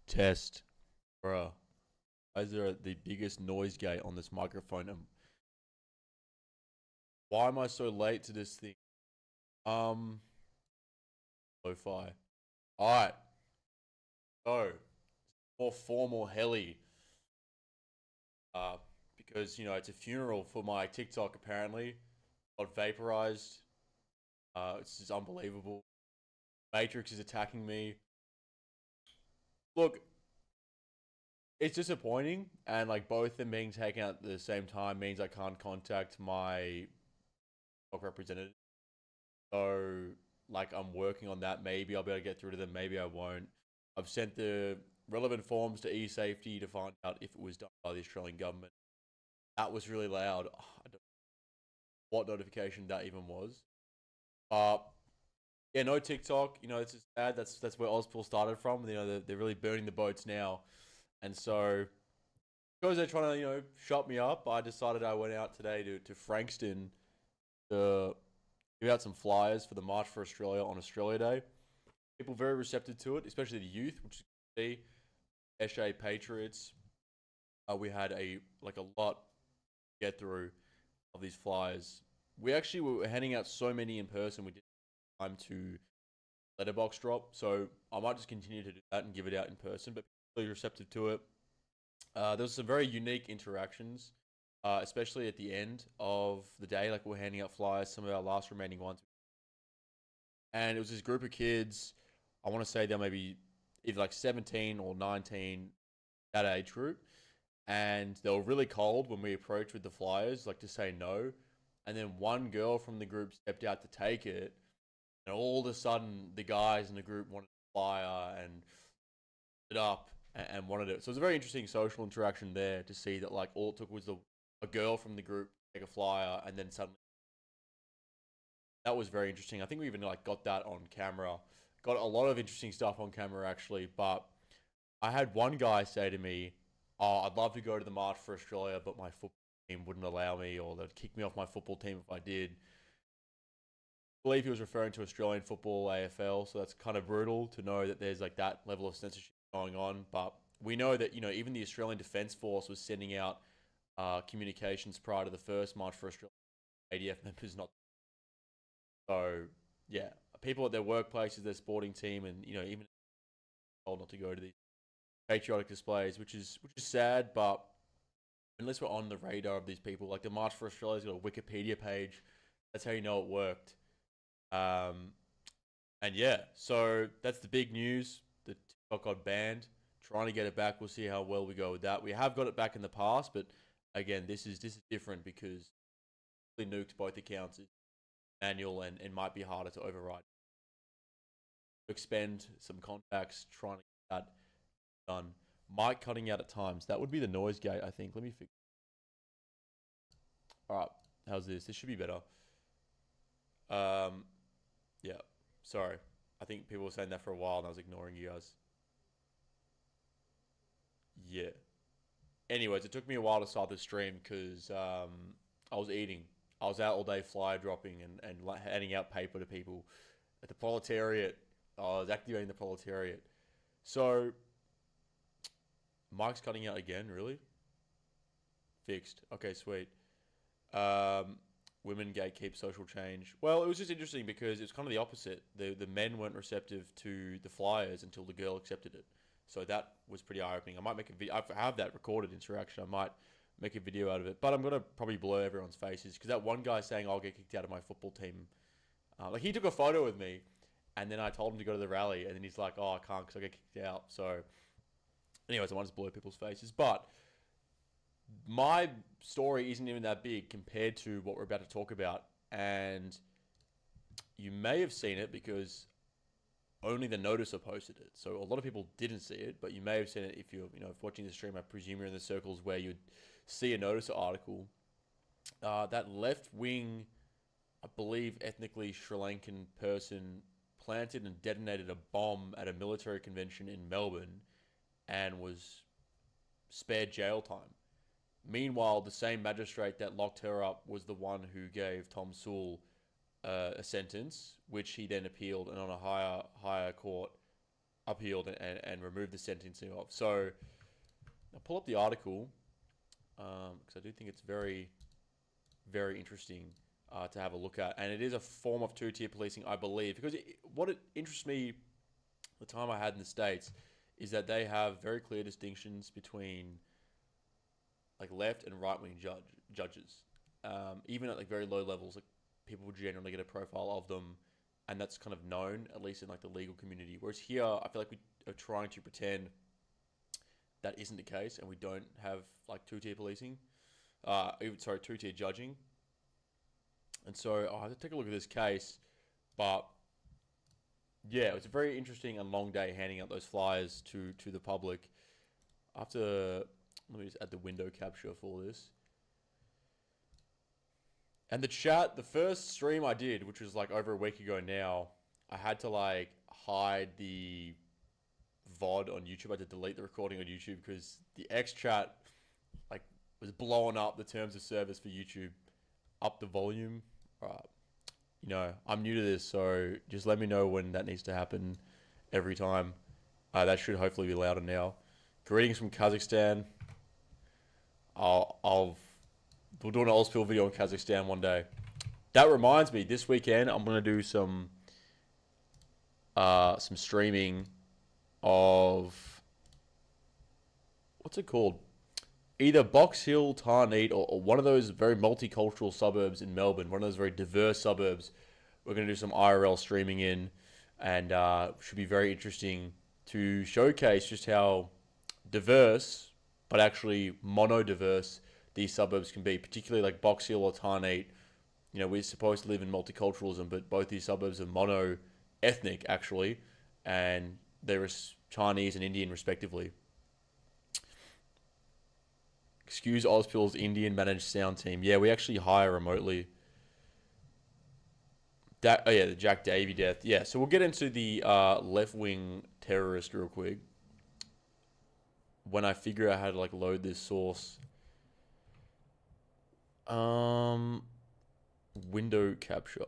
Test. Bruh. Why is there the biggest noise gate on this microphone? And why am I so late to this thing? Lo-fi. Alright. So, more formal heli. Uh, because, it's a funeral for my TikTok apparently. Got vaporized. It's just unbelievable. Matrix is attacking me. Look, it's disappointing, and like both them being taken out at the same time means I can't contact my representative. So, like, I'm working on that. Maybe I'll be able to get through to them. Maybe I won't. I've sent the relevant forms to eSafety to find out if it was done by the Australian government. That was really loud. I don't know what notification that even was. Uh, yeah, no TikTok. It's just sad. That's where AUSPILL started from. They're really burning the boats now, and so because they're trying to shut me up, I decided I went out today to Frankston to give out some flyers for the March for Australia on Australia Day. People very receptive to it, especially the youth, which is good to see. SA Patriots. We had a lot to get through of these flyers. We actually were handing out so many in person. We didn't have time to letterbox drop, so I might just continue to do that and give it out in person. But people are really receptive to it. There was some very unique interactions, especially at the end of the day. Like we're handing out flyers, some of our last remaining ones, and it was this group of kids. I want to say they're maybe either like 17 or 19, that age group, and they were really cold when we approached with the flyers, like to say no. And then one girl from the group stepped out to take it, and all of a sudden the guys in the group wanted a flyer and it up and wanted it. So it was a very interesting social interaction there to see that like all it took was a girl from the group take a flyer, and then suddenly that was very interesting. I think we even like got that on camera. Got a lot of interesting stuff on camera actually, but I had one guy say to me, "Oh, I'd love to go to the March for Australia, but my football team wouldn't allow me, or they'd kick me off my football team if I did." I believe he was referring to Australian football AFL, so that's kind of brutal to know that there's like that level of censorship going on. But we know that even the Australian Defence Force was sending out communications prior to the first March for Australia. ADF members not. So yeah, people at their workplaces, their sporting team, and even told not to go to these patriotic displays, which is sad. But unless we're on the radar of these people, like the March for Australia's got a Wikipedia page. That's how you know it worked. Um, and yeah, so that's the big news. The TikTok got banned. Trying to get it back. We'll see how well we go with that. We have got it back in the past, but again, this is different because we nuked both accounts. It's manual and might be harder to override. Expend some contacts trying to get that done. Mic cutting out at times. That would be the noise gate, I think. Let me fix. All right, how's this? This should be better. Yeah. Sorry. I think people were saying that for a while, and I was ignoring you guys. Yeah. Anyways, it took me a while to start the stream because I was eating. I was out all day flyer dropping and handing out paper to people at the proletariat. I was activating the proletariat. So, Mike's cutting out again, really? Fixed. Okay, sweet. Um, Women gatekeep social change. Well, it was just interesting because it's kind of the opposite. The men weren't receptive to the flyers until the girl accepted it. So that was pretty eye opening. I might make a video. I have that recorded interaction. I might make a video out of it, but I'm gonna probably blur everyone's faces because that one guy saying I'll get kicked out of my football team, like he took a photo with me, and then I told him to go to the rally, and then he's like, "Oh, I can't because I get kicked out." So, anyways, I want to blur people's faces, but my story isn't even that big compared to what we're about to talk about. And you may have seen it because only the noticer posted it. So a lot of people didn't see it, but you may have seen it if you're, if watching the stream. I presume you're in the circles where you'd see a noticer article. That left wing, I believe, ethnically Sri Lankan person planted and detonated a bomb at a military convention in Melbourne and was spared jail time. Meanwhile, the same magistrate that locked her up was the one who gave Tom Sewell a sentence, which he then appealed, and on a higher court, appealed and removed the sentencing of. So I'll pull up the article because I do think it's very, very interesting to have a look at. And it is a form of two-tier policing, I believe, because what it interests me the time I had in the States is that they have very clear distinctions between like left and right-wing judges. Even at like very low levels, like people generally get a profile of them, and that's kind of known, at least in like the legal community. Whereas here, I feel like we are trying to pretend that isn't the case, and we don't have like two-tier policing. Two-tier judging. And so I have to take a look at this case, but yeah, it was a very interesting and long day handing out those flyers to the public. Let me just add the window capture for this. And the chat, the first stream I did, which was like over a week ago now, I had to like hide the VOD on YouTube. I had to delete the recording on YouTube because the X chat like was blowing up the terms of service for YouTube. Up the volume. You know, I'm new to this, so just let me know when that needs to happen every time. That should hopefully be louder now. Greetings from Kazakhstan. We'll do an AUSPILL video in Kazakhstan one day. That reminds me, this weekend I'm gonna do some streaming of what's it called? Either Box Hill, Tarneet, or one of those very multicultural suburbs in Melbourne, one of those very diverse suburbs. We're going to do some IRL streaming in, and should be very interesting to showcase just how diverse, but actually mono-diverse these suburbs can be, particularly like Box Hill or Tarneet. You know, we're supposed to live in multiculturalism, but both these suburbs are mono-ethnic, actually, and they're Chinese and Indian, respectively. Excuse AUSPILL's Indian managed sound team. Yeah, we actually hire remotely. The Jack Davey death. Yeah, so we'll get into the left-wing terrorist real quick. When I figure out how to like load this source. Window capture.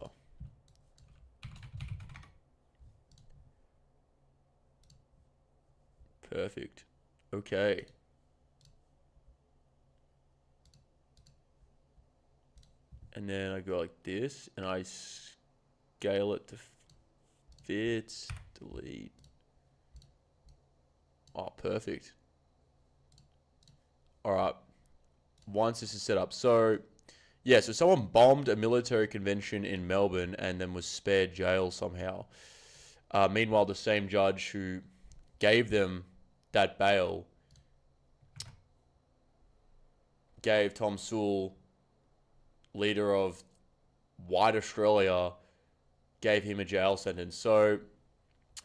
Perfect. Okay. And then I go like this, and I scale it to fit, delete. Oh, perfect. All right. Once this is set up. So, yeah, so someone bombed a military convention in Melbourne and then was spared jail somehow. Meanwhile, the same judge who gave them that bail gave Tom Sewell, leader of White Australia, gave him a jail sentence. So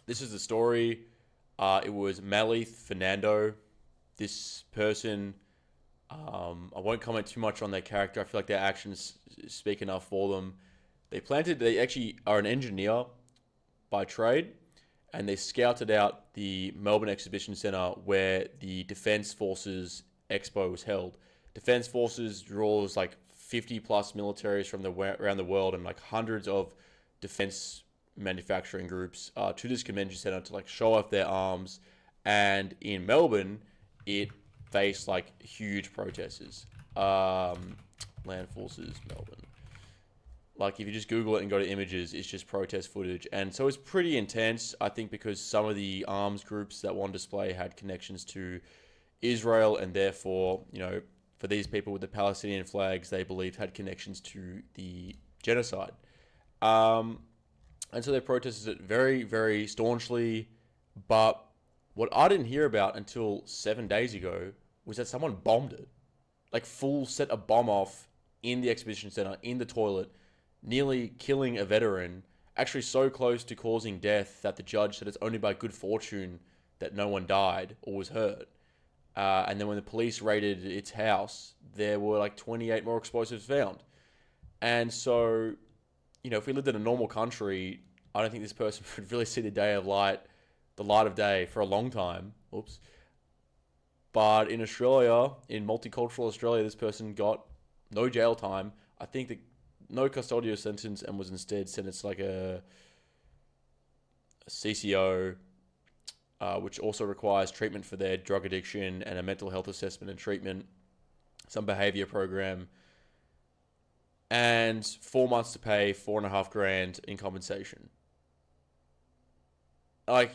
this is the story. It was Malith Fernando. This person, I won't comment too much on their character. I feel like their actions speak enough for them. They actually are an engineer by trade, and they scouted out the Melbourne Exhibition Centre where the Defence Forces Expo was held. Defence Forces draws like 50 plus militaries from around the world and like hundreds of defense manufacturing groups to this convention center to like show off their arms. And in Melbourne, it faced like huge protesters. Land Forces Melbourne. Like if you just Google it and go to images, it's just protest footage. And so it's pretty intense, I think, because some of the arms groups that were on display had connections to Israel, and therefore, you know, for these people with the Palestinian flags, they believed had connections to the genocide. And so they protested it very, very staunchly. But what I didn't hear about until 7 days ago was that someone bombed it. Like full set a bomb off in the exhibition center, in the toilet, nearly killing a veteran, actually so close to causing death that the judge said it's only by good fortune that no one died or was hurt. And then when the police raided its house, there were like 28 more explosives found. And so, you know, if we lived in a normal country, I don't think this person would really see the light of day for a long time. Oops. But in Australia, in multicultural Australia, this person got no jail time. I think that no custodial sentence, and was instead sentenced like a CCO, which also requires treatment for their drug addiction and a mental health assessment and treatment, some behavior program, and 4 months to pay $4,500 in compensation. Like,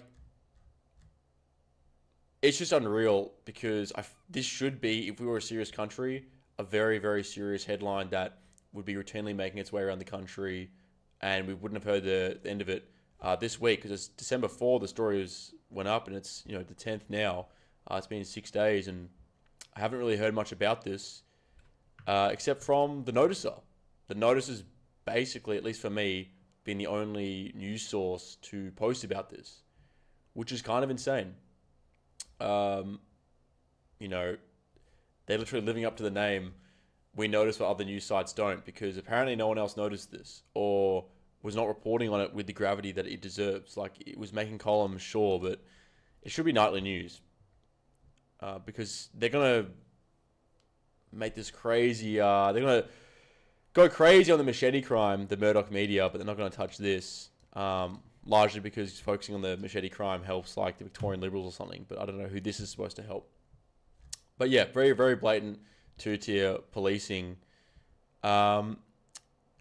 it's just unreal because this should be, if we were a serious country, a very, very serious headline that would be routinely making its way around the country, and we wouldn't have heard the end of it this week, because it's December 4, the story went up, and it's the 10th now. It's been 6 days, and I haven't really heard much about this, except from the Noticer. The Notice has basically, at least for me, been the only news source to post about this, which is kind of insane. They're literally living up to the name. We notice what other news sites don't, because apparently no one else noticed this or was not reporting on it with the gravity that it deserves. Like, it was making columns, sure, but it should be nightly news, because they're going to make this crazy. They're going to go crazy on the machete crime, the Murdoch media, but they're not going to touch this. Largely because focusing on the machete crime helps, like, the Victorian Liberals or something, but I don't know who this is supposed to help. But yeah, very, very blatant two-tier policing. And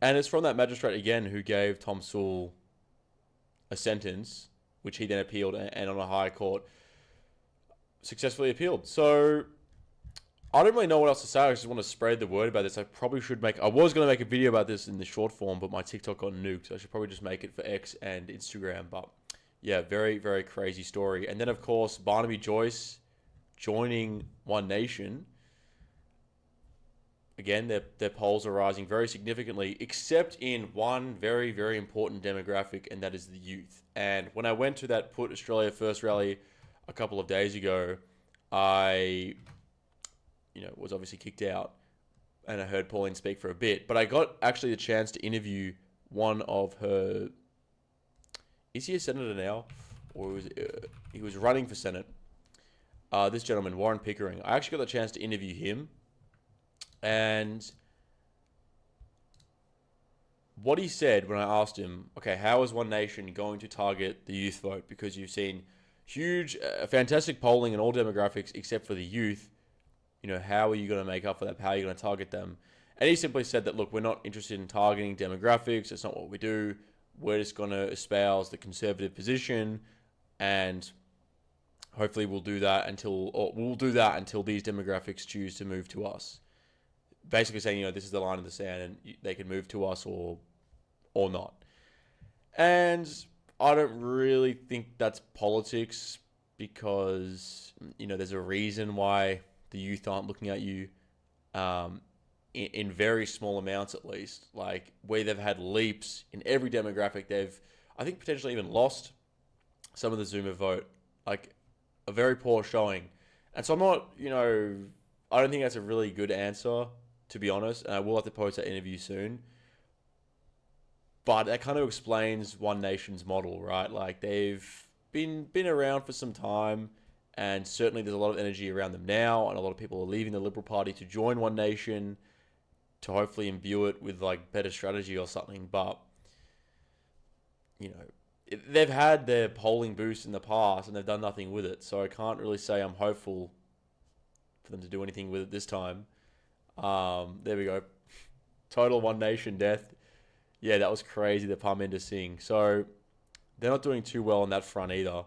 it's from that magistrate again who gave Tom Sewell a sentence, which he then appealed, and on a higher court successfully appealed. So I don't really know what else to say. I just want to spread the word about this. I was going to make a video about this in the short form, but my TikTok got nuked, so I should probably just make it for X and Instagram. But yeah, very, very crazy story. And then, of course, Barnaby Joyce joining One Nation. Again, their polls are rising very significantly, except in one very, very important demographic, and that is the youth. And when I went to that Put Australia First rally a couple of days ago, I was obviously kicked out, and I heard Pauline speak for a bit. But I got actually the chance to interview one of her. Is he a senator now, or he was running for Senate? This gentleman, Warren Pickering. I actually got the chance to interview him, and what he said when I asked him, okay, how is One Nation going to target the youth vote? Because you've seen huge, fantastic polling in all demographics except for the youth. How are you going to make up for that? How are you going to target them? And he simply said that, look, we're not interested in targeting demographics. It's not what we do. We're just going to espouse the conservative position, and hopefully we'll do that until these demographics choose to move to us. Basically saying, this is the line in the sand, and they can move to us or not. And I don't really think that's politics, because there's a reason why the youth aren't looking at you, in very small amounts at least. Like, where they've had leaps in every demographic, they've, I think, potentially even lost some of the Zoomer vote. Like, a very poor showing. And so I'm not, I don't think that's a really good answer, to be honest. And I will have to post that interview soon. But that kind of explains One Nation's model, right? Like, they've been around for some time, and certainly there's a lot of energy around them now, and a lot of people are leaving the Liberal Party to join One Nation to hopefully imbue it with, like, better strategy or something. But, they've had their polling boost in the past, and they've done nothing with it. So I can't really say I'm hopeful for them to do anything with it this time. There we go. Total One Nation death. Yeah, that was crazy, the Parminder Singh. So they're not doing too well on that front either.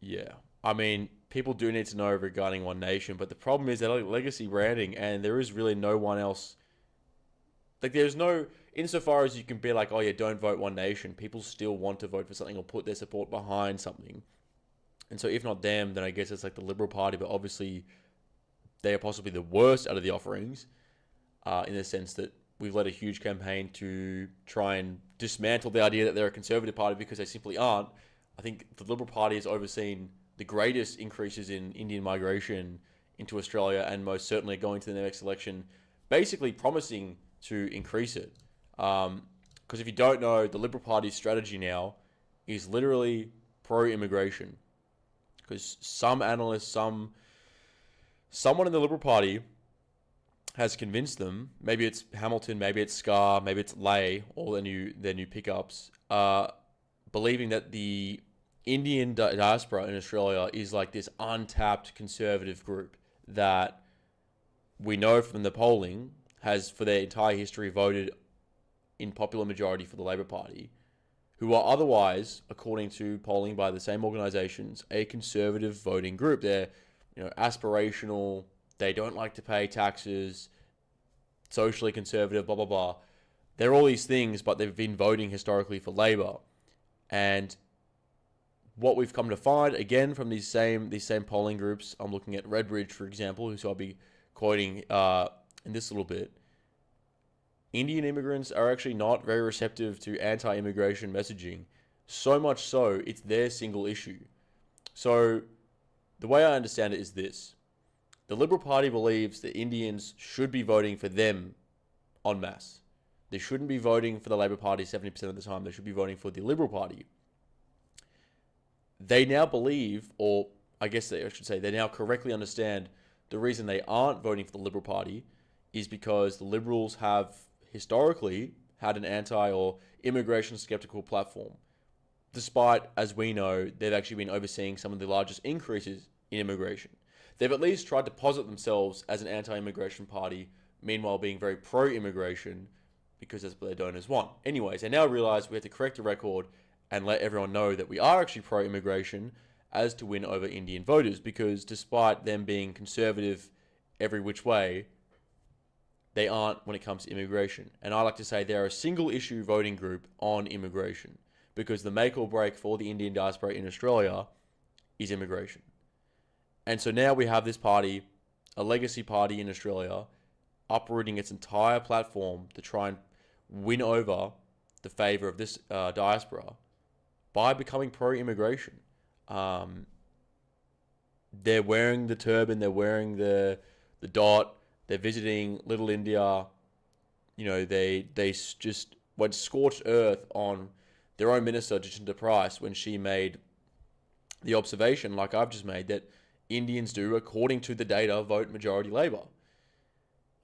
Yeah. I mean, people do need to know regarding One Nation, but the problem is they're like legacy branding, and there is really no one else. Like, there's no, insofar as you can be like, oh yeah, don't vote One Nation, people still want to vote for something or put their support behind something. And so if not them, then I guess it's like the Liberal Party, but obviously they are possibly the worst out of the offerings, in the sense that we've led a huge campaign to try and dismantle the idea that they're a conservative party, because they simply aren't. I think the Liberal Party has overseen the greatest increases in Indian migration into Australia, and most certainly going to the next election, basically promising to increase it. Because if you don't know, the Liberal Party's strategy now is literally pro-immigration. Because some analysts, someone in the Liberal Party has convinced them. Maybe it's Hamilton, maybe it's Scar, maybe it's Lay, all their new pickups. Believing that the Indian diaspora in Australia is like this untapped conservative group that we know from the polling has for their entire history voted in popular majority for the Labor Party, who are otherwise, according to polling by the same organisations, a conservative voting group. They're, aspirational. They don't like to pay taxes, socially conservative, blah, blah, blah. They're all these things, but they've been voting historically for Labor. And what we've come to find, again, from these same polling groups, I'm looking at Redbridge, for example, who I'll be quoting in this little bit. Indian immigrants are actually not very receptive to anti-immigration messaging. So much so, it's their single issue. So the way I understand it is this. The Liberal Party believes that Indians should be voting for them en masse. They shouldn't be voting for the Labor Party 70% of the time. They should be voting for the Liberal Party. They now believe, or I should say, they now correctly understand the reason they aren't voting for the Liberal Party is because the Liberals have historically had an anti or immigration skeptical platform. Despite, as we know, they've actually been overseeing some of the largest increases in immigration. They've at least tried to posit themselves as an anti-immigration party, meanwhile being very pro-immigration, because that's what their donors want. Anyways, they now realize we have to correct the record and let everyone know that we are actually pro-immigration as to win over Indian voters, because despite them being conservative every which way, they aren't when it comes to immigration. And I like to say they're a single issue voting group on immigration, because the make or break for the Indian diaspora in Australia is immigration. And so now we have this party, a legacy party in Australia, uprooting its entire platform to try and win over the favour of this diaspora by becoming pro-immigration. They're wearing the turban, they're wearing the dot, they're visiting Little India. They just went scorched earth on their own minister, Jacinta Price, when she made the observation, like I've just made, that Indians do, according to the data, vote majority Labor.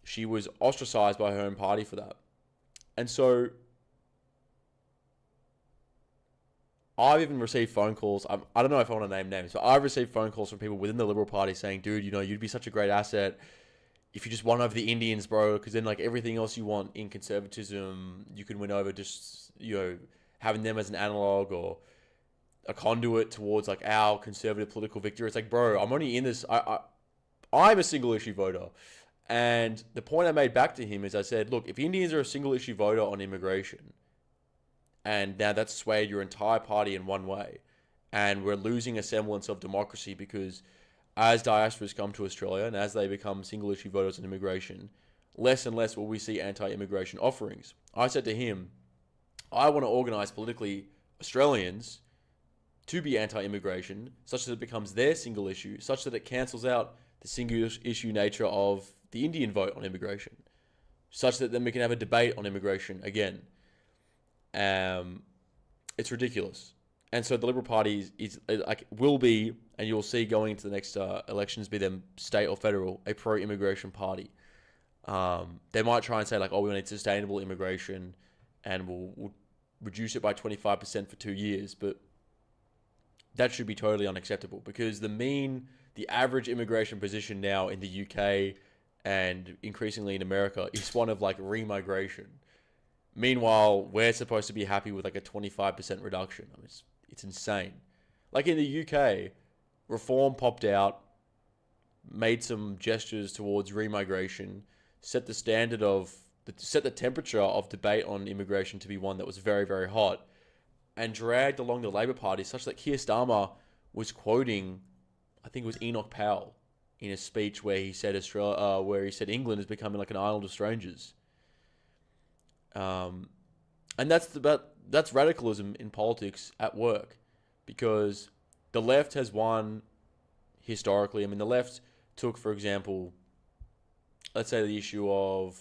She was ostracised by her own party for that. And so I've even received phone calls. I don't know if I want to name names, but I've received phone calls from people within the Liberal Party saying, dude, you'd be such a great asset if you just won over the Indians, bro, because then like everything else you want in conservatism, you can win over just, having them as an analog or a conduit towards like our conservative political victory. It's like, bro, I'm only in this. I'm a single issue voter. And the point I made back to him is I said, look, if Indians are a single issue voter on immigration, and now that's swayed your entire party in one way, and we're losing a semblance of democracy because as diasporas come to Australia and as they become single issue voters on immigration, less and less will we see anti-immigration offerings. I said to him, I want to organise politically Australians to be anti-immigration, such that it becomes their single issue, such that it cancels out the single issue nature of the Indian vote on immigration, such that then we can have a debate on immigration again. It's ridiculous. And so the Liberal Party will be, and you'll see going into the next elections, be them state or federal, a pro-immigration party. They might try and say like, we need sustainable immigration and we'll reduce it by 25% for 2 years, but that should be totally unacceptable, because the average immigration position now in the UK and increasingly in America is one of like remigration. Meanwhile, we're supposed to be happy with like a 25% reduction. I mean, it's insane. Like in the UK, Reform popped out, made some gestures towards remigration, set the temperature of debate on immigration to be one that was very, very hot, and dragged along the Labor Party such that Keir Starmer was quoting, I think it was Enoch Powell, in a speech where he said England is becoming like an island of strangers. And that's radicalism in politics at work, because the left has won historically. I mean, the left took, for example, let's say the issue of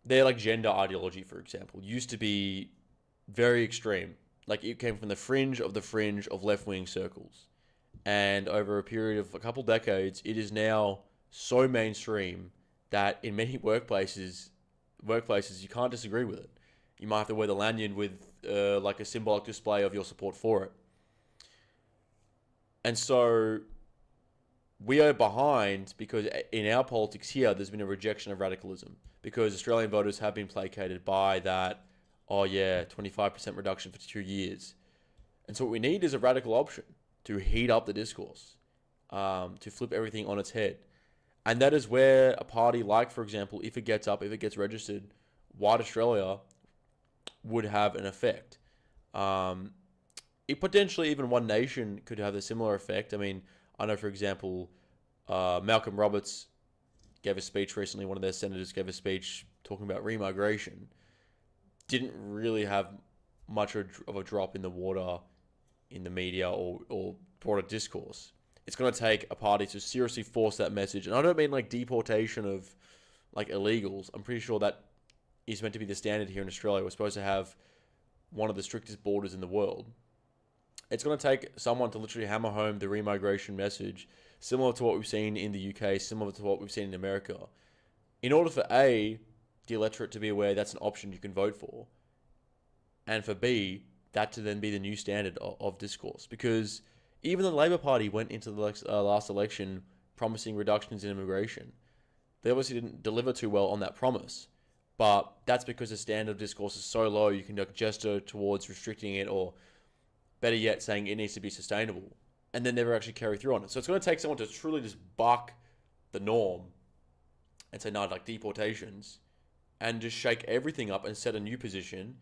their like gender ideology, for example, used to be very extreme. Like it came from the fringe of left-wing circles. And over a period of a couple decades, it is now so mainstream that in many workplaces you can't disagree with it. You might have to wear the lanyard with like a symbolic display of your support for it. And so we are behind because in our politics here, there's been a rejection of radicalism because Australian voters have been placated by that, oh yeah, 25% reduction for 2 years. And so what we need is a radical option to heat up the discourse, to flip everything on its head. And that is where a party like, for example, if it gets registered, White Australia would have an effect. It potentially even One Nation could have a similar effect. I mean, I know, for example, Malcolm Roberts gave a speech recently. One of their senators gave a speech talking about remigration. Didn't really have much of a drop in the water in the media or broader discourse. It's going to take a party to seriously force that message. And I don't mean like deportation of like illegals. I'm pretty sure that is meant to be the standard here in Australia. We're supposed to have one of the strictest borders in the world. It's going to take someone to literally hammer home the remigration message, similar to what we've seen in the UK, similar to what we've seen in America, in order for A, the electorate to be aware that's an option you can vote for, and for B, that to then be the new standard of discourse. Because even the Labor Party went into the last election promising reductions in immigration. They obviously didn't deliver too well on that promise, but that's because the standard of discourse is so low you can gesture towards restricting it, or better yet, saying it needs to be sustainable, and then never actually carry through on it. So it's going to take someone to truly just buck the norm and say, no, like deportations, and just shake everything up and set a new position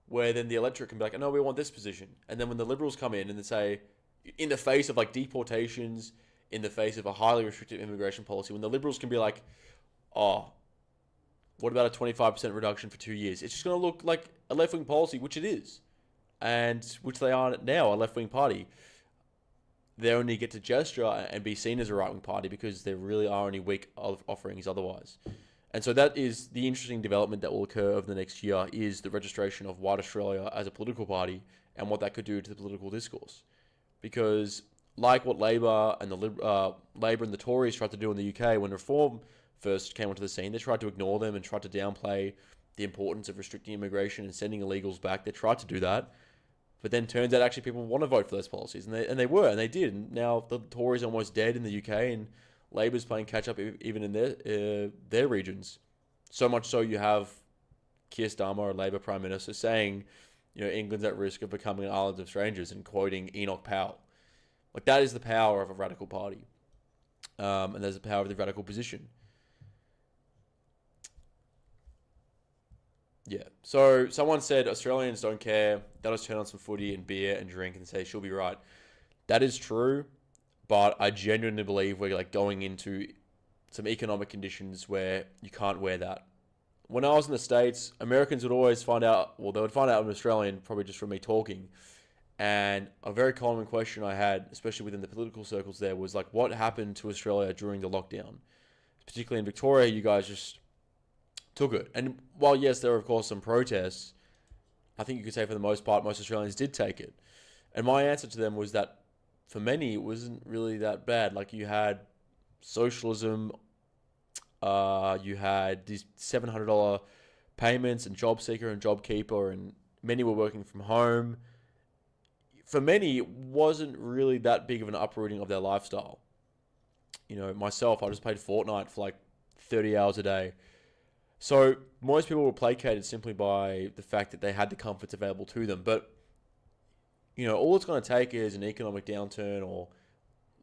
where then the electorate can be like, oh, no, we want this position. And then when the Liberals come in and they say, in the face of like deportations, in the face of a highly restrictive immigration policy, when the Liberals can be like, oh, what about a 25% reduction for 2 years? It's just going to look like a left-wing policy, which it is. And which they are now, a left-wing party. They only get to gesture and be seen as a right-wing party because there really are only weak offerings otherwise. And so that is the interesting development that will occur over the next year, is the registration of White Australia as a political party and what that could do to the political discourse. Because like what Labor and the Tories tried to do in the UK when Reform first came onto the scene, they tried to ignore them and tried to downplay the importance of restricting immigration and sending illegals back. They tried to do that. But then turns out actually people want to vote for those policies. And they were, and they did. And now the Tories are almost dead in the UK, and Labor's playing catch-up even in their regions. So much so you have Keir Starmer, a Labor Prime Minister, saying, you know, England's at risk of becoming an island of strangers, and quoting Enoch Powell. Like, that is the power of a radical party. And there's the power of the radical position. Yeah. So someone said Australians don't care. They'll just turn on some footy and beer and drink and say she'll be right. That is true, but I genuinely believe we're like going into some economic conditions where you can't wear that. When I was in the States, Americans would always find out, well, they would find out I'm Australian, probably just from me talking. And a very common question I had, especially within the political circles there, was like, what happened to Australia during the lockdown? Particularly in Victoria, you guys just took it. And while, yes, there were, of course, some protests, I think you could say for the most part, most Australians did take it. And my answer to them was that for many, it wasn't really that bad. Like, you had socialism, you had these $700 payments and JobSeeker and JobKeeper, and many were working from home. For many, it wasn't really that big of an uprooting of their lifestyle. You know, myself, I just played Fortnite for like 30 hours a day. So most people were placated simply by the fact that they had the comforts available to them. But, you know, all it's going to take is an economic downturn, or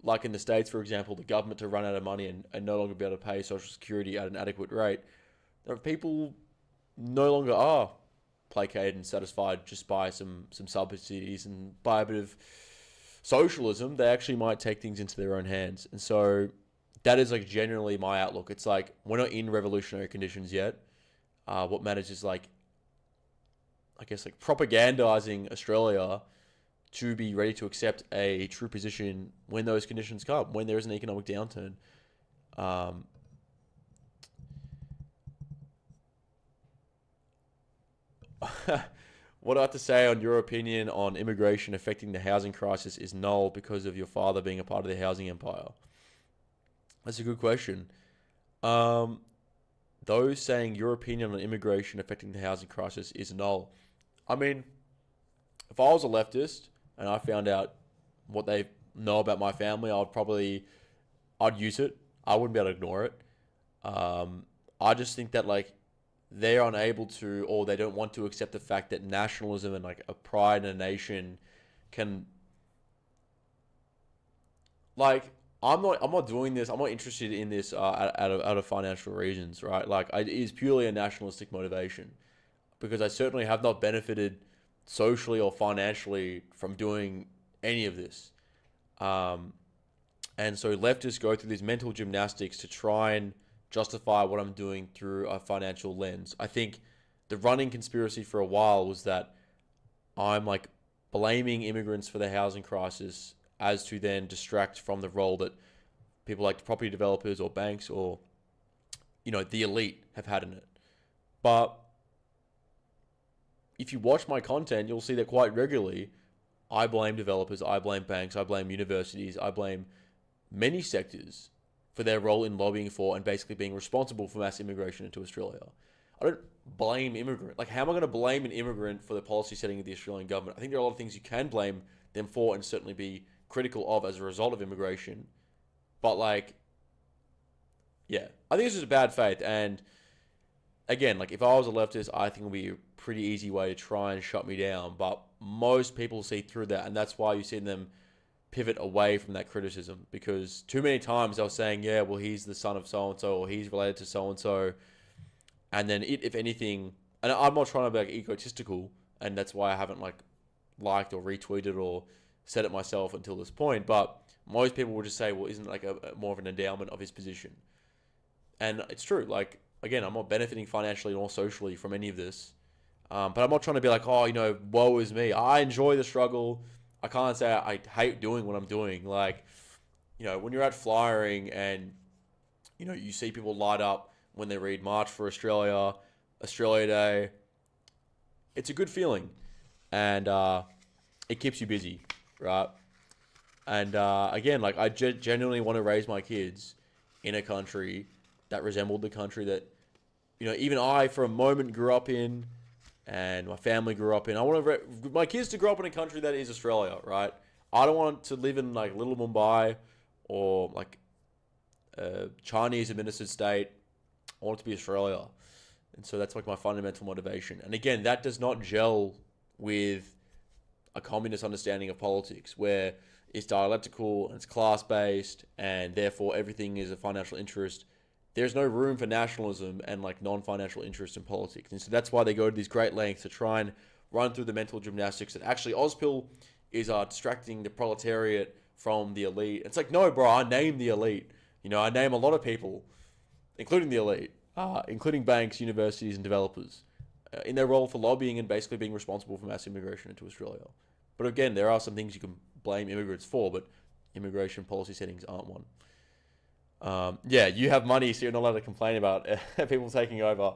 like in the States, for example, the government to run out of money and no longer be able to pay Social Security at an adequate rate. People no longer are placated and satisfied just by some subsidies and by a bit of socialism. They actually might take things into their own hands. And so that is like generally my outlook. It's like, we're not in revolutionary conditions yet. What matters is like, I guess, like propagandizing Australia to be ready to accept a true position when those conditions come, when there is an economic downturn. What I have to say on your opinion on immigration affecting the housing crisis is null because of your father being a part of the housing empire? That's a good question. Um, those saying your opinion on immigration affecting the housing crisis is null. I mean, if I was a leftist and I found out what they know about my family, I'd use it. I wouldn't be able to ignore it. Um, I just think that like they're unable to, or they don't want to accept the fact that nationalism and like a pride in a nation can, like, I'm not doing this. I'm not interested in this out of financial reasons, right? Like it is purely a nationalistic motivation because I certainly have not benefited socially or financially from doing any of this. Um, and so leftists go through these mental gymnastics to try and justify what I'm doing through a financial lens. I think the running conspiracy for a while was that I'm like blaming immigrants for the housing crisis as to then distract from the role that people like property developers or banks or the elite have had in it. But if you watch my content, you'll see that quite regularly I blame developers, I blame banks, I blame universities, I blame many sectors for their role in lobbying for and basically being responsible for mass immigration into Australia. I don't blame immigrant. Like, how am I going to blame an immigrant for the policy setting of the Australian government? I think there are a lot of things you can blame them for and certainly be critical of as a result of immigration. But like, yeah, I think it's just a bad faith. And again, like if I was a leftist, I think it would be a pretty easy way to try and shut me down. But most people see through that, and that's why you see them pivot away from that criticism because too many times they were saying, yeah, well, he's the son of so and so, or he's related to so and so, and then if anything, and I'm not trying to be like egotistical, and that's why I haven't like liked or retweeted or said it myself until this point. But most people will just say, well, isn't like a more of an endowment of his position? And it's true. Like again, I'm not benefiting financially nor socially from any of this. But I'm not trying to be like, oh, woe is me. I enjoy the struggle. I can't say I hate doing what I'm doing. Like, when you're out flyering and, you see people light up when they read March for Australia, Australia Day, it's a good feeling. And it keeps you busy, right? And again, like I genuinely want to raise my kids in a country that resembled the country that, even I for a moment grew up in and my family grew up in. I want my kids to grow up in a country that is Australia, right? I don't want to live in like little Mumbai or like a Chinese administered state. I want it to be Australia. And so that's like my fundamental motivation. And again, that does not gel with a communist understanding of politics where it's dialectical and it's class-based and therefore everything is a financial interest. There's no room for nationalism and like non-financial interest in politics. And so that's why they go to these great lengths to try and run through the mental gymnastics that actually AUSPIL is distracting the proletariat from the elite. It's like, no, bro, I name the elite. I name a lot of people, including the elite, including banks, universities, and developers, in their role for lobbying and basically being responsible for mass immigration into Australia. But again, there are some things you can blame immigrants for, but immigration policy settings aren't one. Yeah, you have money, so you're not allowed to complain about people taking over.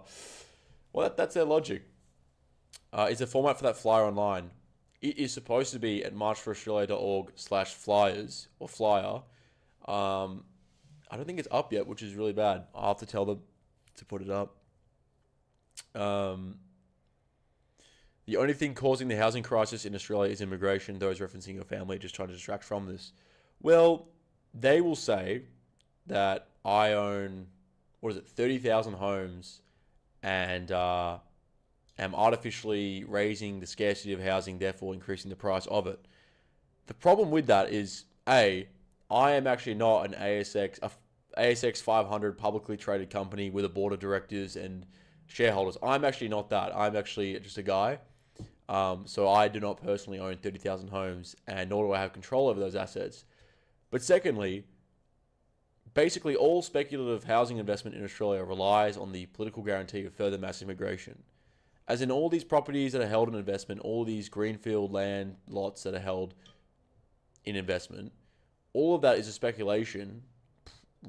Well, that's their logic. Is the format for that flyer online? It is supposed to be at marchforaustralia.org/flyers or flyer. I don't think it's up yet, which is really bad. I'll have to tell them to put it up. The only thing causing the housing crisis in Australia is immigration. Those referencing your family just trying to distract from this. Well, they will say that I own, 30,000 homes and am artificially raising the scarcity of housing, therefore increasing the price of it. The problem with that is, I am actually not an ASX 500 publicly traded company with a board of directors and shareholders. I'm actually not that. I'm actually just a guy. So I do not personally own 30,000 homes, and nor do I have control over those assets. But secondly, basically all speculative housing investment in Australia relies on the political guarantee of further mass immigration. As in all these properties that are held in investment, all these greenfield land lots that are held in investment, all of that is a speculation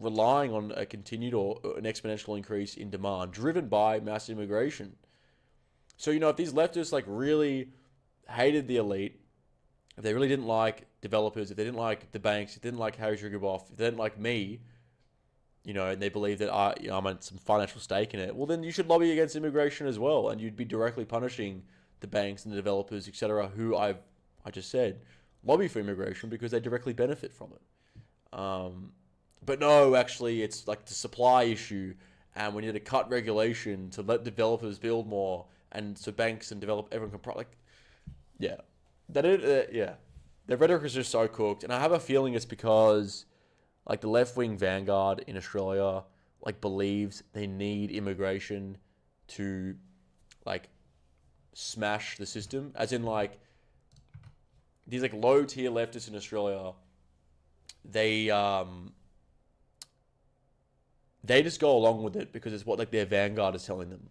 relying on a continued or an exponential increase in demand driven by mass immigration. So, if these leftists like really hated the elite, if they really didn't like developers, if they didn't like the banks, if they didn't like Harry Sugarboff, if they didn't like me, and they believe that I'm at some financial stake in it, well, then you should lobby against immigration as well, and you'd be directly punishing the banks and the developers, etc., who I just said lobby for immigration because they directly benefit from it. But no, actually, it's like the supply issue, and we need to cut regulation to let developers build more, and so banks and everyone can yeah, yeah. The rhetoric is just so cooked, and I have a feeling it's because like the left wing vanguard in Australia like believes they need immigration to like smash the system, as in like these like low tier leftists in Australia, they just go along with it because it's what like their vanguard is telling them.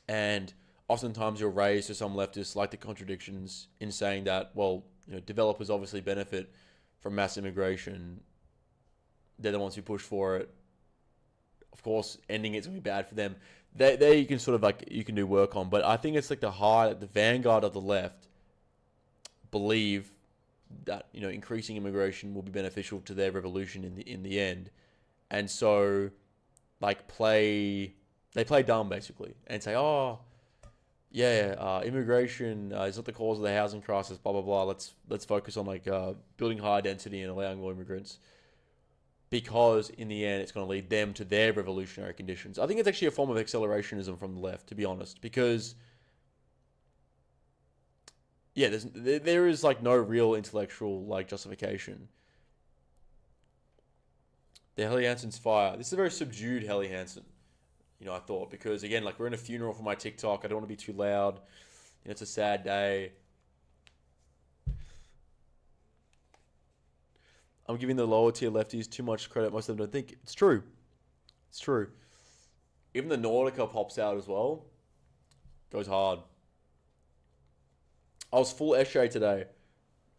And oftentimes you're raised to some leftists like the contradictions in saying that, well, developers obviously benefit from mass immigration. They're the ones who push for it. Of course, ending it's going to be bad for them. There you can sort of like, you can do work on. But I think it's like the vanguard of the left believe that, increasing immigration will be beneficial to their revolution in the end. And so, like, they play dumb, basically, and say, oh, yeah, immigration is not the cause of the housing crisis, blah, blah, blah. Let's focus on, like, building higher density and allowing more immigrants, because in the end, it's going to lead them to their revolutionary conditions. I think it's actually a form of accelerationism from the left, to be honest, because, yeah, there is, like, no real intellectual, like, justification. The Helly Hansen's fire. This is a very subdued Helly Hansen, I thought, because again, like, we're in a funeral for my TikTok. I don't want to be too loud. It's a sad day. I'm giving the lower tier lefties too much credit. Most of them don't think. It's true. It's true. Even the Nordica pops out as well. Goes hard. I was full Esche today. I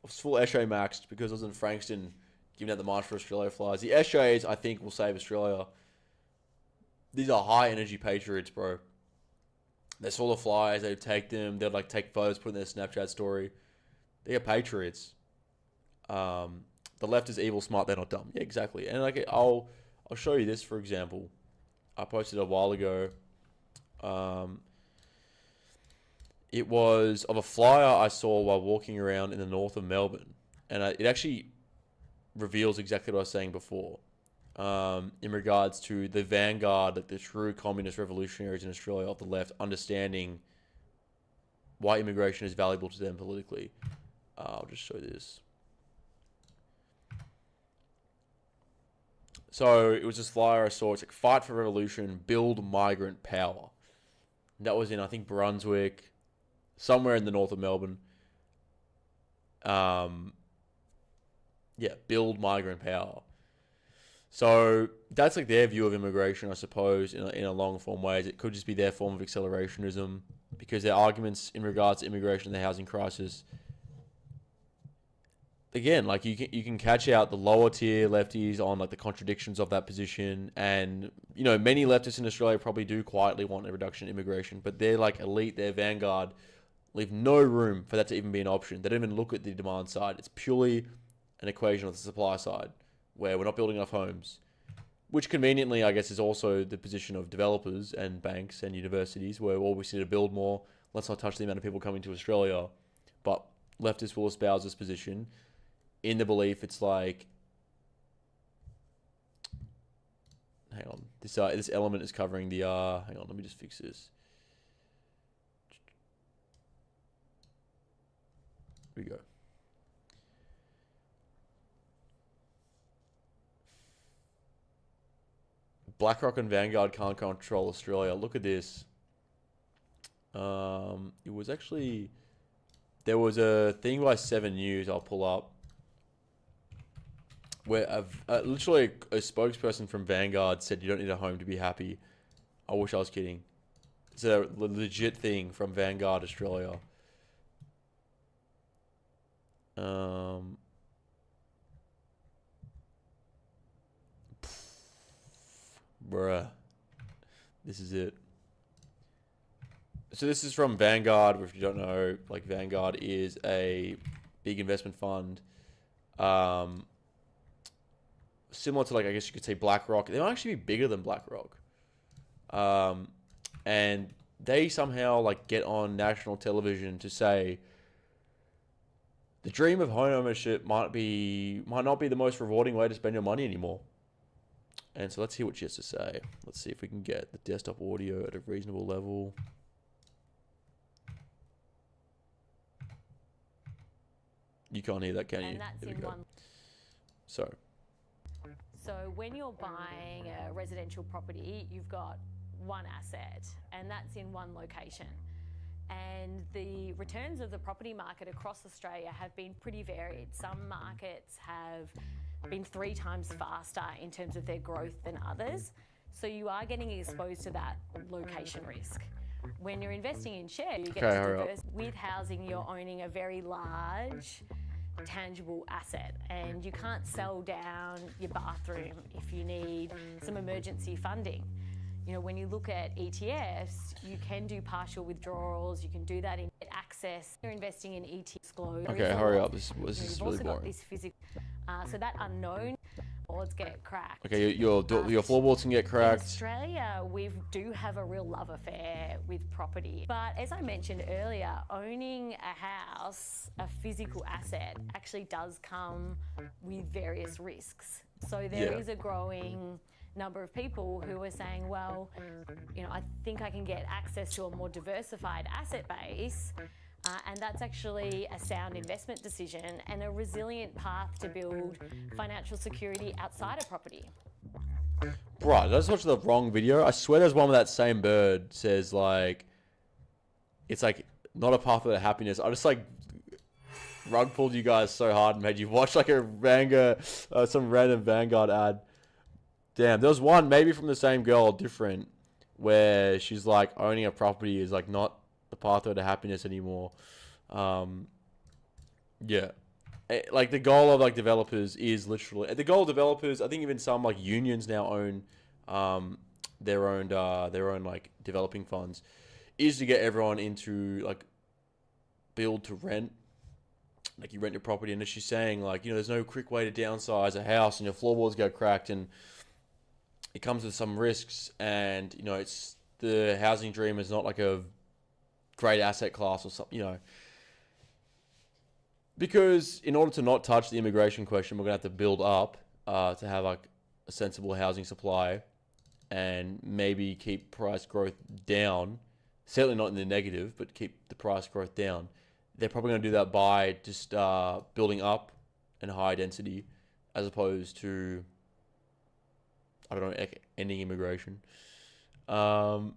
was full Esche maxed because I was in Frankston giving out the March for Australia flyers. The Esches, I think, will save Australia. These are high energy patriots, bro. They saw the flyers, they'd take them, they'd like take photos, put in their Snapchat story. They are patriots. The left is evil, smart, they're not dumb. Yeah, exactly. And like, I'll show you this, for example. I posted a while ago. It was of a flyer I saw while walking around in the north of Melbourne, and it actually reveals exactly what I was saying before. In regards to the vanguard, like the true communist revolutionaries in Australia of the left, understanding why immigration is valuable to them politically. I'll just show this. So it was this flyer I saw. It's like, fight for revolution, build migrant power. And that was in, I think, Brunswick, somewhere in the north of Melbourne. Yeah, build migrant power. So that's like their view of immigration, I suppose, in a long form ways. It could just be their form of accelerationism, because their arguments in regards to immigration and the housing crisis, again, like you can catch out the lower tier lefties on like the contradictions of that position, and many leftists in Australia probably do quietly want a reduction in immigration, but they're like elite, their vanguard leave no room for that to even be an option. They don't even look at the demand side. It's purely an equation of the supply side, where we're not building enough homes, which conveniently, I guess, is also the position of developers and banks and universities, where we just need to build more. Let's not touch the amount of people coming to Australia. But leftists will espouse this position in the belief it's like, hang on, this element is covering the, hang on, let me just fix this. Here we go. BlackRock and Vanguard can't control Australia. Look at this. It was actually, there was a thing by 7 News I'll pull up, where literally a spokesperson from Vanguard said you don't need a home to be happy. I wish I was kidding. It's a legit thing from Vanguard Australia. Bruh. This is it. So this is from Vanguard. If you don't know, like Vanguard is a big investment fund, similar to like I guess you could say BlackRock. They might actually be bigger than BlackRock, and they somehow like get on national television to say the dream of home ownership might not be the most rewarding way to spend your money anymore. And so let's hear what she has to say. Let's see if we can get the desktop audio at a reasonable level. You can't hear that, can you? And that's in one. So when you're buying a residential property, you've got one asset, and that's in one location. And the returns of the property market across Australia have been pretty varied. Some markets have been 3 times faster in terms of their growth than others. So you are getting exposed to that location risk. When you're investing in shares, you get to diverse. With housing, you're owning a very large, tangible asset, and you can't sell down your bathroom if you need some emergency funding. You know, when you look at ETFs, you can do partial withdrawals. You can do that in access. You're investing in ETFs. Okay, hurry up. This is really boring. Got this physical, so that unknown boards get cracked. Okay, your floorboards can get cracked. In Australia, we do have a real love affair with property. But as I mentioned earlier, owning a house, a physical asset, actually does come with various risks. So there is a growing number of people who are saying, well, you know, I think I can get access to a more diversified asset base, and that's actually a sound investment decision and a resilient path to build financial security outside of property. Right, I just watched the wrong video. I swear there's one where that same bird says like, it's like not a pathway to happiness. I just like rug pulled you guys so hard and made you watch like some random Vanguard ad. Damn, there was one maybe from the same girl, different, where she's like owning a property is like not the pathway to happiness anymore. Yeah, like the goal of like developers is literally the goal of developers. I think even some like unions now own their own like developing funds, is to get everyone into like build to rent. Like you rent your property, and as she's saying, like, you know, there's no quick way to downsize a house, and your floorboards get cracked, and it comes with some risks. And you know, it's the housing dream is not like a great asset class or something, you know. Because in order to not touch the immigration question, we're gonna have to build up to have like a sensible housing supply, and maybe keep price growth down. Certainly not in the negative, but keep the price growth down. They're probably going to do that by just building up and high density, as opposed to, I don't know, ending immigration. Do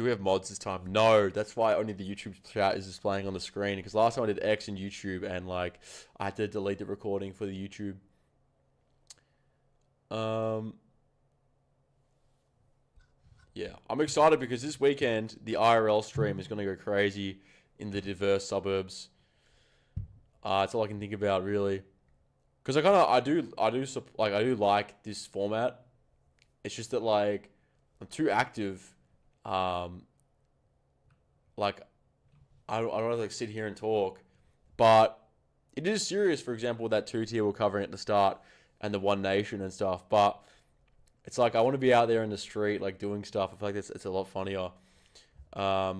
we have mods this time? No, that's why only the YouTube chat is displaying on the screen. Because last time I did X in YouTube, and like I had to delete the recording for the YouTube. Yeah, I'm excited because this weekend the IRL stream is going to go crazy in the diverse suburbs. That's all I can think about really, because I do like this format. It's just that like I'm too active. Like I don't want to like sit here and talk, but it is serious. For example, that 2-tier we're covering at the start and the One Nation and stuff, but. It's like I want to be out there in the street, like doing stuff. I feel like it's a lot funnier. I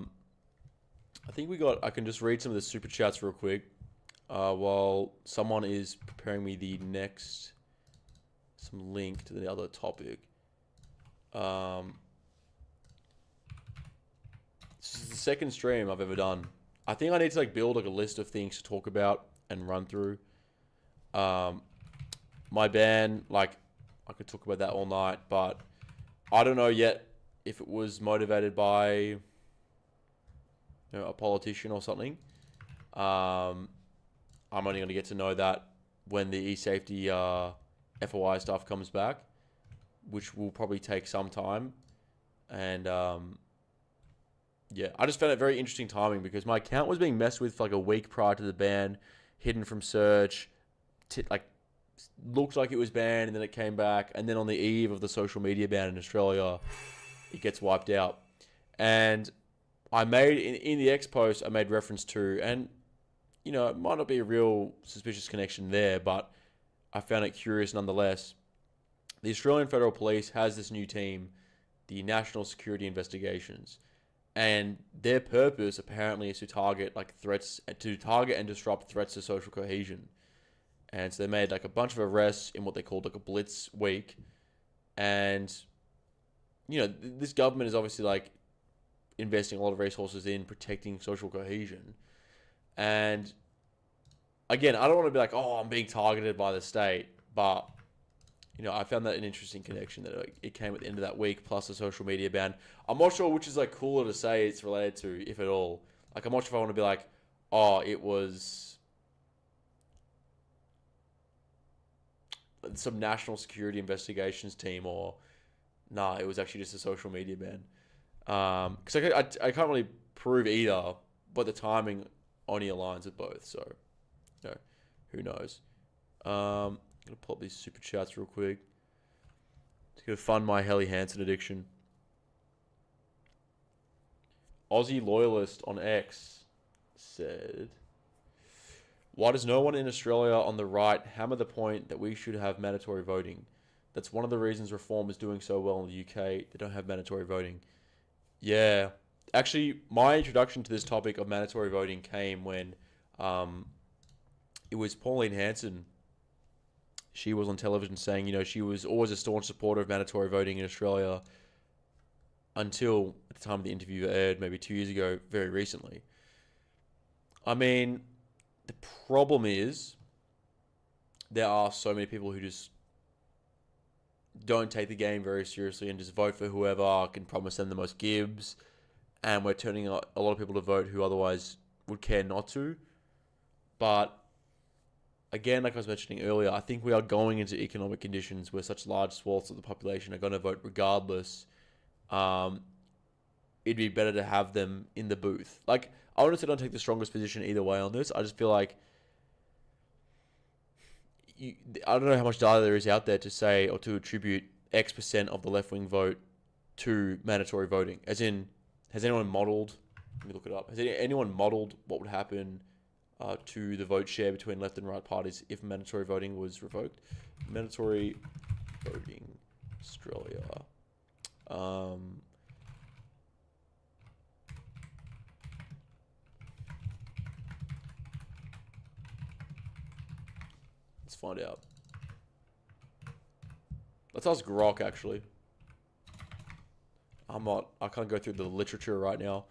think I can just read some of the super chats real quick while someone is preparing me some link to the other topic. This is the second stream I've ever done. I think I need to like build like a list of things to talk about and run through. My ban, like. I could talk about that all night, but I don't know yet if it was motivated by a politician or something. I'm only going to get to know that when the e-safety FOI stuff comes back, which will probably take some time. And yeah, I just found it very interesting timing because my account was being messed with for like a week prior to the ban, hidden from search, like looked like it was banned, and then it came back, and then on the eve of the social media ban in Australia, it gets wiped out. And I made, in the X post, I made reference to, and, you know, it might not be a real suspicious connection there, but I found it curious nonetheless. The Australian Federal Police has this new team, the National Security Investigations, and their purpose apparently is to target and disrupt threats to social cohesion. And so they made like a bunch of arrests in what they called like a blitz week. And, you know, this government is obviously like investing a lot of resources in protecting social cohesion. And again, I don't want to be like, oh, I'm being targeted by the state, but, you know, I found that an interesting connection that it came at the end of that week, plus a social media ban. I'm not sure which is like cooler to say it's related to, if at all. Like, I'm not sure if I want to be like, oh, it was some national security investigations team, or nah, it was actually just a social media ban. Because I can't really prove either, but the timing only aligns with both. So, you know, who knows? I'm gonna pull up these super chats real quick. Just gonna fund my Helly Hansen addiction. Aussie loyalist on X said, "Why does no one in Australia on the right hammer the point that we should have mandatory voting? That's one of the reasons reform is doing so well in the UK. They don't have mandatory voting." Yeah. Actually, my introduction to this topic of mandatory voting came when it was Pauline Hanson. She was on television saying, you know, she was always a staunch supporter of mandatory voting in Australia until at the time of the interview aired, maybe 2 years ago, very recently. I mean, the problem is there are so many people who just don't take the game very seriously and just vote for whoever can promise them the most gibs. And we're turning a lot of people to vote who otherwise would care not to. But again, like I was mentioning earlier, I think we are going into economic conditions where such large swaths of the population are going to vote regardless. It'd be better to have them in the booth. Like, I honestly don't take the strongest position either way on this. I just feel like I don't know how much data there is out there to say or to attribute X percent of the left-wing vote to mandatory voting. As in, has anyone modeled, let me look it up, has anyone modeled what would happen to the vote share between left and right parties if mandatory voting was revoked? Mandatory voting, Australia. Let's find out. Let's ask Grok, actually. I can't go through the literature right now.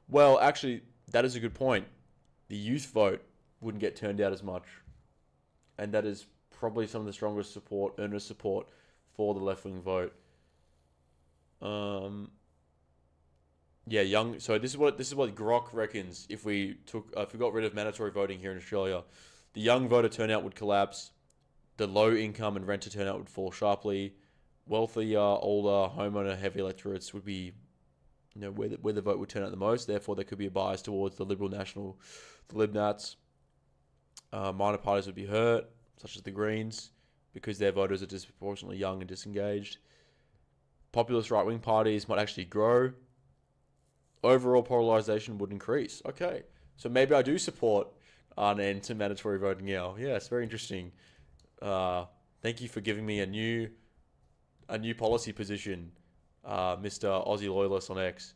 Well, actually, that is a good point. The youth vote wouldn't get turned out as much. And that is probably some of the strongest earnest support for the left-wing vote. Yeah, young. So this is what Grok reckons. If we got rid of mandatory voting here in Australia, the young voter turnout would collapse. The low income and renter turnout would fall sharply. Wealthier, older, homeowner-heavy electorates would be, you know, where the vote would turn out the most. Therefore, there could be a bias towards the Liberal National, the Lib Nats. Minor parties would be hurt, such as the Greens, because their voters are disproportionately young and disengaged. Populist right-wing parties might actually grow. Overall polarization would increase. Okay, so maybe I do support an end to mandatory voting now. Yeah, it's very interesting. Thank you for giving me a new policy position, Mr. Aussie Loyalist on X.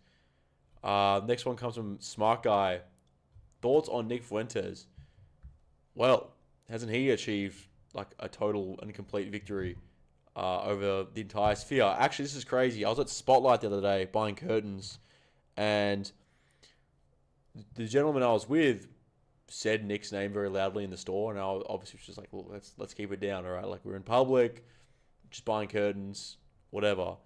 Next one comes from Smart Guy. Thoughts on Nick Fuentes? Well, hasn't he achieved like a total and complete victory over the entire sphere? Actually, this is crazy. I was at Spotlight the other day buying curtains, and the gentleman I was with said Nick's name very loudly in the store, and I obviously was just like, well, let's keep it down, all right? Like, we're in public, just buying curtains, whatever.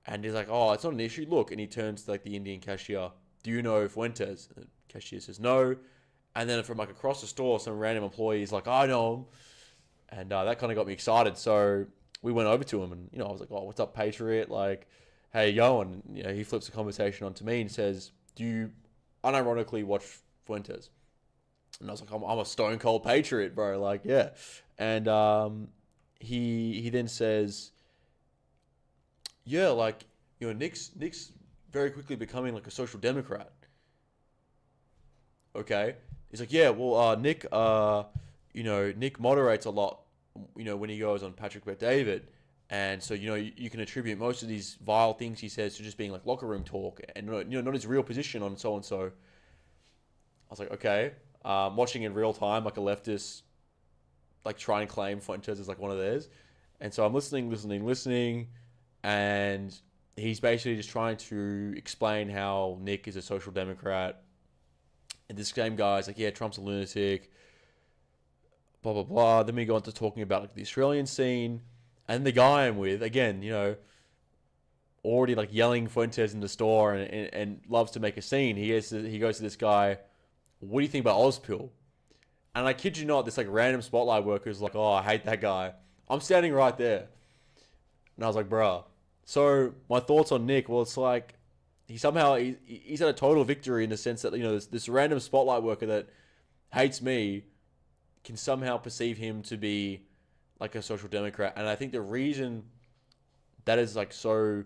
And he's like, oh, it's not an issue. Look, and he turns to like the Indian cashier. Do you know Fuentes? And the cashier says no. And then from like across the store, some random employee is like, I know him. And that kind of got me excited. So we went over to him, and I was like, "Oh, what's up, Patriot? Like, how you going?" And he flips the conversation onto me and says, "Do you unironically watch Fuentes?" And I was like, I'm a stone cold Patriot, bro. Like, yeah. And he then says, yeah, like, Nick's very quickly becoming like a social democrat. Okay. He's like, yeah, well, Nick, Nick moderates a lot, when he goes on Patrick Bet David. And so, you can attribute most of these vile things he says to just being like locker room talk and, not his real position on so and so. I was like, okay. Watching in real time, like a leftist, like try and claim Fuentes as like one of theirs. And so I'm listening. And he's basically just trying to explain how Nick is a social democrat. And this same guy's like, yeah, Trump's a lunatic, blah, blah, blah. Then we go on to talking about like the Australian scene. And the guy I'm with, again, already like yelling Fuentes in the store and loves to make a scene. He goes to this guy, what do you think about AUSPILL? And I kid you not, this like random spotlight worker is like, oh, I hate that guy. I'm standing right there. And I was like, bruh. So my thoughts on Nick, well, it's like he's had a total victory in the sense that, this random spotlight worker that hates me can somehow perceive him to be like a social democrat. And I think the reason that is like so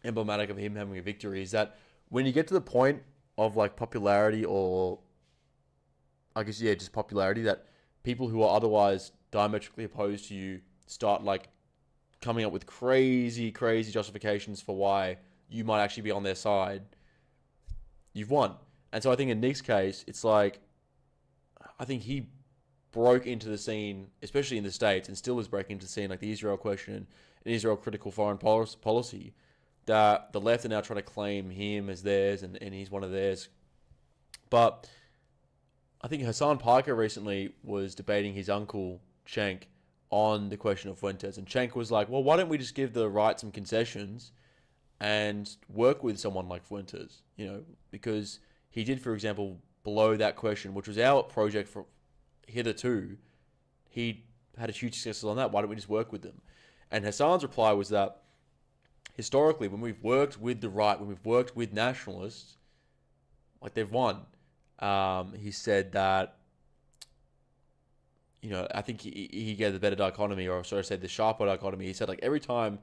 emblematic of him having a victory is that when you get to the point of like popularity, or I guess, yeah, just popularity, that people who are otherwise diametrically opposed to you start like coming up with crazy justifications for why you might actually be on their side, you've won. And so I think in Nick's case, it's like, I think he broke into the scene, especially in the States, and still is breaking into the scene, like the Israel question and Israel critical foreign policy, that the left are now trying to claim him as theirs, and he's one of theirs. But I think Hassan Piker recently was debating his uncle, Cenk, on the question of Fuentes. And Cenk was like, well, why don't we just give the right some concessions and work with someone like Fuentes? Because he did, for example, below that question, which was our project for hitherto, he had a huge success on that. Why don't we just work with them? And Hassan's reply was that historically, when we've worked with the right, when we've worked with nationalists, like, they've won. He said that, I think he gave the better dichotomy, or sort of said the sharper dichotomy. He said, like, every time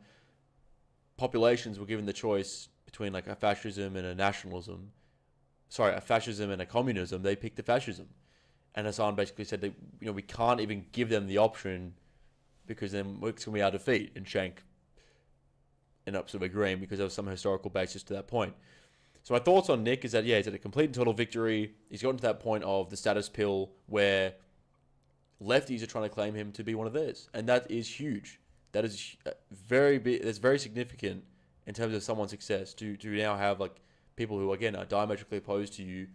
populations were given the choice between like a fascism and a fascism and a communism, they picked the fascism. And Hassan basically said that, we can't even give them the option because then it's going to be our defeat. And Cenk ended up sort of agreeing because there was some historical basis to that point. So my thoughts on Nick is that, yeah, he's had a complete and total victory. He's gotten to that point of the status pill where lefties are trying to claim him to be one of theirs. And that is huge. That is very big. That's very significant in terms of someone's success to now have like people who, again, are diametrically opposed to you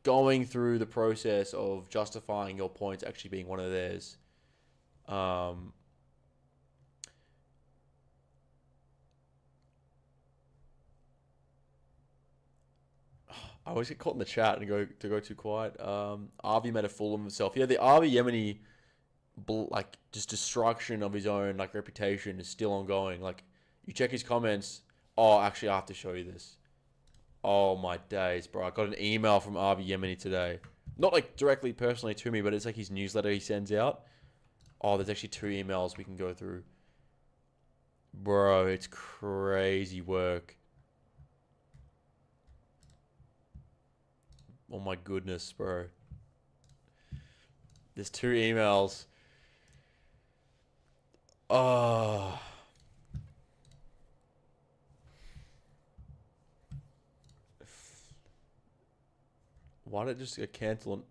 going through the process of justifying your points actually being one of theirs. I always get caught in the chat and go too quiet. Avi made a fool of himself. Yeah, the Avi Yemeni, like, just destruction of his own like reputation is still ongoing. Like, you check his comments. Oh, actually, I have to show you this. Oh my days, bro! I got an email from Avi Yemeni today. Not like directly personally to me, but it's like his newsletter he sends out. Oh, there's actually 2 emails we can go through. Bro, it's crazy work. Oh my goodness, bro. There's 2 emails. Oh. Why did it just get cancelled?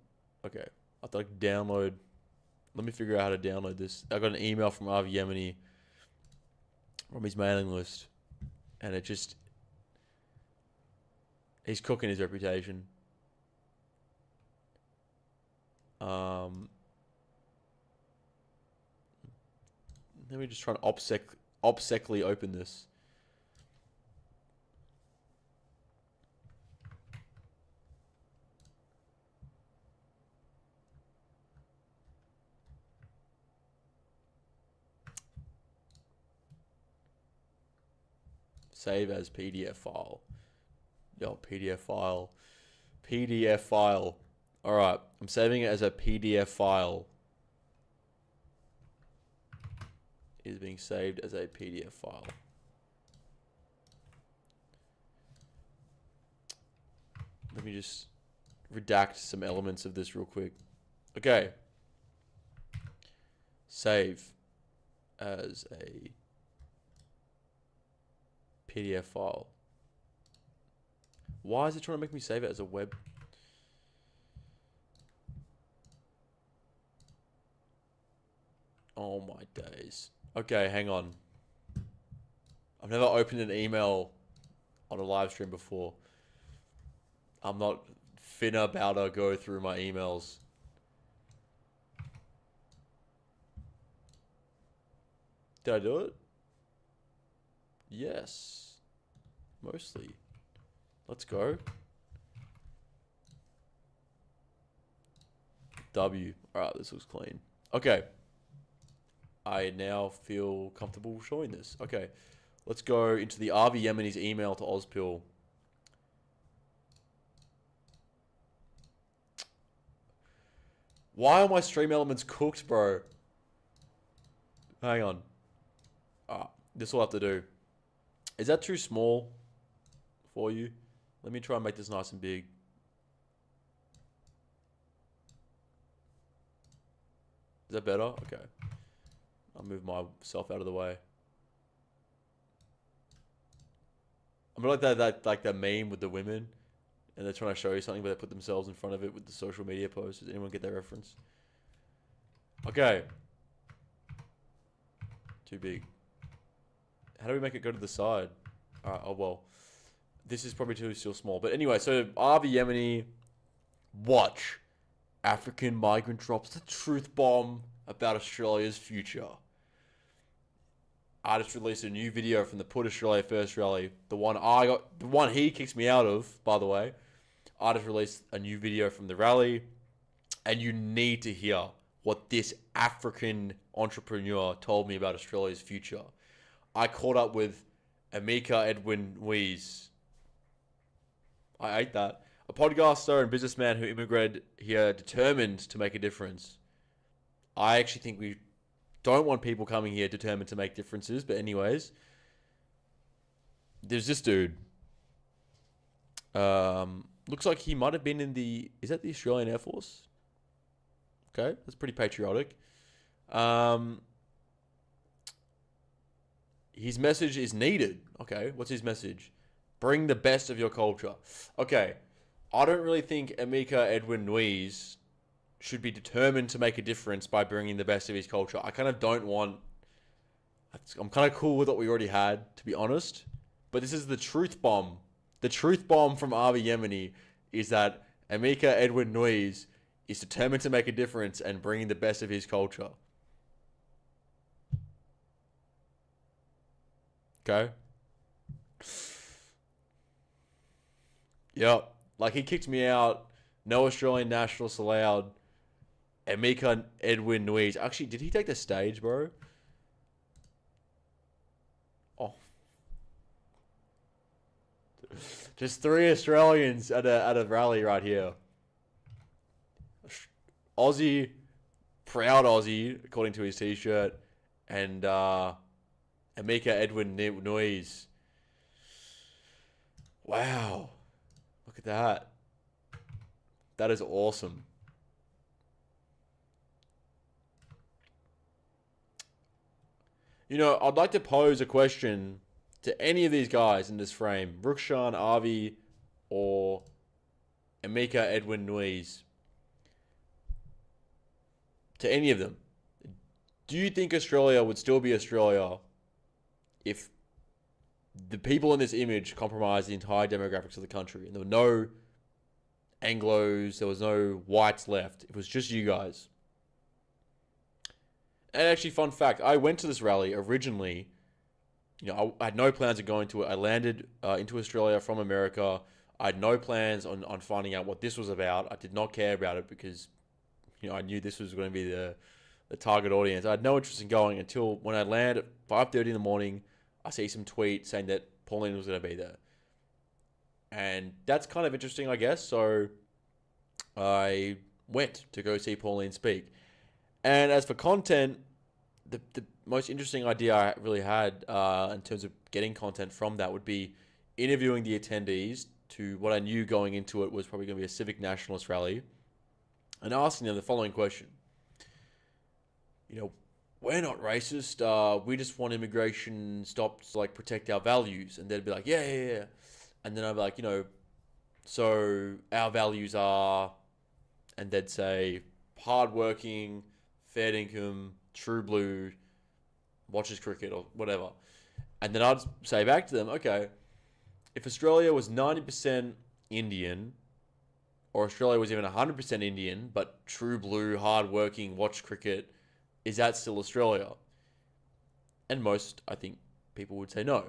Okay. I thought I could download. Let me figure out how to download this. I got an email from Avi Yemeni from his mailing list. And it just... He's cooking his reputation. Let me just try and obsecly open this. Save as PDF file. Yo, PDF file. PDF file. All right, I'm saving it as a PDF file. It is being saved as a PDF file. Let me just redact some elements of this real quick. Okay. Save as a PDF file. Why is it trying to make me save it as a web? Oh my days. Okay, hang on. I've never opened an email on a live stream before. I'm not finna about to go through my emails. Did I do it? Yes. Mostly. Let's go. W. Alright, this looks clean. Okay. I now feel comfortable showing this. Okay. Let's go into the RV Yemeni's email to AUSPILL. Why are my stream elements cooked, bro? Hang on. This will have to do. Is that too small for you? Let me try and make this nice and big. Is that better? Okay. I'll move myself out of the way. I'm like that meme with the women, and they're trying to show you something, but they put themselves in front of it with the social media post. Does anyone get that reference? Okay. Too big. How do we make it go to the side? Alright, oh well. This is probably still small. But anyway, so RV Yemeni, watch. African migrant drops the truth bomb about Australia's future. Artist released a new video from the Put Australia First rally. The one he kicks me out of, by the way. Artist released a new video from the rally. And you need to hear what this African entrepreneur told me about Australia's future. I caught up with Amika Edwin Wees. I ate that. A podcaster and businessman who immigrated here determined to make a difference. I actually think we don't want people coming here determined to make differences. But anyways, there's this dude. Looks like he might have been in the... Is that the Australian Air Force? Okay, that's pretty patriotic. His message is needed. Okay, what's his message? Bring the best of your culture. Okay, I don't really think Amika Edwin Nuiz should be determined to make a difference by bringing the best of his culture. I kind of don't want... I'm kind of cool with what we already had, to be honest. But this is the truth bomb. The truth bomb from RV Yemeni is that Amika Edwin Nuiz is determined to make a difference and bringing the best of his culture. Okay? Yep. Like, he kicked me out. No Australian nationalists allowed. Amika Edwin Nuiz. Actually, did he take the stage, bro? Oh. Just 3 Australians at a rally right here. Aussie, proud Aussie, according to his t-shirt, and Amika Edwin Nuiz. Wow. Look at that. That is awesome. You know, I'd like to pose a question to any of these guys in this frame. Rukshan, Avi, or Amika Edwin Nuiz. To any of them. Do you think Australia would still be Australia if the people in this image compromised the entire demographics of the country and there were no Anglos, there was no whites left? It was just you guys. And actually, fun fact, I went to this rally originally. You know, I had no plans of going to it. I landed into Australia from America. I had no plans on finding out what this was about. I did not care about it because, you know, I knew this was going to be the target audience. I had no interest in going until when I land at 5:30 in the morning, I see some tweet saying that Pauline was going to be there. And that's kind of interesting, I guess. So I went to go see Pauline speak. And as for content, the most interesting idea I really had in terms of getting content from that would be interviewing the attendees to what I knew going into it was probably going to be a civic nationalist rally, and asking them the following question. You know, we're not racist. We just want immigration stopped to like protect our values. And they'd be like, yeah. And then I'd be like, so our values are, and they'd say hardworking, fair income, true blue, watches cricket or whatever. And then I'd say back to them, okay, if Australia was 90% Indian, or Australia was even 100% Indian, but true blue, hardworking, watch cricket, is that still Australia? And most, I think, people would say no.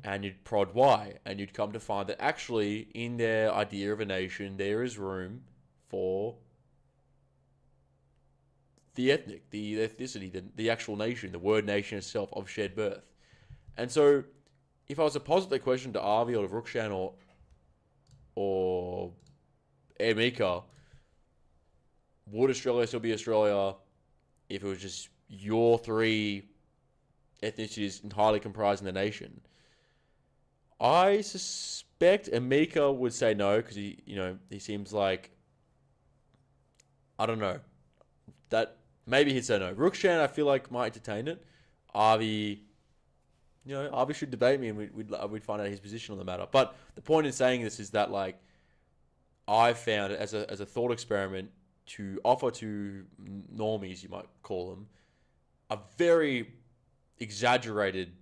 And you'd prod why, and you'd come to find that actually, in their idea of a nation, there is room for the ethnic, the ethnicity, the actual nation, the word nation itself of shared birth. And so, if I was to posit the question to Avi or to Rukshan or Emika, would Australia still be Australia if it was just your three ethnicities entirely comprising the nation? I suspect Emika would say no, because he seems like, I don't know, that maybe he'd say no. Rukshan, I feel like, might entertain it. Avi, Avi should debate me, and we'd find out his position on the matter. But the point in saying this is that, like, I found it as a thought experiment to offer to normies, you might call them, a very exaggerated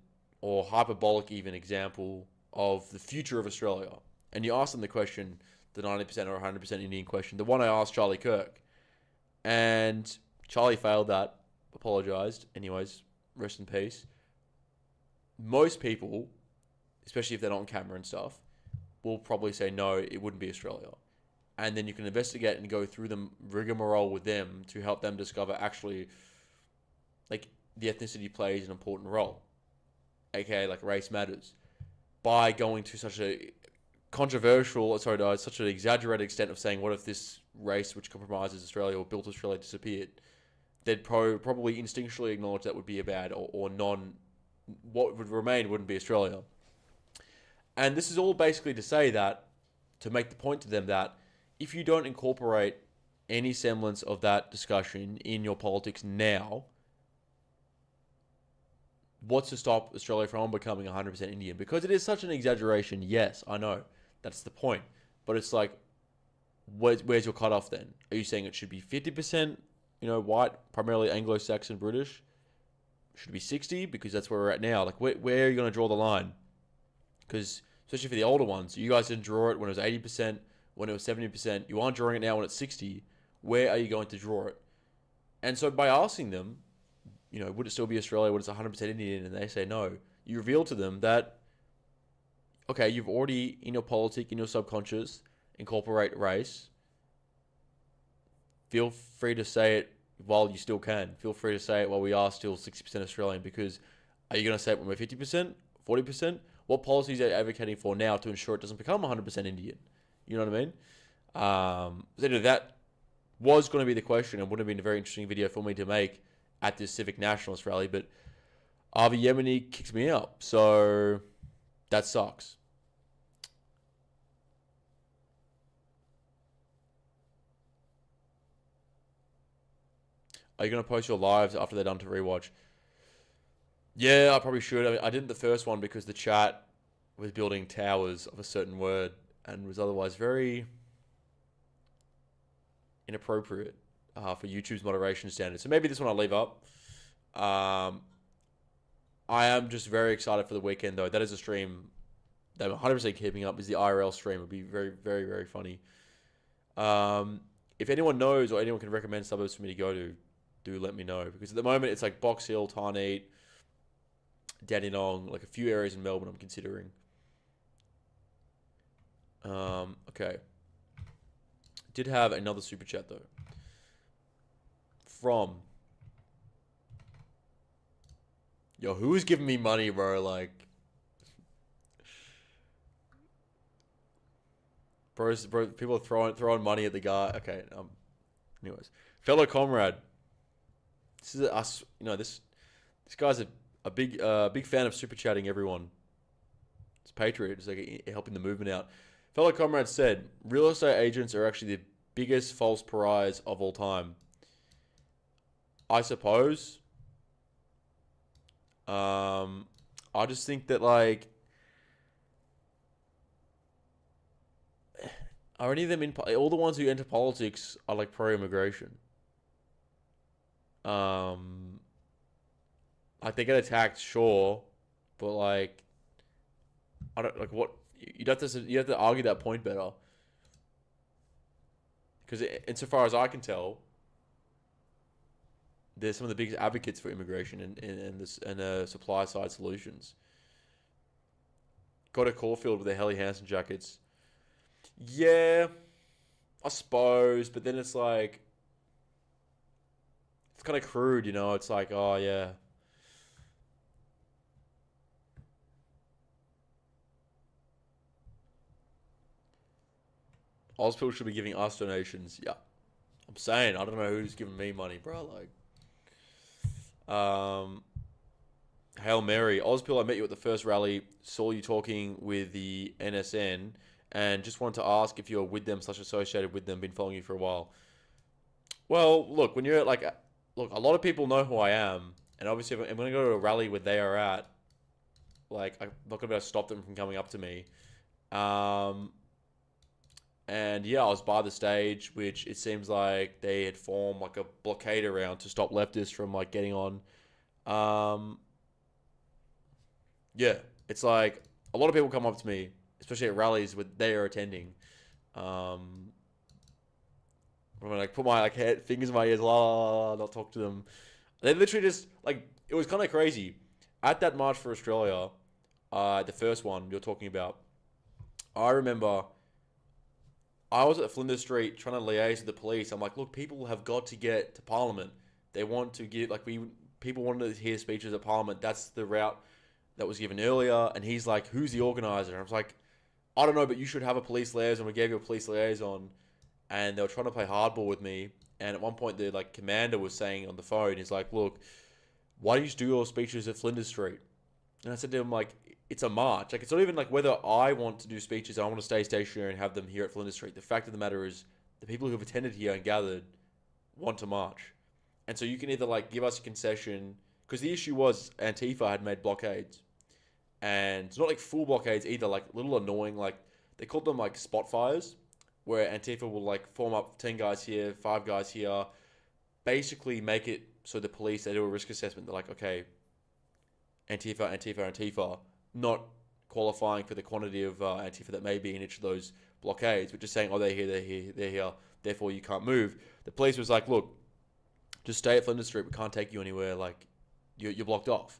or hyperbolic even example of the future of Australia. And you ask them the question, the 90% or 100% Indian question, the one I asked Charlie Kirk. And Charlie failed that, apologised. Anyways, rest in peace. Most people, especially if they're not on camera and stuff, will probably say no, it wouldn't be Australia. And then you can investigate and go through the rigmarole with them to help them discover actually, like, the ethnicity plays an important role, aka like race matters, by going to such a such an exaggerated extent of saying, what if this race which compromises Australia or built Australia disappeared? They'd probably instinctually acknowledge that would be a bad or what would remain wouldn't be Australia. And this is all basically to say that, to make the point to them that if you don't incorporate any semblance of that discussion in your politics now, what's to stop Australia from becoming 100% Indian? Because it is such an exaggeration. Yes, I know. That's the point. But it's like, where's your cutoff then? Are you saying it should be 50%, white, primarily Anglo-Saxon, British? Should it be 60? Because that's where we're at now. Like, where are you going to draw the line? Because, especially for the older ones, you guys didn't draw it when it was 80%, when it was 70%. You aren't drawing it now when it's 60. Where are you going to draw it? And so by asking them, would it still be Australia when it's 100% Indian, and they say no, you reveal to them that, okay, you've already, in your politic, in your subconscious, incorporate race. Feel free to say it while you still can. Feel free to say it while we are still 60% Australian, because are you going to say it when we're 50%, 40%? What policies are you advocating for now to ensure it doesn't become 100% Indian? You know what I mean? So that was going to be the question, and would have been a very interesting video for me to make at this civic nationalist rally, but Avi Yemeni kicks me out, so that sucks. Are you going to post your lives after they're done to rewatch? Yeah, I probably should. I mean, I didn't the first one because the chat was building towers of a certain word and was otherwise very inappropriate for YouTube's moderation standards. So maybe this one I'll leave up. I am just very excited for the weekend, though. That is a stream that I'm 100% keeping up. Is the IRL stream. It'll be very, very, very funny. If anyone knows or anyone can recommend suburbs for me to go to, do let me know. Because at the moment, it's like Box Hill, Tarneet, Dandenong, like a few areas in Melbourne I'm considering. Okay. Did have another super chat, though. From... Yo, who is giving me money, bro? Like... people are throwing money at the guy. Okay. Anyways, fellow comrade. This is us. This guy's a big fan of super chatting everyone. It's patriot. It's like helping the movement out. Fellow comrade said, real estate agents are actually the biggest false pariahs of all time. I suppose. I just think that like, are any of them all the ones who enter politics are like pro-immigration? Like they get attacked, sure, but like, I don't like what you have to argue that point better. Because insofar as I can tell, they're some of the biggest advocates for immigration and supply side solutions. Got a Caulfield with their Helly Hansen jackets. Yeah, I suppose, but then it's like, it's kind of crude, It's like, oh yeah. AUSPILL should be giving us donations. Yeah, I'm saying, I don't know who's giving me money, bro. Like, Hail Mary. AUSPILL, I met you at the first rally, saw you talking with the NSN, and just wanted to ask if you're with them / associated with them, been following you for a while. Well, look, when you're like, look, a lot of people know who I am, and obviously if I'm going to go to a rally where they are at, like, I'm not going to be able to stop them from coming up to me. And yeah, I was by the stage, which it seems like they had formed like a blockade around to stop leftists from like getting on. Yeah, it's like a lot of people come up to me, especially at rallies where they are attending. I'm gonna like put my like fingers in my ears, not talk to them. They literally just like, it was kind of crazy. At that March for Australia, the first one you're talking about, I remember I was at Flinders Street trying to liaise with the police. I'm like, look, people have got to get to Parliament. They want to get, like, people wanted to hear speeches at Parliament. That's the route that was given earlier. And he's like, who's the organizer? And I was like, I don't know, but you should have a police liaison. We gave you a police liaison. And they were trying to play hardball with me. And at one point, the like commander was saying on the phone, he's like, look, why do you do your speeches at Flinders Street? And I said to him, like, it's a march. Like, it's not even like whether I want to do speeches, I want to stay stationary and have them here at Flinders Street. The fact of the matter is, the people who have attended here and gathered want to march. And so you can either like give us a concession, because the issue was Antifa had made blockades. And it's not like full blockades either, like little annoying, like they called them like spot fires, where Antifa will like form up 10 guys here, 5 guys here, basically make it so the police, they do a risk assessment. They're like, okay, Antifa, not qualifying for the quantity of Antifa that may be in each of those blockades, but just saying, oh, they're here, therefore you can't move. The police was like, look, just stay at Flinders Street, we can't take you anywhere, like, you're blocked off.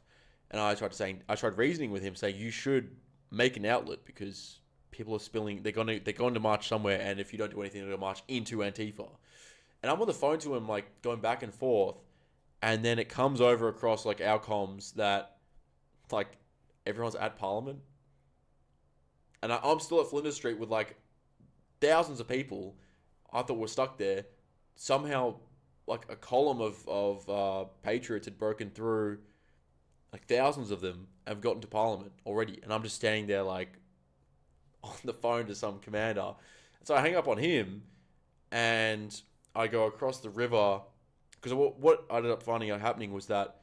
And I tried reasoning with him, saying you should make an outlet, because people are spilling, they're going to march somewhere, and if you don't do anything, they're going to march into Antifa. And I'm on the phone to him, like, going back and forth, and then it comes over across, like, our comms that, like, everyone's at Parliament. And I'm still at Flinders Street with, like, thousands of people I thought were stuck there. Somehow, like, a column of patriots had broken through, like, thousands of them have gotten to Parliament already. And I'm just standing there, like, on the phone to some commander. So I hang up on him, and I go across the river, because what I ended up finding out happening was that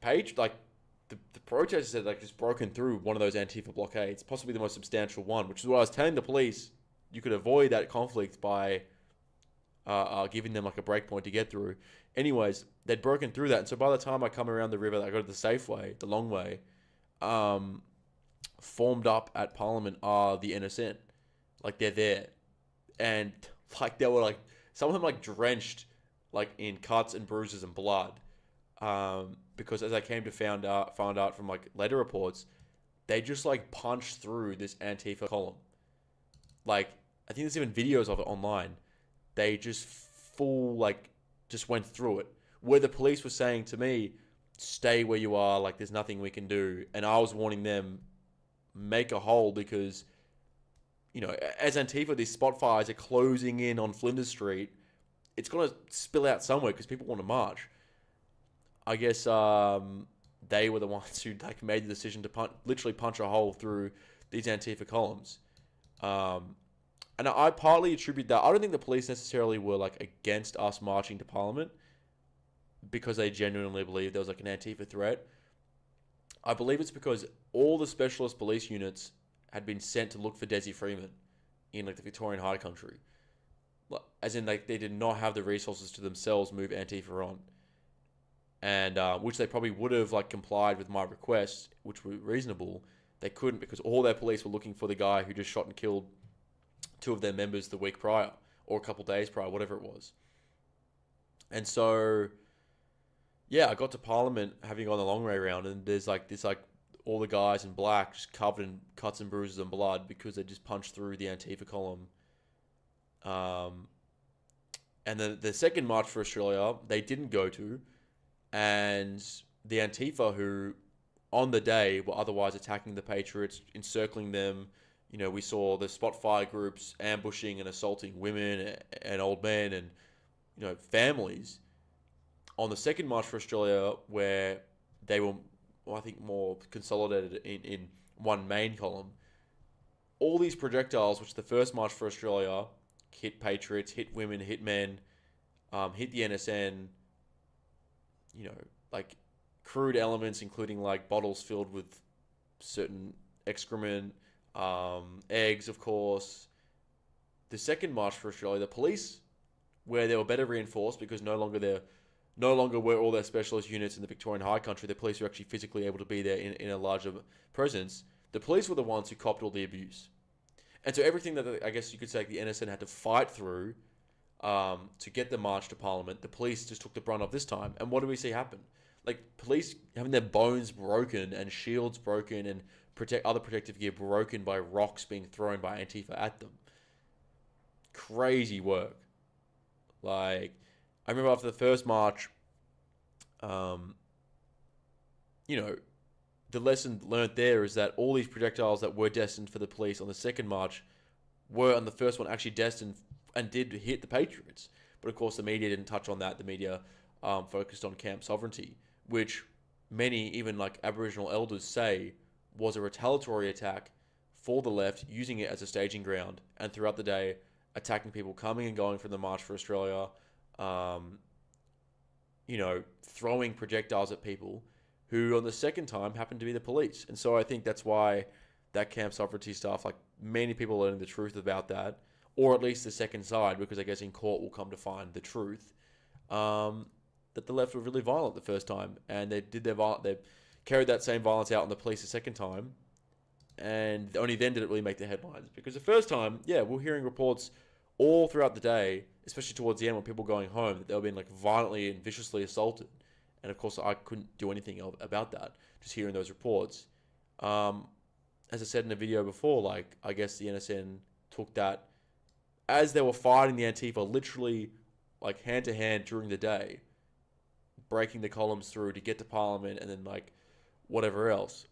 the protesters had like just broken through one of those Antifa blockades, possibly the most substantial one, which is what I was telling the police. You could avoid that conflict by giving them like a breakpoint to get through. Anyways, they'd broken through that, and so by the time I come around the river, I go to the safe way, the long way, formed up at Parliament are the NSN. Like, they're there, and like they were like, some of them like drenched like in cuts and bruises and blood. Because as I came to found out from like later reports, they just like punched through this Antifa column. Like, I think there's even videos of it online. They just just went through it. Where the police were saying to me, stay where you are, like there's nothing we can do. And I was warning them, make a hole, because you know, as Antifa, these spot fires are closing in on Flinders Street, it's going to spill out somewhere because people want to march. I guess they were the ones who like made the decision to literally punch a hole through these Antifa columns. And I partly attribute that. I don't think the police necessarily were like against us marching to Parliament because they genuinely believed there was like an Antifa threat. I believe it's because all the specialist police units had been sent to look for Desi Freeman in like the Victorian High Country. As in, like, they did not have the resources to themselves move Antifa on. And which they probably would have like complied with my requests, which were reasonable. They couldn't because all their police were looking for the guy who just shot and killed two of their members the week prior or a couple days prior, whatever it was. And so, yeah, I got to Parliament having gone the long way around, and there's like this like all the guys in black just covered in cuts and bruises and blood because they just punched through the Antifa column. And the second March for Australia, they didn't go to, and the Antifa who on the day were otherwise attacking the Patriots, encircling them. You know, we saw the spot fire groups ambushing and assaulting women and old men and, you know, families. On the second March for Australia, where they were, I think, more consolidated in one main column, all these projectiles, which the first March for Australia hit Patriots, hit women, hit men, hit the NSN, you know, like crude elements, including like bottles filled with certain excrement, eggs, of course. The second March for Australia, the police, where they were better reinforced because no longer were all their specialist units in the Victorian High Country. The police were actually physically able to be there in a larger presence. The police were the ones who copped all the abuse. And so everything that I guess you could say the NSN had to fight through to get the march to Parliament, the police just took the brunt of this time. And what do we see happen? Like police having their bones broken and shields broken and other protective gear broken by rocks being thrown by Antifa at them. Crazy work. Like, I remember after the first march, you know, the lesson learned there is that all these projectiles that were destined for the police on the second march were on the first one actually destined and did hit the Patriots. But of course, the media didn't touch on that. The media focused on Camp Sovereignty, which many, even like Aboriginal elders, say was a retaliatory attack for the left, using it as a staging ground, and throughout the day attacking people coming and going from the March for Australia, you know, throwing projectiles at people who on the second time happened to be the police. And so I think that's why that Camp Sovereignty stuff, like many people learning the truth about that, or at least the second side, because I guess in court we'll come to find the truth, that the left were really violent the first time, and they carried that same violence out on the police the second time, and only then did it really make the headlines. Because the first time, yeah, we're hearing reports all throughout the day, especially towards the end when people were going home, that they were being like violently and viciously assaulted. And of course, I couldn't do anything about that, just hearing those reports. As I said in a video before, like, I guess the NSN took that as they were fighting the Antifa, literally like hand to hand during the day, breaking the columns through to get to Parliament and then like whatever else.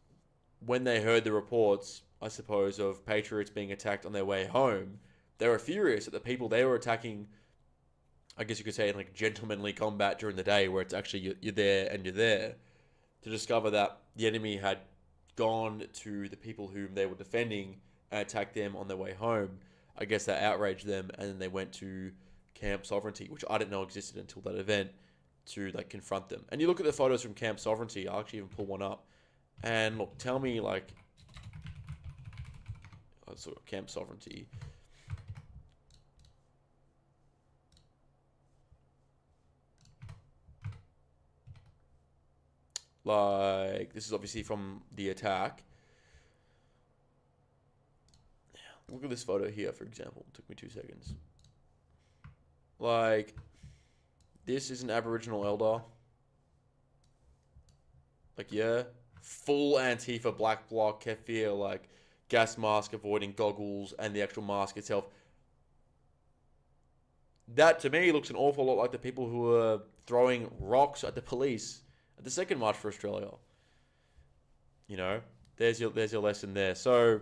When they heard the reports, I suppose, of Patriots being attacked on their way home, they were furious at the people they were attacking. I guess you could say in like gentlemanly combat during the day, where it's actually you're there and you're there, to discover that the enemy had gone to the people whom they were defending and attacked them on their way home. I guess that outraged them, and then they went to Camp Sovereignty, which I didn't know existed until that event, to like confront them. And you look at the photos from Camp Sovereignty, I'll actually even pull one up, and look, tell me like, sort of Camp Sovereignty. Like, this is obviously from the attack. Look at this photo here, for example. It took me 2 seconds. Like, this is an Aboriginal elder. Like, yeah. Full Antifa black bloc, keffir, like, gas mask avoiding goggles, and the actual mask itself. That, to me, looks an awful lot like the people who were throwing rocks at the police at the second March for Australia. You know, there's your lesson there. So,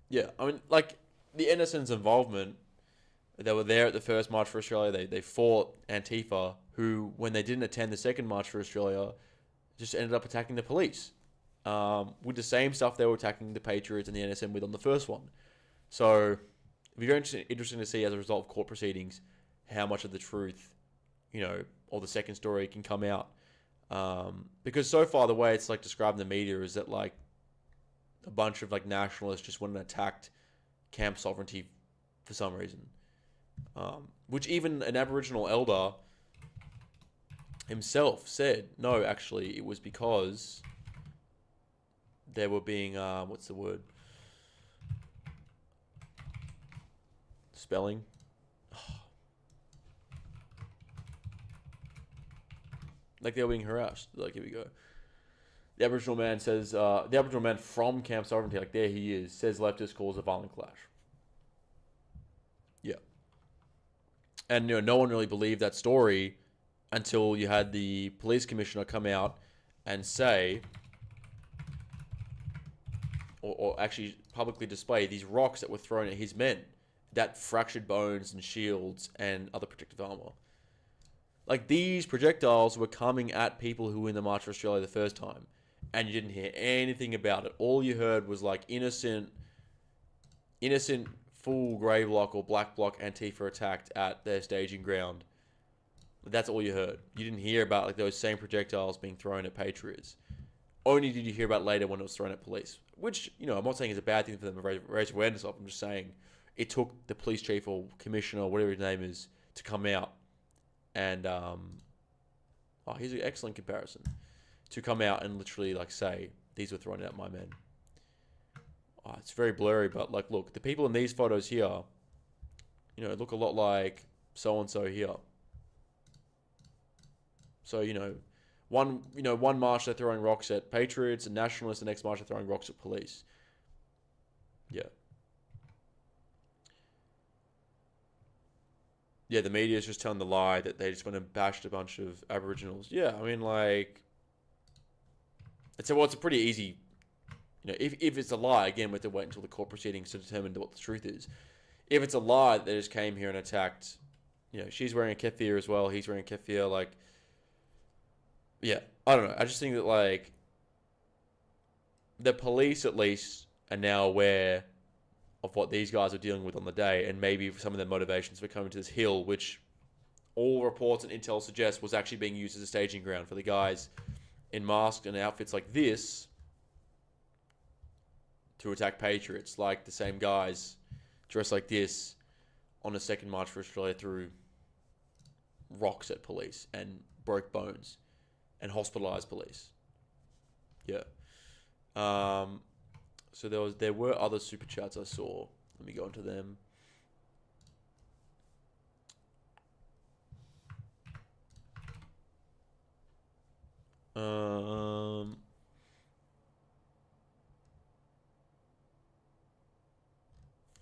Yeah, I mean, like, the NSN's involvement, they were there at the first March for Australia. They fought Antifa, who, when they didn't attend the second March for Australia, just ended up attacking the police. With the same stuff they were attacking the Patriots and the NSN with on the first one. So, it'd be very interesting to see, as a result of court proceedings, how much of the truth, or the second story can come out. Because so far, the way it's, like, described in the media is that, like, a bunch of, like, nationalists just went and attacked camp sovereignty for some reason. Which even an Aboriginal elder himself said, no, actually, it was because they were being, what's the word? Spelling? Like, they were being harassed. Like, here we go. The Aboriginal man says, the Aboriginal man from Camp Sovereignty, like, there he is, says leftist calls a violent clash. Yeah. And, no one really believed that story until you had the police commissioner come out and say, or actually publicly display these rocks that were thrown at his men that fractured bones and shields and other protective armor. Like, these projectiles were coming at people who were in the March for Australia the first time, and you didn't hear anything about it. All you heard was, like, innocent full grey bloc or black bloc Antifa attacked at their staging ground. That's all you heard. You didn't hear about, like, those same projectiles being thrown at Patriots. Only did you hear about later when it was thrown at police. Which, I'm not saying is a bad thing for them to raise awareness of. I'm just saying it took the police chief or commissioner or whatever his name is to come out and, here's an excellent comparison. To come out and literally, like, say, these were thrown at my men. It's very blurry, but, like, look, the people in these photos here, look a lot like so-and-so here. So, one march they're throwing rocks at Patriots and Nationalists, the next march they're throwing rocks at police. Yeah. Yeah, the media is just telling the lie that they just went and bashed a bunch of Aboriginals. Yeah, I mean, like, it's a pretty easy, if it's a lie, again, we have to wait until the court proceedings to determine what the truth is. If it's a lie that they just came here and attacked, she's wearing a keffiyeh as well, he's wearing a keffiyeh, like, yeah, I don't know. I just think that, like, the police at least are now aware of what these guys are dealing with on the day, and maybe some of their motivations for coming to this hill, which all reports and intel suggest was actually being used as a staging ground for the guys in masks and outfits like this to attack Patriots, like the same guys dressed like this on the second March for Australia threw rocks at police and broke bones and hospitalized police. Yeah. So there were other super chats I saw. Let me go into them.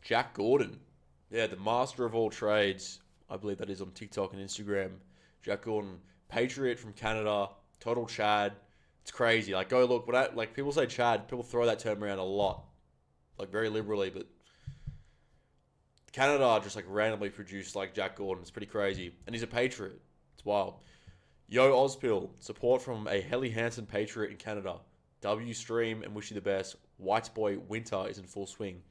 Jack Gordon. Yeah, the master of all trades. I believe that is on TikTok and Instagram. Jack Gordon, Patriot from Canada, total Chad. It's crazy. Like, go look. Like, people say Chad. People throw that term around a lot. Like, very liberally, but Canada just, like, randomly produced, like, Jack Gordon. It's pretty crazy. And he's a Patriot. It's wild. Yo, AUSPILL. Support from a Helly Hansen Patriot in Canada. W stream and wish you the best. White boy winter is in full swing.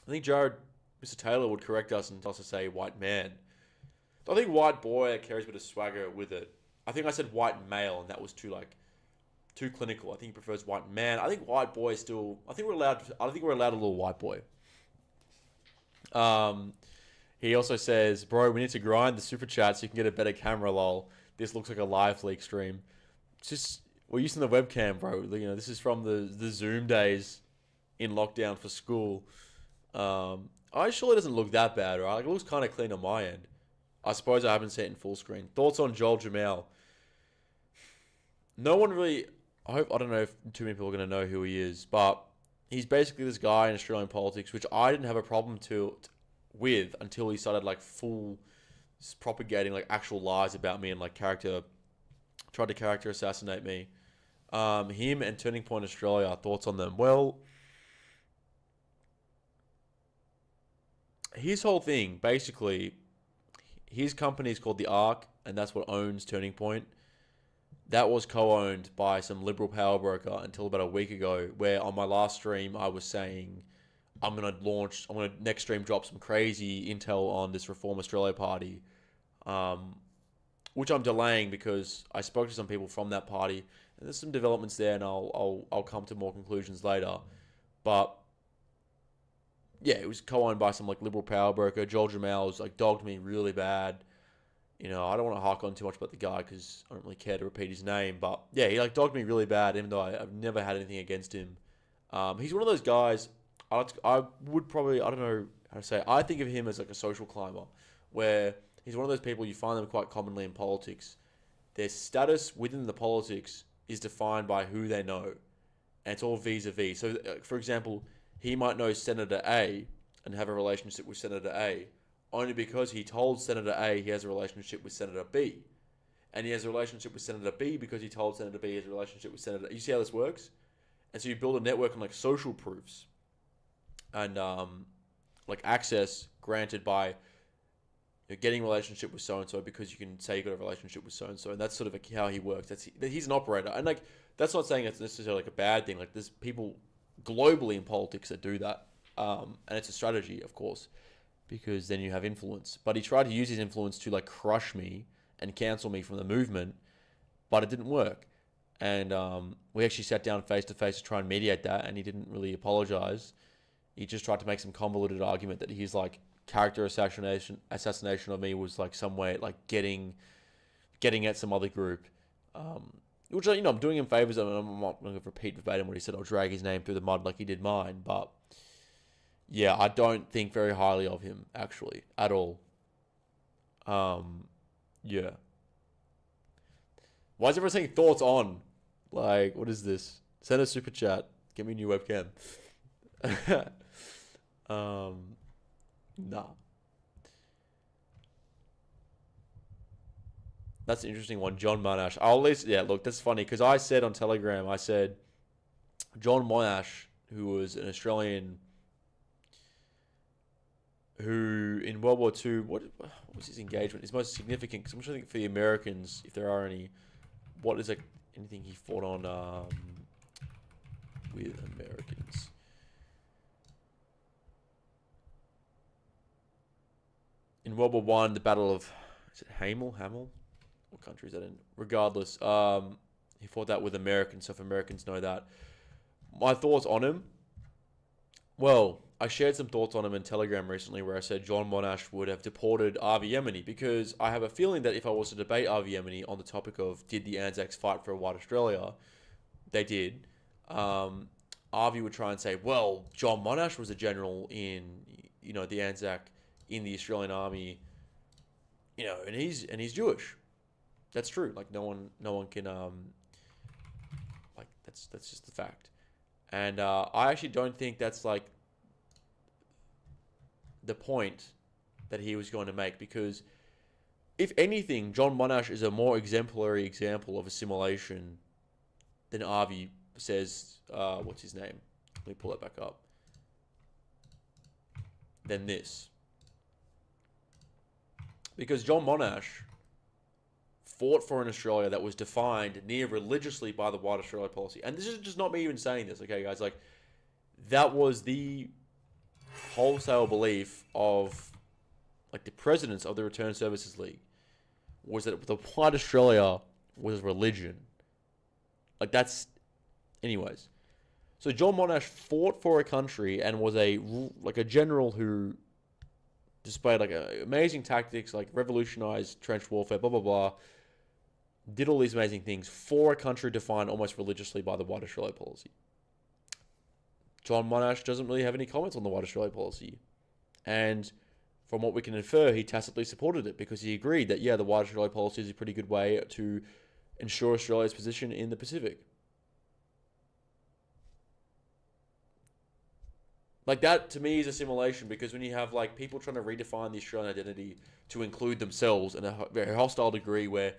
I think Mr. Taylor would correct us and also say white man. I think white boy carries a bit of swagger with it. I think I said white male, and that was too clinical. I think he prefers white man. I think white boy is still. I think we're allowed a little white boy. He also says, bro, we need to grind the super chat so you can get a better camera. Lol. This looks like a live leak stream. It's just we're using the webcam, bro. This is from the Zoom days in lockdown for school. I surely doesn't look that bad, right? Like, it looks kind of clean on my end. I suppose I haven't seen it in full screen. Thoughts on Joel Jamal? No one really. I don't know if too many people are going to know who he is, but he's basically this guy in Australian politics, which I didn't have a problem with until he started, like, full propagating, like, actual lies about me and, like, tried to character assassinate me. Him and Turning Point Australia. Thoughts on them? Well, his whole thing, basically, his company is called The Arc, and that's what owns Turning Point. That was co-owned by some liberal power broker until about a week ago, where on my last stream I was saying I'm going to next stream drop some crazy intel on this Reform Australia party, which I'm delaying because I spoke to some people from that party, and there's some developments there, and I'll come to more conclusions later. But yeah, it was co-owned by some like liberal power broker. Joel Jamal's like dogged me really bad. I don't want to hark on too much about the guy because I don't really care to repeat his name. But yeah, he like dogged me really bad, even though I've never had anything against him. He's one of those guys. I would probably, I don't know how to say it. I think of him as like a social climber, where he's one of those people you find them quite commonly in politics. Their status within the politics is defined by who they know, and it's all vis-a-vis. So, for example, he might know Senator A and have a relationship with Senator A, only because he told Senator A he has a relationship with Senator B. And he has a relationship with Senator B because he told Senator B he has a relationship with Senator... You see how this works? And so you build a network on like social proofs and like access granted by getting a relationship with so-and-so because you can say you got a relationship with so-and-so. And that's sort of like how he works. He's an operator. And like that's not saying it's necessarily like a bad thing. Like there's people globally in politics that do that. And it's a strategy, of course, because then you have influence. But he tried to use his influence to like crush me and cancel me from the movement, but it didn't work. And we actually sat down face to face to try and mediate that, and he didn't really apologize. He just tried to make some convoluted argument that his like character assassination of me was like some way like getting at some other group, which I'm doing him favors. I'm not going to repeat verbatim what he said. I'll drag his name through the mud like he did mine, but yeah, I don't think very highly of him actually at all. Yeah. Why is everyone saying thoughts on? Like, what is this? Send a super chat. Get me a new webcam. Nah. That's an interesting one. John Monash. I'll at least, yeah, look, that's funny because I said on Telegram, John Monash, who was an Australian who in World War II, what was his engagement? His most significant, because I'm trying to think for the Americans, if there are any, what is anything he fought on with Americans? In World War One, the Battle of, is it Hamel? What country is that in? Regardless, he fought that with Americans, so if Americans know that. My thoughts on him? Well, I shared some thoughts on him in Telegram recently where I said John Monash would have deported Avi Yemeni because I have a feeling that if I was to debate Avi Yemeni on the topic of did the Anzacs fight for a white Australia, they did. Avi would try and say, well, John Monash was a general in, the Anzac in the Australian Army, and he's Jewish. That's true. Like no one can like that's just the fact. And I actually don't think that's like the point that he was going to make, because if anything, John Monash is a more exemplary example of assimilation than Avi says, what's his name? Let me pull that back up. Than this. Because John Monash fought for an Australia that was defined near religiously by the White Australia policy. And this is just not me even saying this, okay, guys? Like, that was the wholesale belief of, like, the presidents of the Return Services League, was that the White Australia was religion. Like, that's... Anyways. So John Monash fought for a country and was a general who displayed, like, amazing tactics, like, revolutionized trench warfare, blah, blah, blah. Did all these amazing things for a country defined almost religiously by the White Australia policy. John Monash doesn't really have any comments on the White Australia policy. And from what we can infer, he tacitly supported it because he agreed that, yeah, the White Australia policy is a pretty good way to ensure Australia's position in the Pacific. Like, that, to me, is assimilation, because when you have, like, people trying to redefine the Australian identity to include themselves in a very hostile degree where,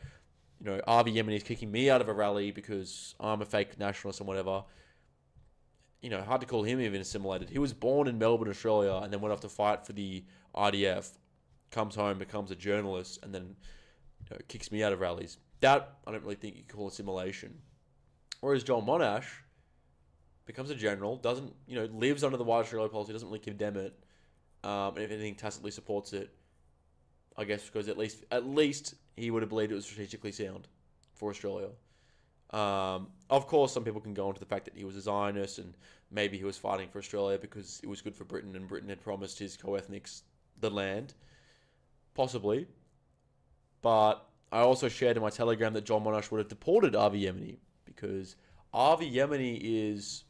Avi Yemeni is kicking me out of a rally because I'm a fake nationalist and whatever. hard to call him even assimilated. He was born in Melbourne, Australia, and then went off to fight for the IDF. Comes home, becomes a journalist, and then kicks me out of rallies. That I don't really think you can call assimilation. Whereas John Monash becomes a general, doesn't lives under the White Australia policy, doesn't really condemn it, and if anything, tacitly supports it. I guess because at least he would have believed it was strategically sound for Australia. Of course, some people can go into the fact that he was a Zionist and maybe he was fighting for Australia because it was good for Britain and Britain had promised his co-ethnics the land. Possibly. But I also shared in my Telegram that John Monash would have deported Avi Yemeni because Avi Yemeni is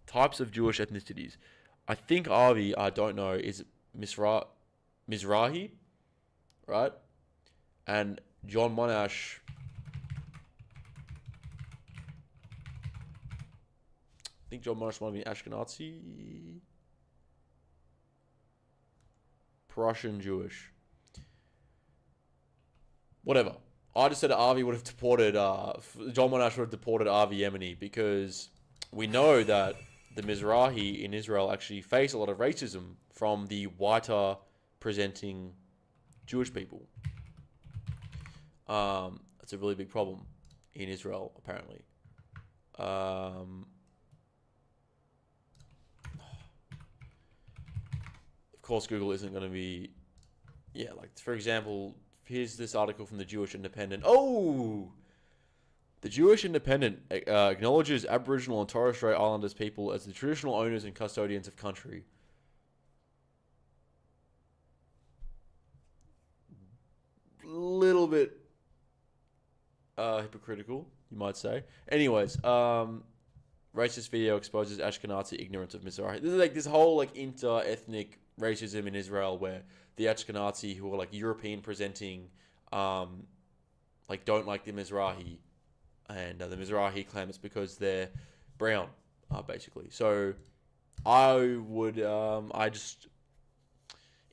types of Jewish ethnicities. I think Avi, I don't know, is Mizrahi, right? And John Monash, I think John Monash might be Ashkenazi, Prussian Jewish. Whatever. I just said Avi would have deported, John Monash would have deported Avi Yemeni because we know that the Mizrahi in Israel actually face a lot of racism from the whiter presenting Jewish people. It's a really big problem in Israel, apparently. Of course, Google isn't going to be... Yeah, like, for example, here's this article from the Jewish Independent. Oh! The Jewish Independent acknowledges Aboriginal and Torres Strait Islanders people as the traditional owners and custodians of country. Little bit hypocritical, you might say. Anyways, racist video exposes Ashkenazi ignorance of Mizrahi. This is like this whole like inter-ethnic racism in Israel where the Ashkenazi who are like European presenting like don't like the Mizrahi, and the Mizrahi claim it's because they're brown, basically. So I just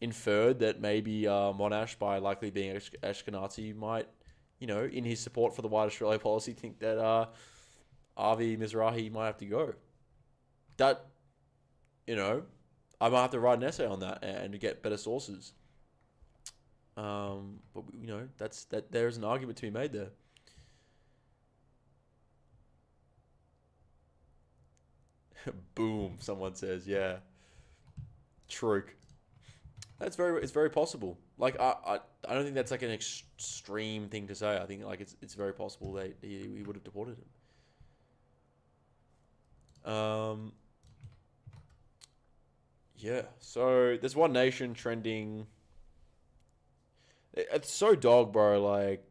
inferred that maybe Monash, by likely being Ashkenazi, might, in his support for the White Australia policy, think that Avi Mizrahi might have to go. That, I might have to write an essay on that and to get better sources. But there's an argument to be made there. Boom, someone says, yeah. True. It's very possible. Like I don't think that's like an extreme thing to say. I think like it's very possible that he would have deported him. Yeah. So there's One Nation trending. It's so dog, bro. Like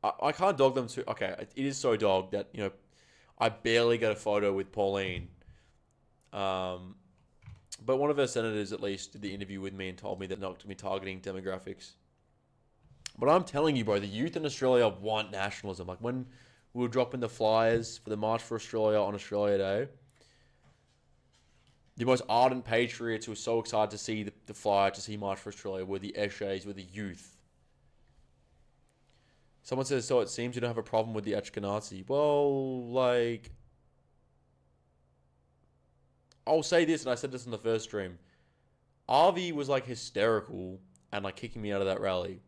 I can't dog them too. Okay, it is so dog that I barely got a photo with Pauline. But one of her senators at least did the interview with me and told me that not to be targeting demographics. But I'm telling you, bro, the youth in Australia want nationalism. Like when we were dropping the flyers for the March for Australia on Australia Day, the most ardent patriots who were so excited to see the flyer, to see March for Australia, were the Eshays, were the youth. Someone says, so it seems you don't have a problem with the Ashkenazi. Well, like... I'll say this, and I said this in the first stream. Avi was like hysterical and like kicking me out of that rally.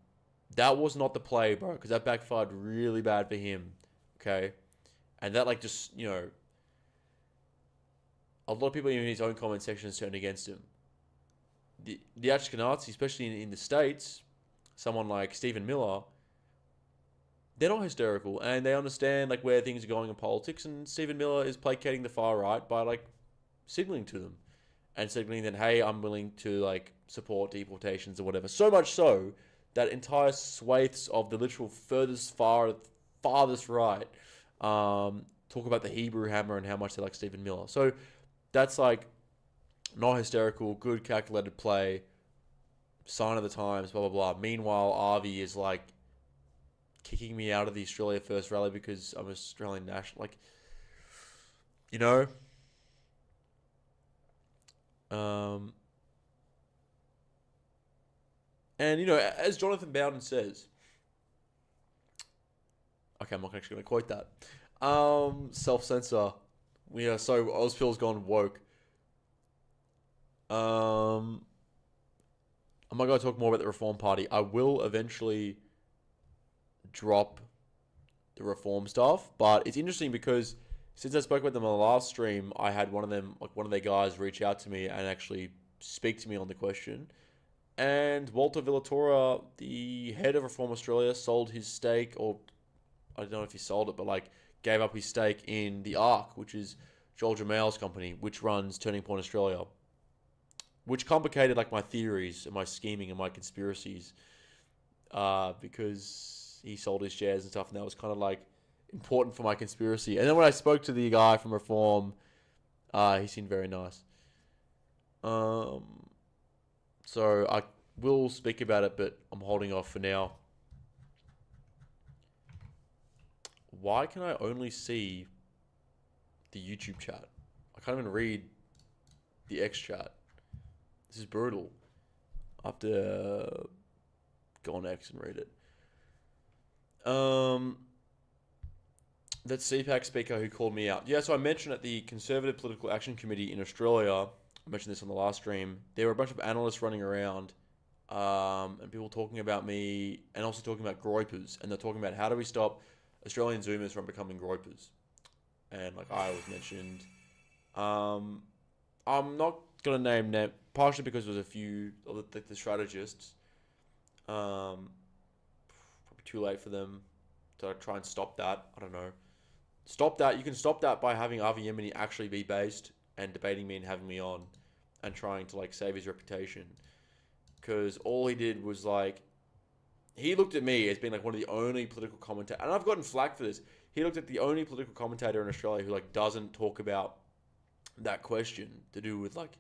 That was not the play, bro, because that backfired really bad for him. Okay? And that like just, a lot of people in his own comment sections turned against him. The Ashkenazi, especially in the States, someone like Stephen Miller, they're not hysterical and they understand like where things are going in politics, and Stephen Miller is placating the far right by like signaling to them and signaling that, hey, I'm willing to like support deportations or whatever. So much so that entire swathes of the literal farthest right talk about the Hebrew hammer and how much they like Stephen Miller. So that's like not hysterical, good calculated play, sign of the times, blah, blah, blah. Meanwhile, Avi is like kicking me out of the Australia First rally because I'm Australian national. Like, and as Jonathan Bowden says, Okay, I'm not actually going to quote that. Self-censor. So AUSPILL's gone woke. I'm not going to talk more about the Reform Party. I will eventually drop the Reform stuff, but it's interesting because since I spoke about them on the last stream, I had one of their guys reach out to me and actually speak to me on the question. And Walter Villatora, the head of Reform Australia, sold his stake, or I don't know if he sold it, but like gave up his stake in the ARC, which is Joel Jamal's company, which runs Turning Point Australia, which complicated like my theories and my scheming and my conspiracies, because he sold his shares and stuff, and that was kind of like important for my conspiracy. And then when I spoke to the guy from Reform, he seemed very nice. So I will speak about it, but I'm holding off for now. Why can I only see the YouTube chat? I can't even read the X chat. This is brutal. I have to go on X and read it. That CPAC speaker who called me out. Yeah, so I mentioned at the Conservative Political Action Committee in Australia, I mentioned this on the last stream, there were a bunch of analysts running around, and people talking about me, and also talking about groypers, and they're talking about how do we stop Australian Zoomers from becoming groypers. And like I was mentioned, I'm not gonna name them, partially because there was a few of the strategists. Probably too late for them to try and stop that. I don't know. Stop that. You can stop that by having Avi Yemeni actually be based and debating me and having me on and trying to like save his reputation. Because all he did was like, he looked at me as being like one of the only political commentators, and I've gotten flack for this. He looked at the only political commentator in Australia who like doesn't talk about that question to do with like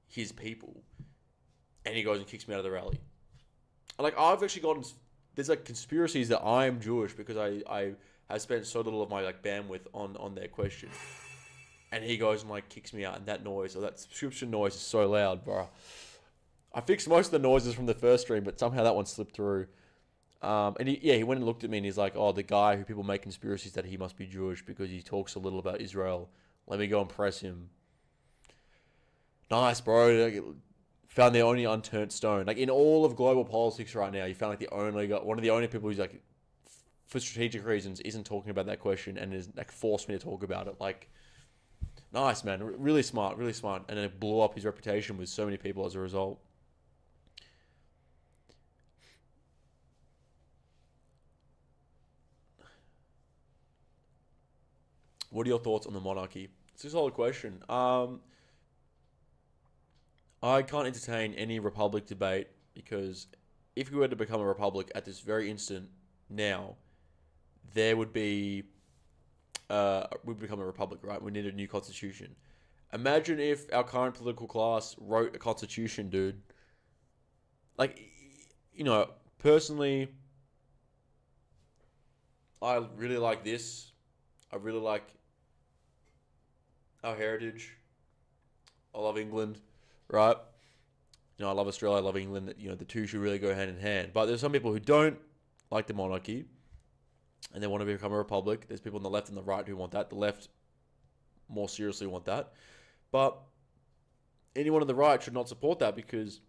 his people, and he goes and kicks me out of the rally. Like I've actually gotten, there's like conspiracies that I am Jewish because I have spent so little of my like bandwidth on their question, and he goes and like kicks me out, and that noise or that subscription noise is so loud, bro. I fixed most of the noises from the first stream, but somehow that one slipped through. And he went and looked at me and he's like, oh, the guy who people make conspiracies that he must be Jewish because he talks a little about Israel. Let me go and press him. Nice, bro. Like, found the only unturned stone. Like in all of global politics right now, you found like one of the only people who's like, for strategic reasons, isn't talking about that question and is like forced me to talk about it. Like, nice, man. Really smart, really smart. And then it blew up his reputation with so many people as a result. What are your thoughts on the monarchy? It's a solid question. I can't entertain any republic debate because if we were to become a republic at this very instant now, there would be we'd become a republic, right? We need a new constitution. Imagine if our current political class wrote a constitution, dude. Like, personally, I really like this. I really like our heritage. I love England, right? I love Australia, I love England. The two should really go hand in hand. But there's some people who don't like the monarchy and they want to become a republic. There's people on the left and the right who want that. The left more seriously want that. But anyone on the right should not support that because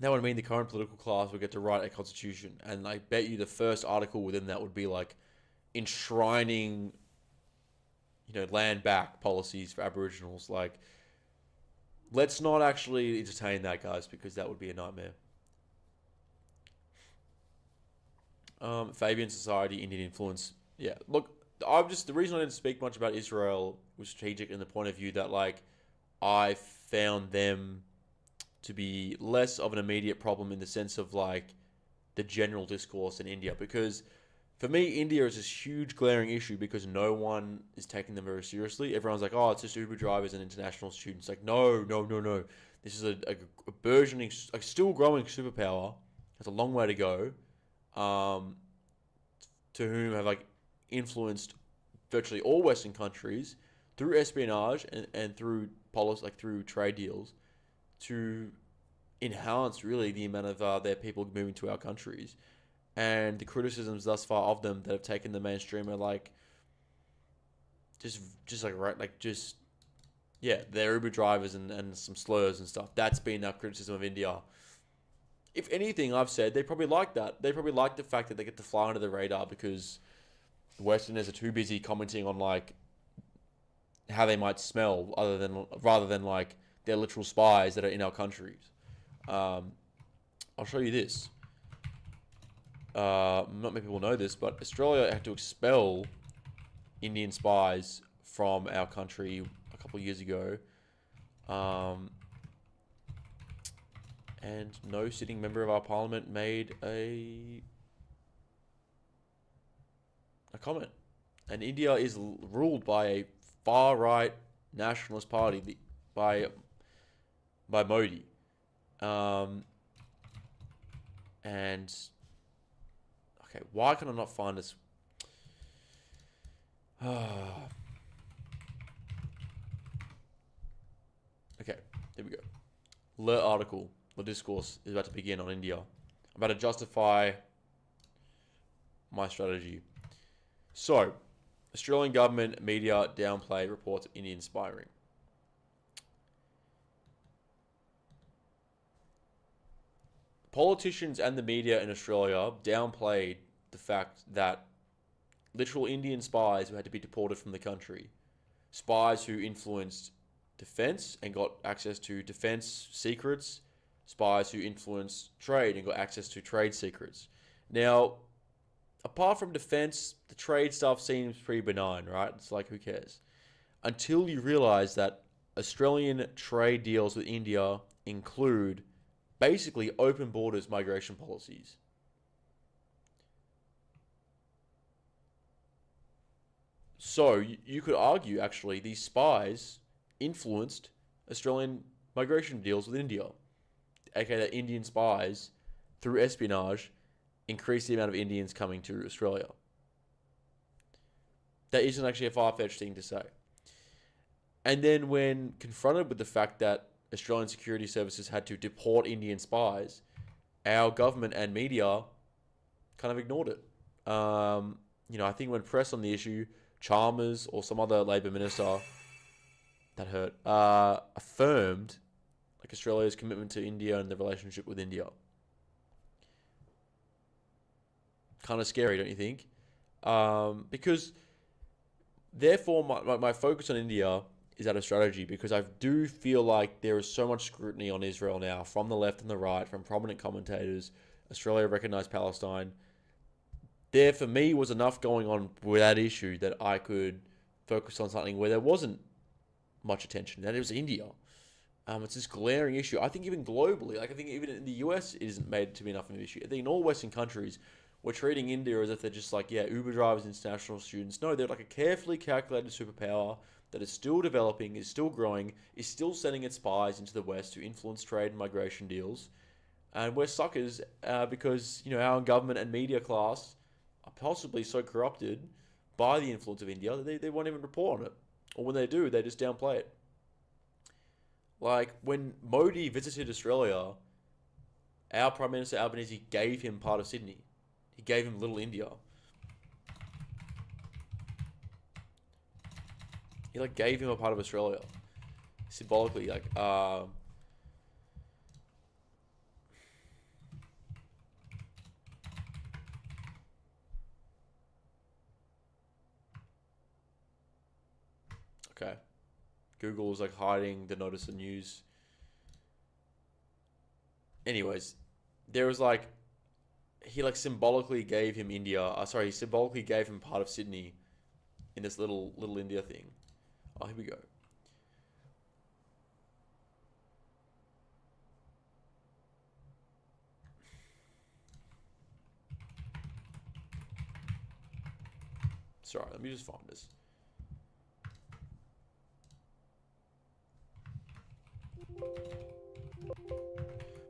that would mean the current political class would get to write a constitution. And I bet you the first article within that would be like enshrining land back policies for Aboriginals. Like, let's not actually entertain that, guys, because that would be a nightmare. Fabian Society, Indian influence. Yeah, look, the reason I didn't speak much about Israel was strategic in the point of view that, like, I found them to be less of an immediate problem in the sense of, like, the general discourse in India. Because for me, India is this huge glaring issue because no one is taking them very seriously. Everyone's like, oh, it's just Uber drivers and international students. Like, no. This is a burgeoning, like, still growing superpower. Has a long way to go. To whom have like influenced virtually all Western countries through espionage and through policy, like through trade deals, to enhance really the amount of their people moving to our countries. and the criticisms thus far of them that have taken the mainstream are like, they're Uber drivers and some slurs and stuff. That's been our criticism of India. If anything, I've said they probably like that. They probably like the fact that they get to fly under the radar because Westerners are too busy commenting on like how they might smell, rather than like they're literal spies that are in our countries. I'll show you this. Not many people know this, but Australia had to expel Indian spies from our country a couple of years ago. And no sitting member of our parliament made a comment. And India is ruled by a far-right nationalist party, by Modi. And okay, why can I not find this? Okay, there we go. The article, the discourse is about to begin on India. I'm about to justify my strategy. So, Australian government media downplay reports of Indian spying. Politicians and the media in Australia downplayed the fact that literal Indian spies who had to be deported from the country, spies who influenced defense and got access to defense secrets, spies who influenced trade and got access to trade secrets. Now, apart from defense, the trade stuff seems pretty benign, right? It's like, who cares? Until you realize that Australian trade deals with India include basically open borders migration policies. So you could argue, actually, these spies influenced Australian migration deals with India. aka that Indian spies, through espionage, increased the amount of Indians coming to Australia. That isn't actually a far-fetched thing to say. And then when confronted with the fact that Australian security services had to deport Indian spies, our government and media kind of ignored it. I think when pressed on the issue, Chalmers or some other Labor minister, that hurt, affirmed like Australia's commitment to India and the relationship with India. Kind of scary, don't you think? Because therefore my focus on India is out of strategy, because I do feel like there is so much scrutiny on Israel now from the left and the right, from prominent commentators. Australia recognised Palestine. There, for me, was enough going on with that issue that I could focus on something where there wasn't much attention, and it was India. It's this glaring issue. I think even globally, I think even in the US, it isn't made to be enough of an issue. I think in all Western countries, we're treating India as if they're just like, Uber drivers, international students. No, they're like a carefully calculated superpower that is still developing, is still growing, is still sending its spies into the West to influence trade and migration deals. And we're suckers because, our government and media class are possibly so corrupted by the influence of India that they won't even report on it. Or when they do, they just downplay it. Like, when Modi visited Australia, our Prime Minister Albanese gave him part of Sydney. He gave him Little India. He, gave him a part of Australia. Symbolically, Okay. Google was, hiding the notice of news. Anyways, there was, he, symbolically gave him India. He symbolically gave him part of Sydney in this little India thing. Oh, here we go. Sorry, let me just find this.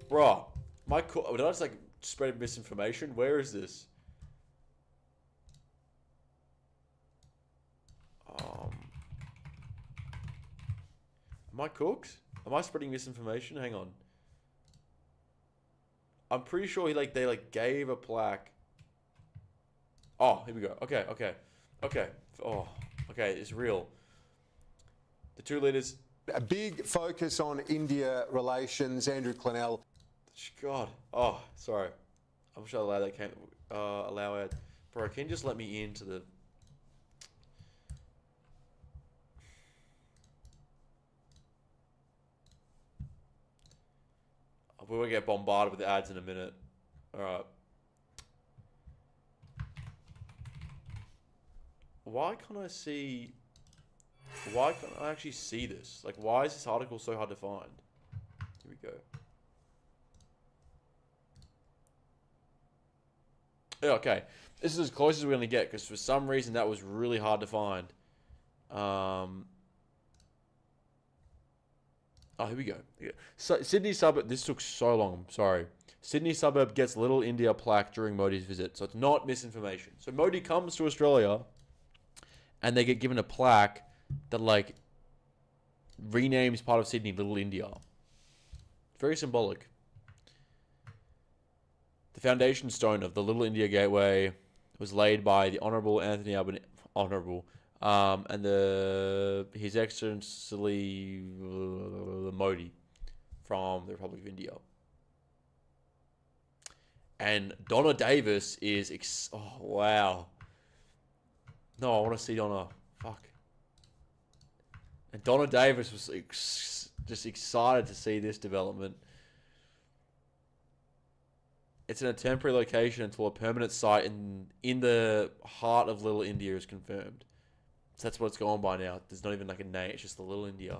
Bruh, did I just spread misinformation? Where is this? Am I cooked? Am I spreading misinformation? Hang on. I'm pretty sure they gave a plaque Oh, here we go. Okay. Oh, okay, it's real. The two leaders. A big focus on India relations. Andrew Clennell. God. Oh, sorry. I wish I allowed that. Allow it. Bro, can you just let me into the... We will get bombarded with ads in a minute. Alright. Why can't I see... Why can't I actually see this? Like, why is this article so hard to find? Here we go. Yeah, okay. This is as close as we're going to get, because for some reason that was really hard to find. Oh, here we go. So, Sydney suburb... This took so long, I'm sorry. Sydney suburb gets Little India plaque during Modi's visit. So it's not misinformation. So Modi comes to Australia, and they get given a plaque that, like, renames part of Sydney Little India. Very symbolic. The foundation stone of the Little India Gateway was laid by the Honourable Anthony Albanese, and His Excellency Modi from the Republic of India. And Donna Davis is... oh, wow. No, I want to see Donna. Fuck. And Donna Davis was just excited to see this development. It's in a temporary location until a permanent site in the heart of Little India is confirmed. So that's what it's going by now. There's not even like a name. It's just the Little India.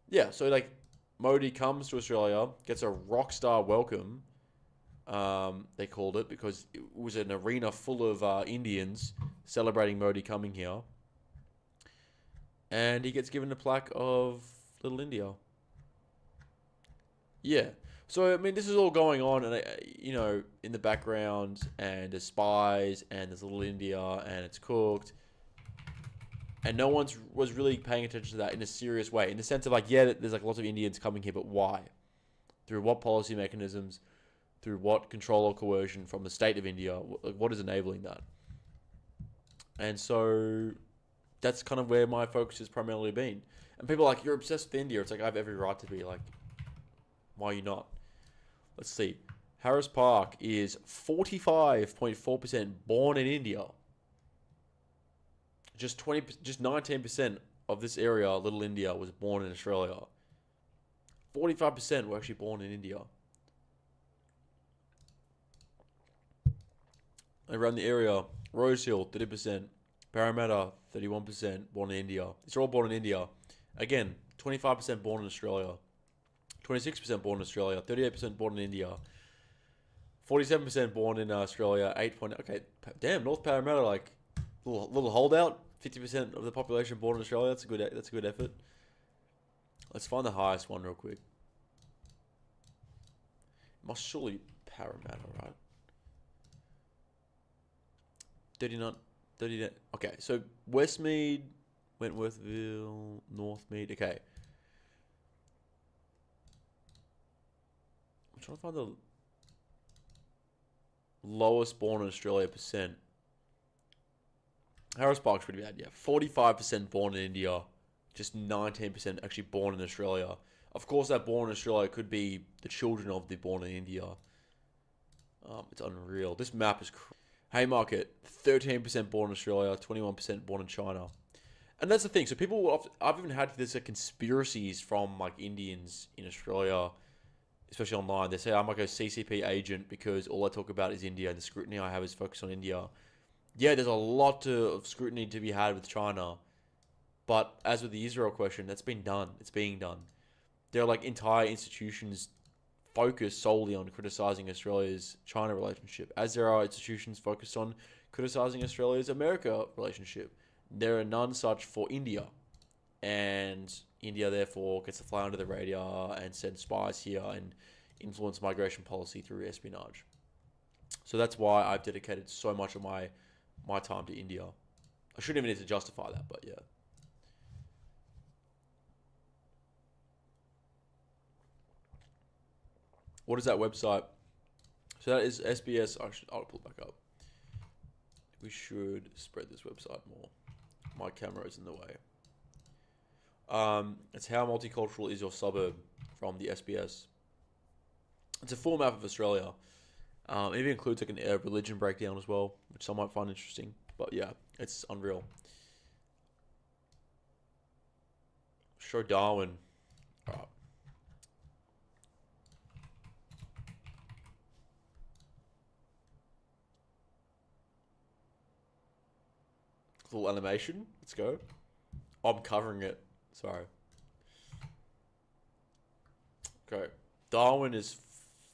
Yeah, so like Modi comes to Australia, gets a rock star welcome. They called it, because it was an arena full of Indians celebrating Modi coming here. And he gets given a plaque of Little India. Yeah. So, I mean, this is all going on, and you know, in the background, and there's spies, and there's Little India, and it's cooked. And no one was really paying attention to that in a serious way. In the sense of, like, yeah, there's like lots of Indians coming here, but why? Through what policy mechanisms? Through what control or coercion from the state of India? What is enabling that? And so that's kind of where my focus has primarily been. And people are like, you're obsessed with India. It's like, I have every right to be. Like, why are you not? Let's see. Harris Park is 45.4% born in India. Just 19% of this area, Little India, was born in Australia. 45% were actually born in India. Around the area, Rosehill, 30%. Parramatta, 31%, born in India. It's all born in India. Again, 25% born in Australia. 26% born in Australia. 38% born in India. 47% born in Australia. 8. Okay, damn, North Parramatta, like, little holdout. 50% of the population born in Australia. That's a good effort. Let's find the highest one real quick. It must surely Parramatta, right? 39. Okay, so Westmead, Wentworthville, Northmead. Okay. I'm trying to find the lowest born in Australia percent. Harris Park's pretty bad, yeah. 45% born in India, just 19% actually born in Australia. Of course, that born in Australia could be the children of the born in India. It's unreal. This map is Haymarket, 13% born in Australia, 21% born in China. And that's the thing. So people will I've even had this conspiracies from like Indians in Australia, especially online. They say I'm like a CCP agent because all I talk about is India, and the scrutiny I have is focused on India. Yeah, there's a lot of scrutiny to be had with China. But as with the Israel question, that's been done. It's being done. There are like entire institutions focused solely on criticizing Australia's China relationship, as there are institutions focused on criticizing Australia's America relationship. There are none such for India. And India, therefore, gets to fly under the radar and send spies here and influence migration policy through espionage. So that's why I've dedicated so much of my time to India. I shouldn't even need to justify that, but yeah. What is that website? So that is SBS. I'll pull it back up. We should spread this website more. My camera is in the way. It's how multicultural is your suburb from the SBS. It's a full map of Australia. It even includes like a religion breakdown as well, which some might find interesting. But yeah, it's unreal. Show Darwin. Alright. Little animation. Let's go. I'm covering it. Sorry. Okay. Darwin is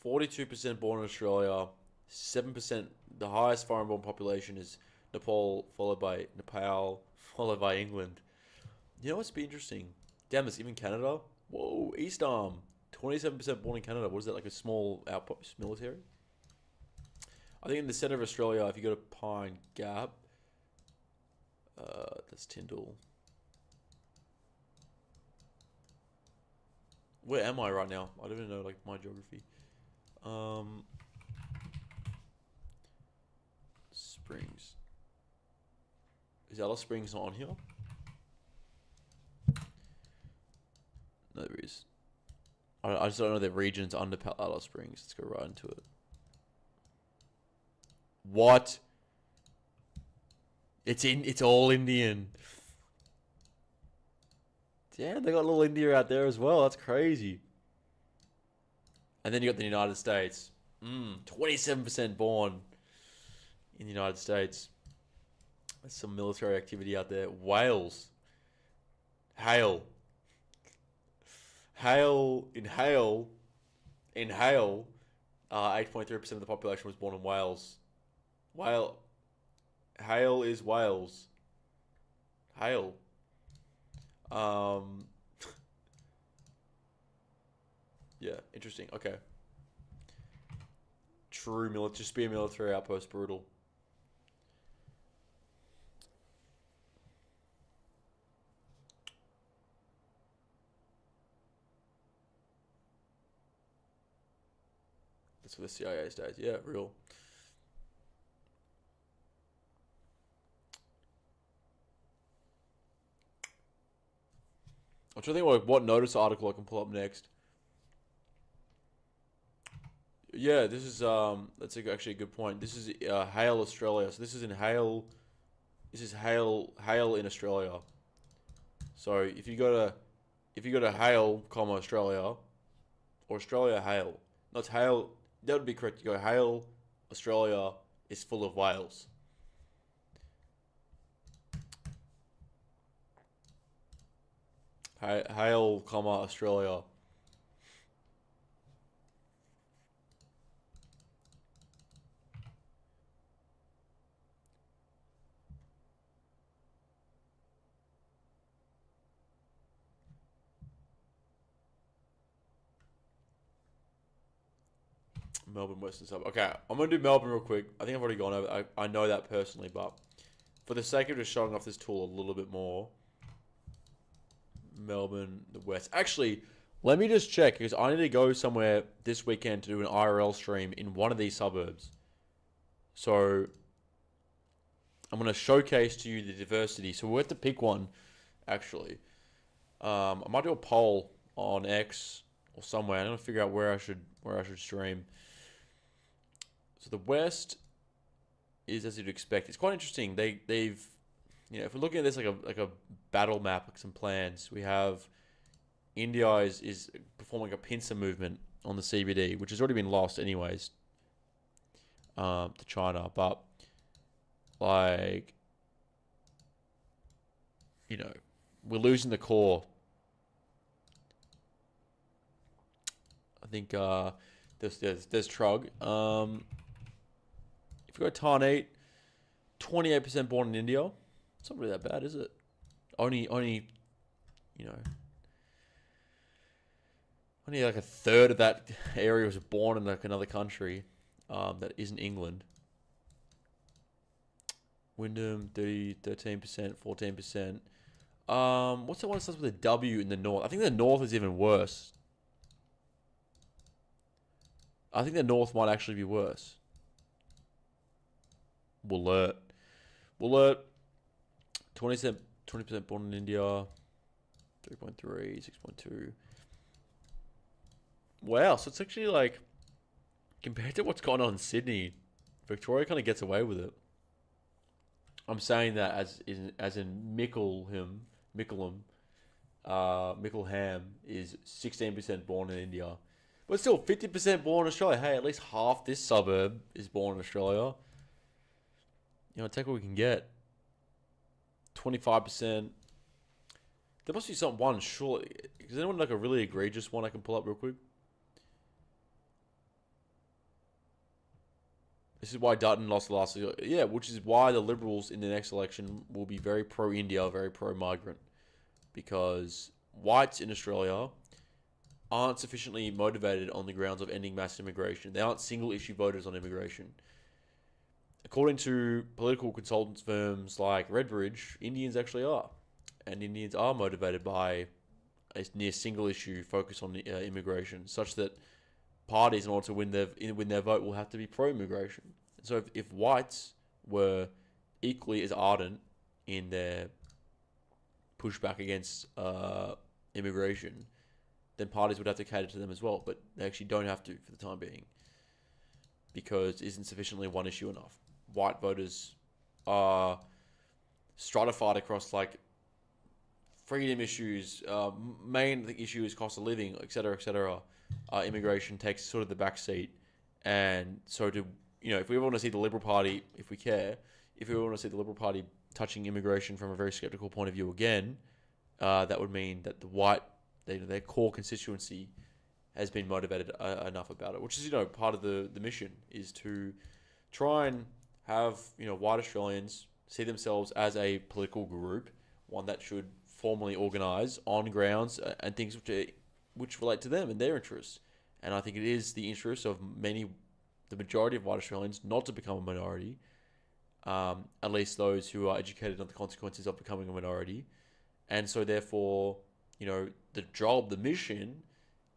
42% born in Australia. 7%. The highest foreign-born population is Nepal, followed by England. You know what's be interesting? Damn, there's even Canada. Whoa, East Arm. 27% born in Canada. What is that, like a small outpost military? I think in the center of Australia, if you go to Pine Gap, that's Tyndall. Where am I right now? I don't even know, like, my geography. Springs. Is Alice Springs not on here? No, there is. I just don't know the regions under Alice Springs. Let's go right into it. What? It's all Indian. Damn, they got a little India out there as well. That's crazy. And then you got the United States. 27% born in the United States. There's some military activity out there. Wales. Hale. 8.3% of the population was born in Wales. Hale is Wales. Hale. Yeah, interesting. Okay. True just be a military outpost, brutal. That's what the CIA stays. Yeah, real. I'm trying to think what notice article I can pull up next. Yeah, this is that's actually a good point. This is Hale, Australia. So this is in Hale. This is Hale in Australia. So if you go to Hale, Australia, or Australia Hale, not Hale. That would be correct. You go Hale, Australia is full of whales. Hale, Australia. Melbourne Western Suburb. Okay, I'm going to do Melbourne real quick. I think I've already gone over. I know that personally, but for the sake of just showing off this tool a little bit more, Melbourne, the West. Actually, let me just check because I need to go somewhere this weekend to do an IRL stream in one of these suburbs. So I'm going to showcase to you the diversity. So we'll have to pick one, actually. I might do a poll on X or somewhere. I'm going to figure out where I should stream. So the West is as you'd expect. It's quite interesting. They've if we're looking at this like a battle map, like some plans, we have India is performing a pincer movement on the CBD, which has already been lost anyways to China. But like we're losing the core. I think there's Trug. If you go Tarnate, 28% born in India. It's not really that bad, is it? Only like a third of that area was born in like another country that isn't England. Wyndham, 13%, 14%. What's that one that starts with a W in the north? I think the north is even worse. I think the north might actually be worse. Wollert. Bullet, 20% born in India, 3.3, 6.2. Wow, so it's actually like, compared to what's going on in Sydney, Victoria kind of gets away with it. I'm saying that as in Mickleham is 16% born in India. But still, 50% born in Australia. Hey, at least half this suburb is born in Australia. You know, take what we can get. 25%. There must be some one, surely. Is anyone like a really egregious one I can pull up real quick? This is why Dutton lost the last... Yeah, which is why the Liberals in the next election will be very pro-India, very pro-migrant. Because whites in Australia aren't sufficiently motivated on the grounds of ending mass immigration. They aren't single-issue voters on immigration. According to political consultants firms like Redbridge, Indians actually are. And Indians are motivated by a near single-issue focus on immigration, such that parties, in order to win their vote, will have to be pro-immigration. So if whites were equally as ardent in their pushback against immigration, then parties would have to cater to them as well. But they actually don't have to for the time being, because it isn't sufficiently one issue enough. White voters are stratified across like freedom issues, main issue is cost of living, etc., etc. Immigration takes sort of the back seat, and so if we want to see the Liberal Party, if we want to see the Liberal Party touching immigration from a very skeptical point of view again, that would mean that their core constituency has been motivated enough about it, which is part of the mission, is to try and have white Australians see themselves as a political group, one that should formally organise on grounds and things which relate to them and their interests. And I think it is the interest of the majority of white Australians not to become a minority, at least those who are educated on the consequences of becoming a minority. And so therefore, the mission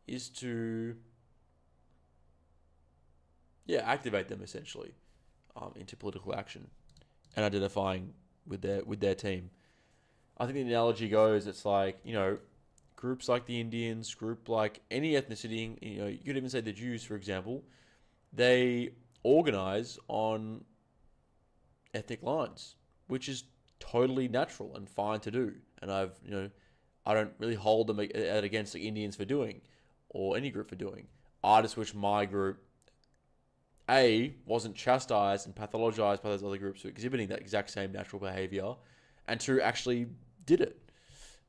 is to activate them essentially into political action and identifying with their team. I think the analogy goes, it's like, groups like the Indians, group like any ethnicity, you could even say the Jews, for example, they organize on ethnic lines, which is totally natural and fine to do. And I don't really hold them against the Indians for doing, or any group for doing. I just wish my group, A, wasn't chastised and pathologized by those other groups for exhibiting that exact same natural behavior, and 2, actually did it.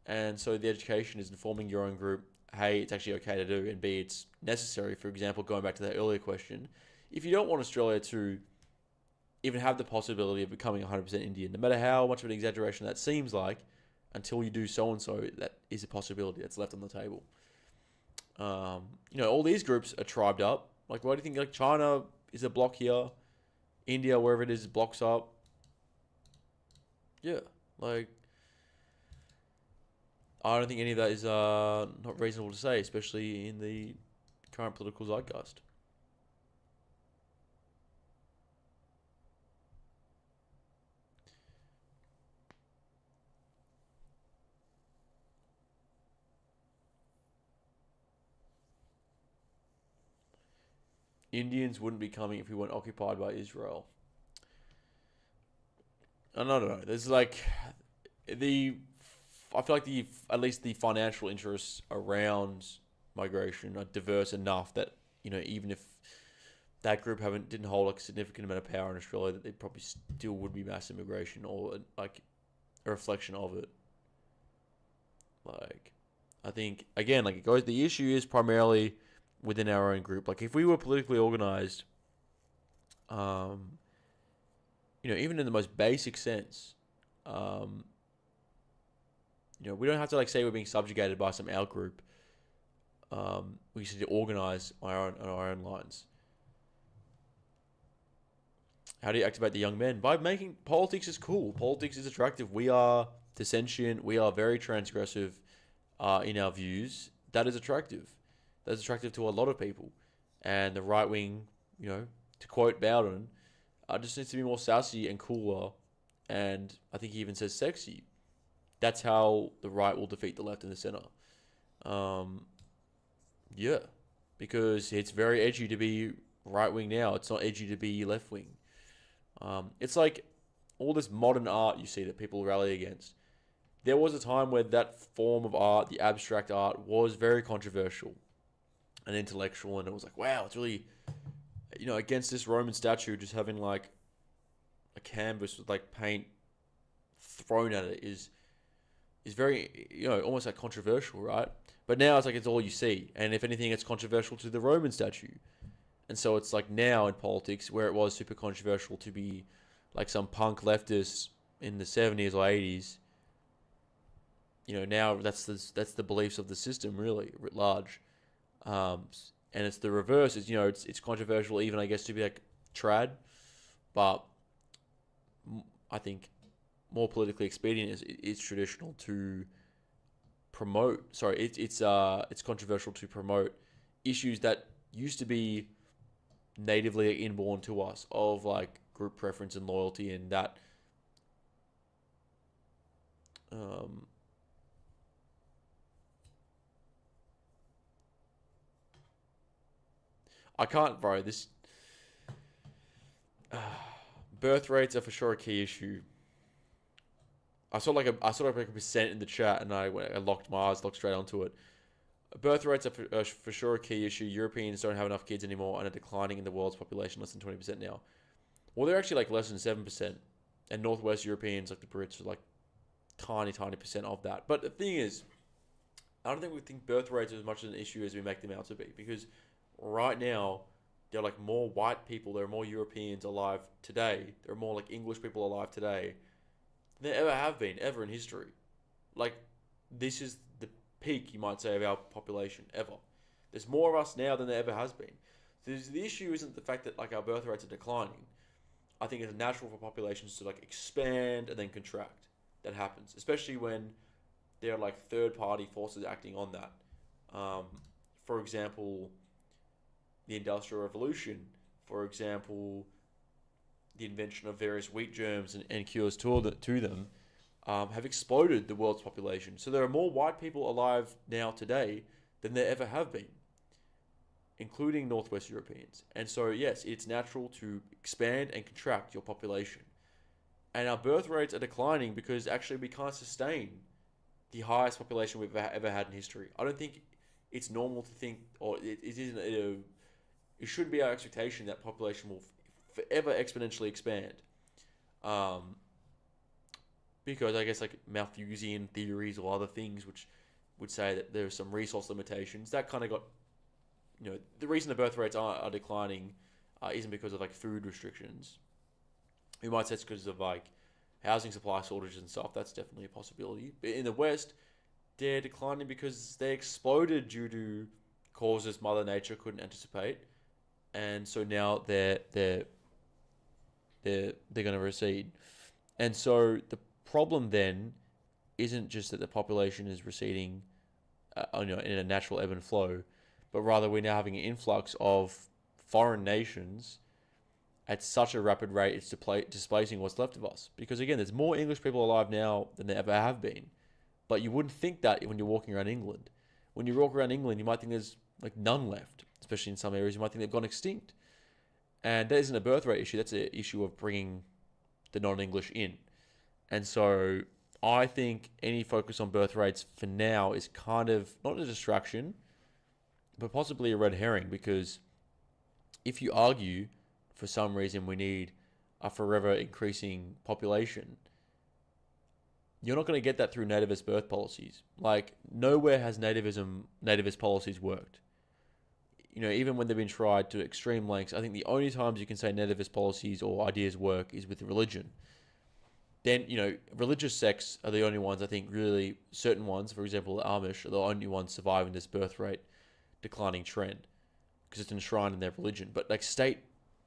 And so the education is informing your own group, hey, it's actually okay to do, and B, it's necessary. For example, going back to that earlier question, if you don't want Australia to even have the possibility of becoming 100% Indian, no matter how much of an exaggeration that seems like, until you do so-and-so, that is a possibility that's left on the table. All these groups are tribed up. Like, why do you think, like, China is a block here, India, wherever it is, blocks up? Yeah, like, I don't think any of that is not reasonable to say, especially in the current political zeitgeist. Indians wouldn't be coming if we weren't occupied by Israel. I don't know. There's like I feel like at least the financial interests around migration are diverse enough that even if that group didn't hold a significant amount of power in Australia, that they probably still would be mass immigration, or like a reflection of it. Like, I think again, like, it goes. The issue is primarily within our own group. Like, if we were politically organized, even in the most basic sense, we don't have to say we're being subjugated by some out group. We just need to organize on our own lines. How do you activate the young men? By making politics is cool. Politics is attractive. We are dissentient. We are very transgressive in our views. That is attractive. That's attractive to a lot of people. And the right wing, to quote Bowden, just needs to be more sassy and cooler and I think he even says sexy. That's how the right will defeat the left and the center. Yeah, because it's very edgy to be right wing now. It's not edgy to be left wing. It's like all this modern art you see that people rally against. There was a time where that form of art, the abstract art, was very controversial and intellectual, and it was like, wow, it's really, against this Roman statue, just having like a canvas with like paint thrown at it is very, almost like controversial, right? But now it's like it's all you see, and if anything, it's controversial to the Roman statue. And so it's like now in politics, where it was super controversial to be like some punk leftist in the 70s or 80s, now that's the beliefs of the system, really, writ large. And it's the reverse. It's controversial even, I guess, to be like trad, but I think more politically expedient is traditional to promote. Sorry, it's controversial to promote issues that used to be natively inborn to us, of like group preference and loyalty, and that I can't, bro. This birth rates are for sure a key issue. I saw like a percent in the chat, and I locked my eyes, looked straight onto it. Birth rates are for sure a key issue. Europeans don't have enough kids anymore and are declining in the world's population, less than 20% now. Well, they're actually like less than 7%, and Northwest Europeans, like the Brits, are like tiny percent of that. But the thing is, I don't think we think birth rates are as much an issue as we make them out to be, because right now there are like more white people, there are more Europeans alive today, there are more like English people alive today than there ever have been, ever in history. Like, this is the peak, you might say, of our population ever. There's more of us now than there ever has been. The issue isn't the fact that like our birth rates are declining. I think it's natural for populations to like expand and then contract. That happens, especially when there are like third-party forces acting on that. For example, the Industrial Revolution. For example, the invention of various wheat germs and cures to them have exploded the world's population. So there are more white people alive now today than there ever have been, including Northwest Europeans. And so, yes, it's natural to expand and contract your population. And our birth rates are declining because actually we can't sustain the highest population we've ever had in history. I don't think it's normal to think, or it isn't. It should be our expectation that population will forever exponentially expand. Because I guess like Malthusian theories or other things which would say that there are some resource limitations, that kind of got, the reason the birth rates are declining isn't because of like food restrictions. We might say it's because of like housing supply shortages and stuff. That's definitely a possibility. But in the West, they're declining because they exploded due to causes Mother Nature couldn't anticipate, and so now they're going to recede. And so the problem then isn't just that the population is receding, in a natural ebb and flow, but rather we're now having an influx of foreign nations at such a rapid rate, it's displacing what's left of us. Because again, there's more English people alive now than there ever have been. But you wouldn't think that when you're walking around England. When you walk around England, you might think there's like none left. Especially in some areas, you might think they've gone extinct. And that isn't a birth rate issue. That's an issue of bringing the non-English in. And so I think any focus on birth rates for now is kind of not a distraction, but possibly a red herring. Because if you argue for some reason we need a forever increasing population, you're not going to get that through nativist birth policies. Like, nowhere has nativist policies worked. Even when they've been tried to extreme lengths, I think the only times you can say nativist policies or ideas work is with religion. Then, religious sects are the only ones, I think, really, certain ones, for example, the Amish, are the only ones surviving this birth rate declining trend because it's enshrined in their religion. But like state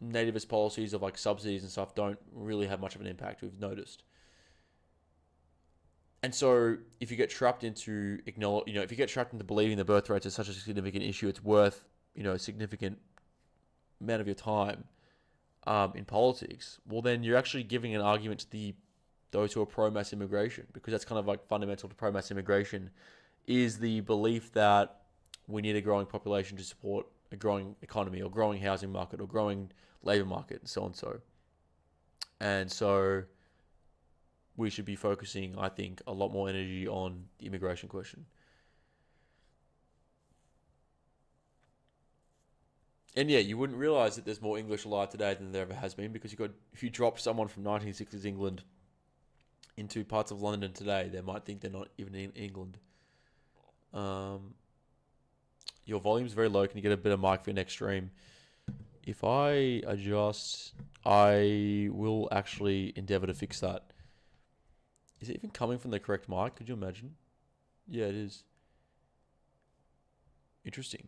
nativist policies of like subsidies and stuff don't really have much of an impact, we've noticed. And so if you get trapped into believing the birth rates is such a significant issue, it's worth, a significant amount of your time in politics, well, then you're actually giving an argument to the those who are pro-mass immigration, because that's kind of like fundamental to pro-mass immigration, is the belief that we need a growing population to support a growing economy or growing housing market or growing labor market and so on. And so we should be focusing, I think, a lot more energy on the immigration question. And yeah, you wouldn't realize that there's more English alive today than there ever has been, because if you drop someone from 1960s England into parts of London today, they might think they're not even in England. Your volume's very low. Can you get a better mic for your next stream? If I adjust, I will actually endeavor to fix that. Is it even coming from the correct mic? Could you imagine? Yeah, it is. Interesting.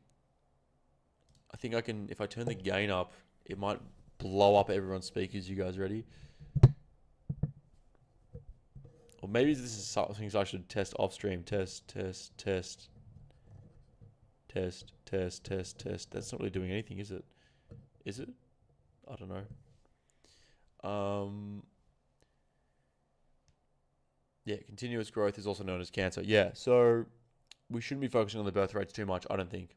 I think I can, if I turn the gain up, it might blow up everyone's speakers. You guys ready? Or maybe this is something I should test off stream. Test. That's not really doing anything, is it? Is it? I don't know. Yeah, continuous growth is also known as cancer. Yeah, so we shouldn't be focusing on the birth rates too much, I don't think.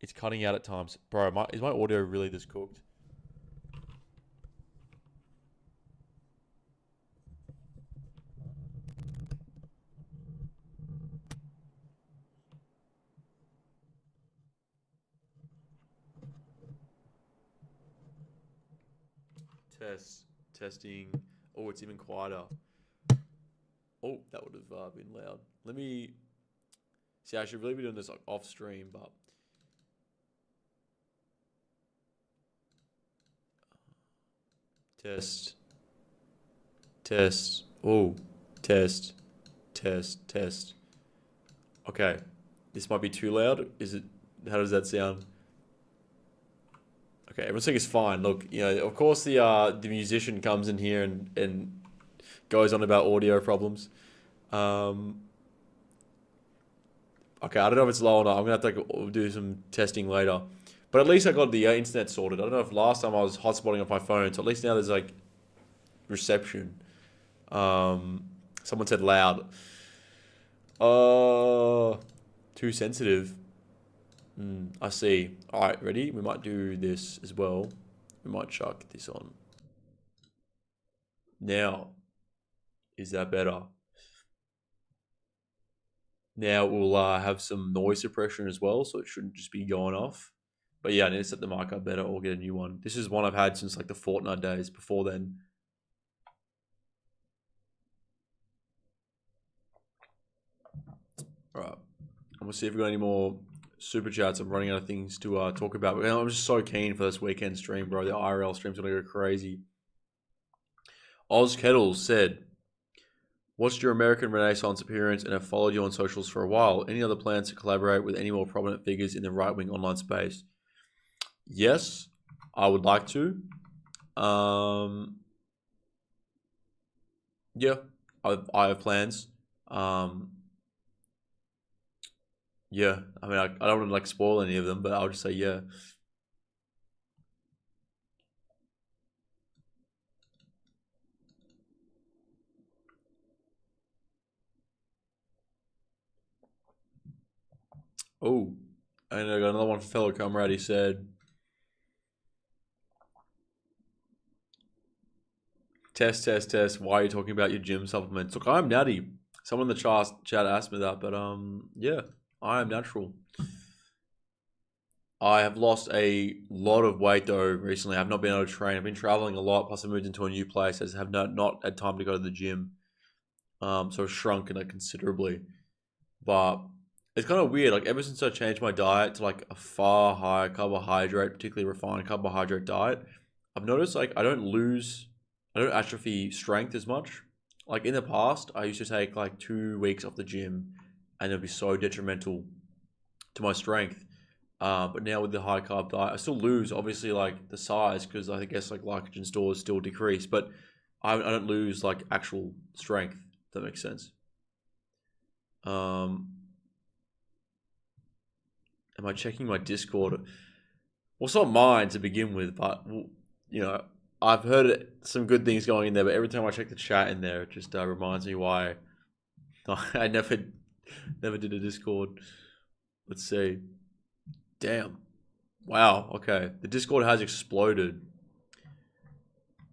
It's cutting out at times. Bro, is my audio really this cooked? Testing. Oh, it's even quieter. Oh, that would have been loud. Let me see. I should really be doing this like off stream, but test. Oh, test. Okay, this might be too loud. Is it? How does that sound? Okay, everyone's saying it's fine. Look, of course the musician comes in here and goes on about audio problems. Okay, I don't know if it's low or not. I'm gonna have to do some testing later. But at least I got the internet sorted. I don't know if last time I was hotspotting off my phone, so at least now there's like reception. Someone said loud. Too sensitive. I see. All right, ready? We might do this as well. We might chuck this on. Now, is that better? Now we'll have some noise suppression as well, so it shouldn't just be going off. But yeah, I need to set the mic up better or get a new one. This is one I've had since like the Fortnite days. Before then, all right. I'm gonna see if we got any more super chats. I'm running out of things to talk about. But I'm just so keen for this weekend stream, bro. The IRL stream's gonna go crazy. Oz Kettles said, watched your American Renaissance appearance and have followed you on socials for a while. Any other plans to collaborate with any more prominent figures in the right-wing online space? Yes, I would like to. Yeah, I have plans. Yeah, I mean, I don't want to like spoil any of them, but I'll just say yeah. Oh, and I got another one from fellow comrade. He said, test. Why are you talking about your gym supplements? Look, I'm natty. Someone in the chat asked me that, but yeah, I am natural. I have lost a lot of weight though recently. I've not been able to train. I've been traveling a lot. Plus, I moved into a new place. I have not had time to go to the gym. So I've shrunk considerably. But it's kind of weird. Like ever since I changed my diet to like a far higher carbohydrate, particularly refined carbohydrate diet, I've noticed like I don't atrophy strength as much. Like in the past, I used to take like 2 weeks off the gym, and it'd be so detrimental to my strength. But now with the high carb diet, I still lose obviously like the size because I guess like glycogen stores still decrease, but I don't lose like actual strength. If that makes sense. Am I checking my Discord? Well, it's not mine to begin with, but I've heard some good things going in there, but every time I check the chat in there, it just reminds me why I never did a Discord. Let's see. Damn. Wow. Okay. The Discord has exploded.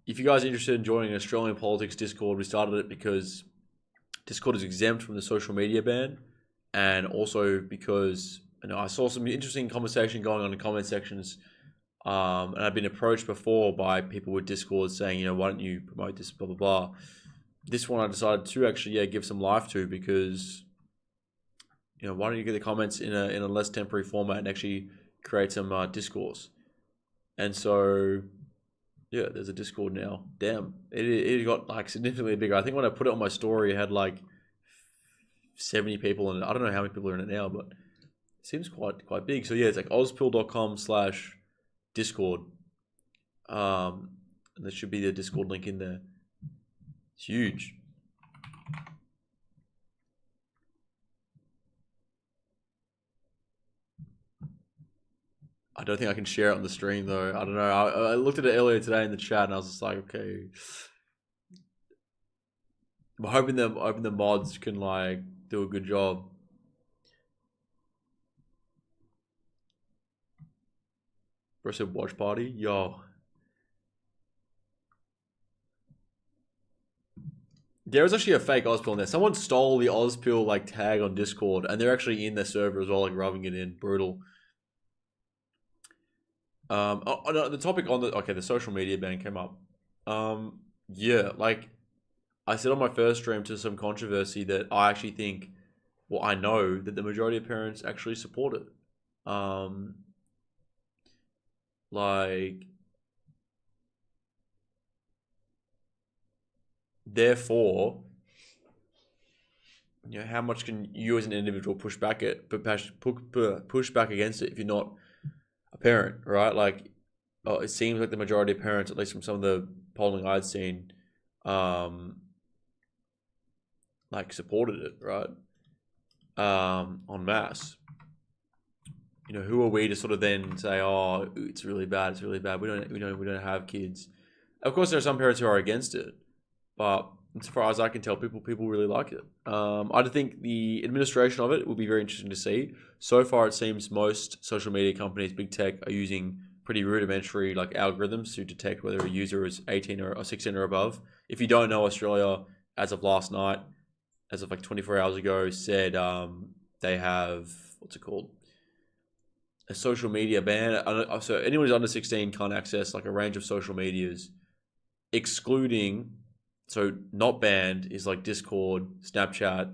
If you guys are interested in joining Australian Politics Discord, we started it because Discord is exempt from the social media ban, and also because I saw some interesting conversation going on in comment sections, and I've been approached before by people with Discord saying, why don't you promote this, blah blah blah. This one I decided to actually give some life to, because why don't you get the comments in a less temporary format and actually create some discourse. And so yeah, there's a Discord now. Damn, it got like significantly bigger. I think when I put it on my story, it had like 70 people in it. I don't know how many people are in it now, but it seems quite big. So yeah, it's like auspill.com/Discord. And there should be the Discord link in there. It's huge. I don't think I can share it on the stream though. I don't know. I looked at it earlier today in the chat and I was just like, okay. I'm hoping the mods can like do a good job. Progressive watch party, yo. There was actually a fake Auspill in there. Someone stole the Auspill like tag on Discord, and they're actually in their server as well, like rubbing it in. Brutal. The topic on the social media ban came up. Yeah, like I said on my first stream to some controversy that I actually think, well, I know that the majority of parents actually support it. Like, therefore, how much can you as an individual push back against it if you're not a parent, right? Like, it seems like the majority of parents, at least from some of the polling I'd seen, like supported it, right? En masse. Who are we to sort of then say, oh, it's really bad, we don't have kids. Of course, there are some parents who are against it, but as far as I can tell, people really like it. I think the administration of it will be very interesting to see. So far, it seems most social media companies, big tech, are using pretty rudimentary like algorithms to detect whether a user is 18 or 16 or above. If you don't know, Australia, as of last night, as of like 24 hours ago, said they have, what's it called? A social media ban. So anyone who's under 16 can't access like a range of social medias, excluding, so not banned is like Discord, Snapchat,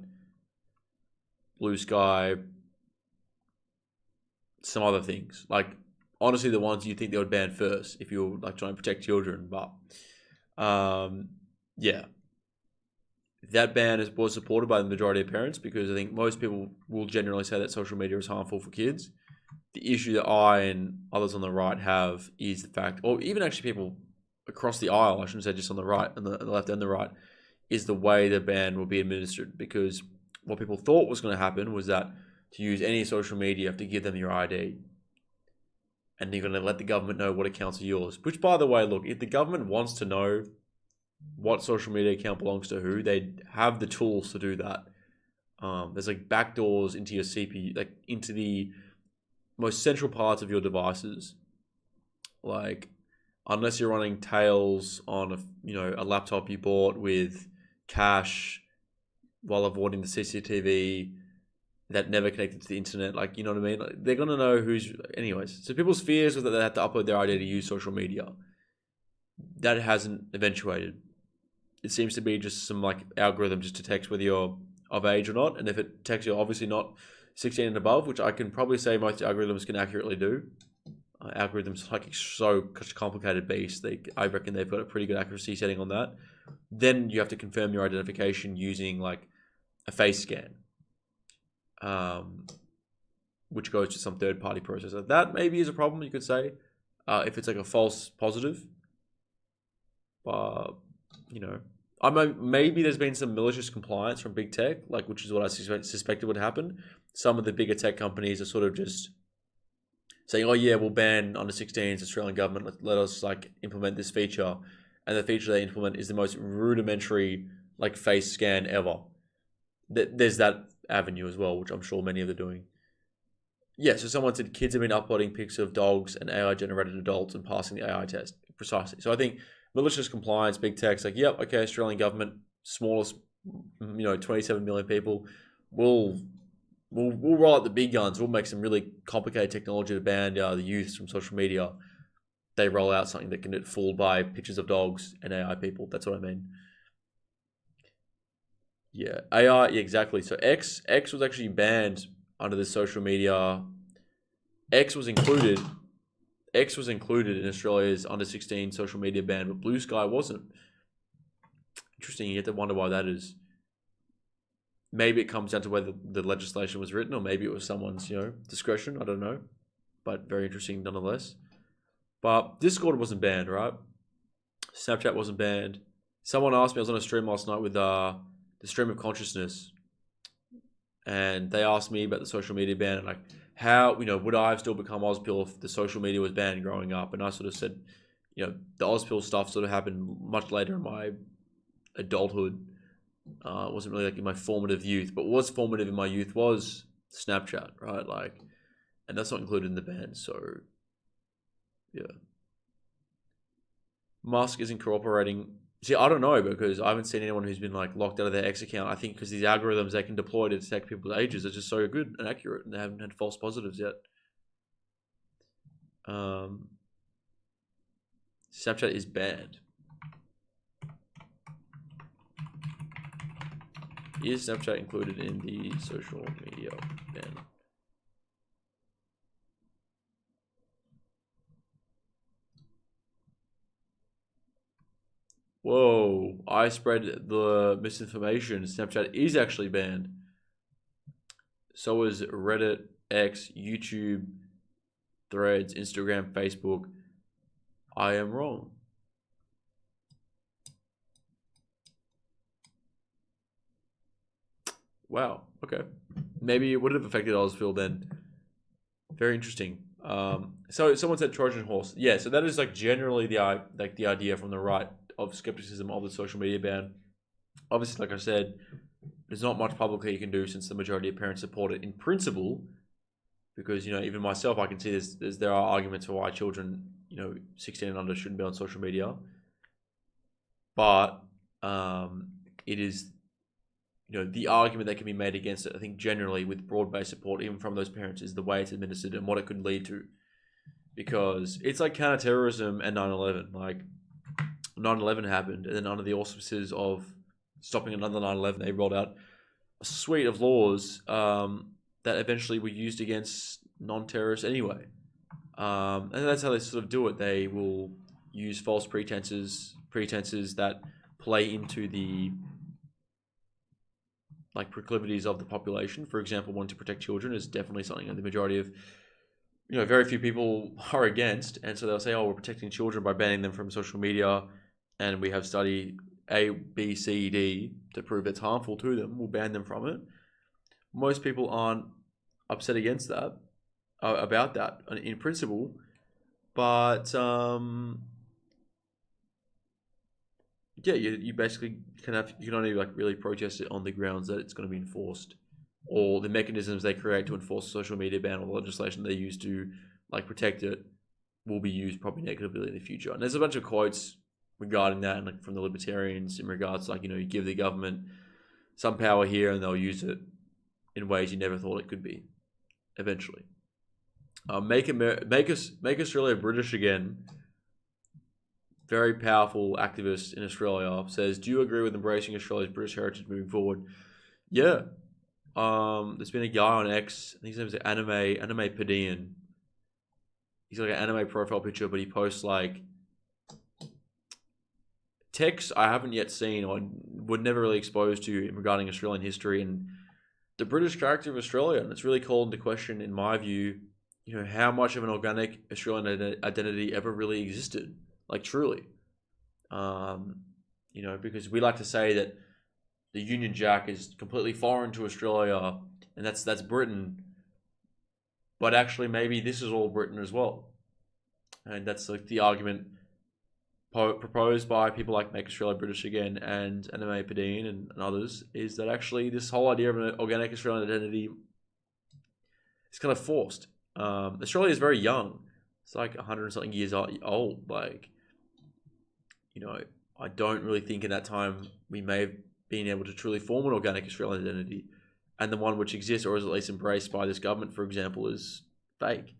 Blue Sky, some other things. Like, honestly, the ones you think they would ban first if you're like trying to protect children. But yeah, that ban was supported by the majority of parents, because I think most people will generally say that social media is harmful for kids. The issue that I and others on the right have is the fact, or even actually people across the aisle, I shouldn't say just on the right, and the left and the right, is the way the ban will be administered. Because what people thought was going to happen was that to use any social media, you have to give them your ID. And you're going to let the government know what accounts are yours. Which, by the way, look, if the government wants to know what social media account belongs to who, they have the tools to do that. There's like backdoors into your CPU, like into the most central parts of your devices. Like, unless you're running Tails on a laptop you bought with cash while avoiding the CCTV that never connected to the internet, like, you know what I mean? Like, they're gonna know who's. Anyways, so people's fears was that they had to upload their ID to use social media. That hasn't eventuated. It seems to be just some like algorithm just detects whether you're of age or not, and if it detects you're obviously not 16 and above, which I can probably say most algorithms can accurately do. Algorithms like so complicated beast. I reckon they've got a pretty good accuracy setting on that. Then you have to confirm your identification using like a face scan, which goes to some third-party processor. That maybe is a problem, you could say, if it's like a false positive. But maybe there's been some malicious compliance from big tech, like, which is what I suspected would happen. Some of the bigger tech companies are sort of just saying, "Oh yeah, we'll ban under 16s. Australian government let us like implement this feature," and the feature they implement is the most rudimentary like face scan ever. There's that avenue as well, which I'm sure many of them are doing. Yeah, so someone said kids have been uploading pics of dogs and AI-generated adults and passing the AI test. Precisely. So I think malicious compliance, big tech's like, yep, okay, Australian government, smallest, 27 million people, we'll roll out the big guns. We'll make some really complicated technology to ban the youth from social media. They roll out something that can get fooled by pictures of dogs and AI people. That's what I mean. Yeah, AI, yeah, exactly. So X was actually banned under the social media. X was included in Australia's under 16 social media ban, but Blue Sky wasn't. Interesting. You get to wonder why that is. Maybe it comes down to whether the legislation was written, or maybe it was someone's, discretion. I don't know, but very interesting nonetheless. But Discord wasn't banned, right? Snapchat wasn't banned. Someone asked me, I was on a stream last night with the stream of consciousness, and they asked me about the social media ban and like how, would I have still become AUSPILL if the social media was banned growing up? And I sort of said, the AUSPILL stuff sort of happened much later in my adulthood. It wasn't really like in my formative youth, but what was formative in my youth was Snapchat, right? Like, and that's not included in the ban. So, yeah. Musk isn't cooperating. See, I don't know, because I haven't seen anyone who's been like locked out of their X account. I think because these algorithms they can deploy to detect people's ages are just so good and accurate, and they haven't had false positives yet. Snapchat is banned. Is Snapchat included in the social media ban? Whoa, I spread the misinformation. Snapchat is actually banned. So is Reddit, X, YouTube, Threads, Instagram, Facebook. I am wrong. Wow, okay. Maybe it would have affected AUSPILL then. Very interesting. So someone said Trojan horse. Yeah, so that is like generally the idea from the right of skepticism of the social media ban. Obviously, like I said, there's not much publicly you can do since the majority of parents support it in principle. Because even myself, I can see there are arguments for why children 16 and under shouldn't be on social media. But it is the argument that can be made against it, I think generally with broad-based support, even from those parents, is the way it's administered and what it could lead to. Because it's like counterterrorism and 9/11. Like 9/11 happened, and then under the auspices of stopping another 9/11, they rolled out a suite of laws that eventually were used against non-terrorists anyway. And that's how they sort of do it. They will use false pretenses that play into the proclivities of the population. For example, wanting to protect children is definitely something that the majority of, very few people are against. And so they'll say, oh, we're protecting children by banning them from social media. And we have study A, B, C, D to prove it's harmful to them. We'll ban them from it. Most people aren't upset against that, about that in principle. But, yeah, you basically you can only really protest it on the grounds that it's going to be enforced, or the mechanisms they create to enforce a social media ban or the legislation they use to protect it will be used probably negatively in the future. And there's a bunch of quotes regarding that, and from the libertarians in regards to you give the government some power here and they'll use it in ways you never thought it could be. Eventually, make Australia British again. Very powerful activist in Australia says, do you agree with embracing Australia's British heritage moving forward? Yeah. There's been a guy on X, I think his name is Anime Padian. He's like an anime profile picture, but he posts texts I haven't yet seen or would never really exposed to regarding Australian history and the British character of Australia. And it's really called into question, in my view, how much of an organic Australian identity ever really existed. Truly, because we like to say that the Union Jack is completely foreign to Australia, and that's Britain. but actually maybe this is all Britain as well. And that's like the argument proposed by people like Make Australia British Again and Anime Padine and others, is that actually this whole idea of an organic Australian identity is kind of forced. Australia is very young. It's like 100 and something years old. Like, you know, I don't really think in that time we may have been able to truly form an organic Australian identity. And the one which exists, or is at least embraced by this government, for example, is fake.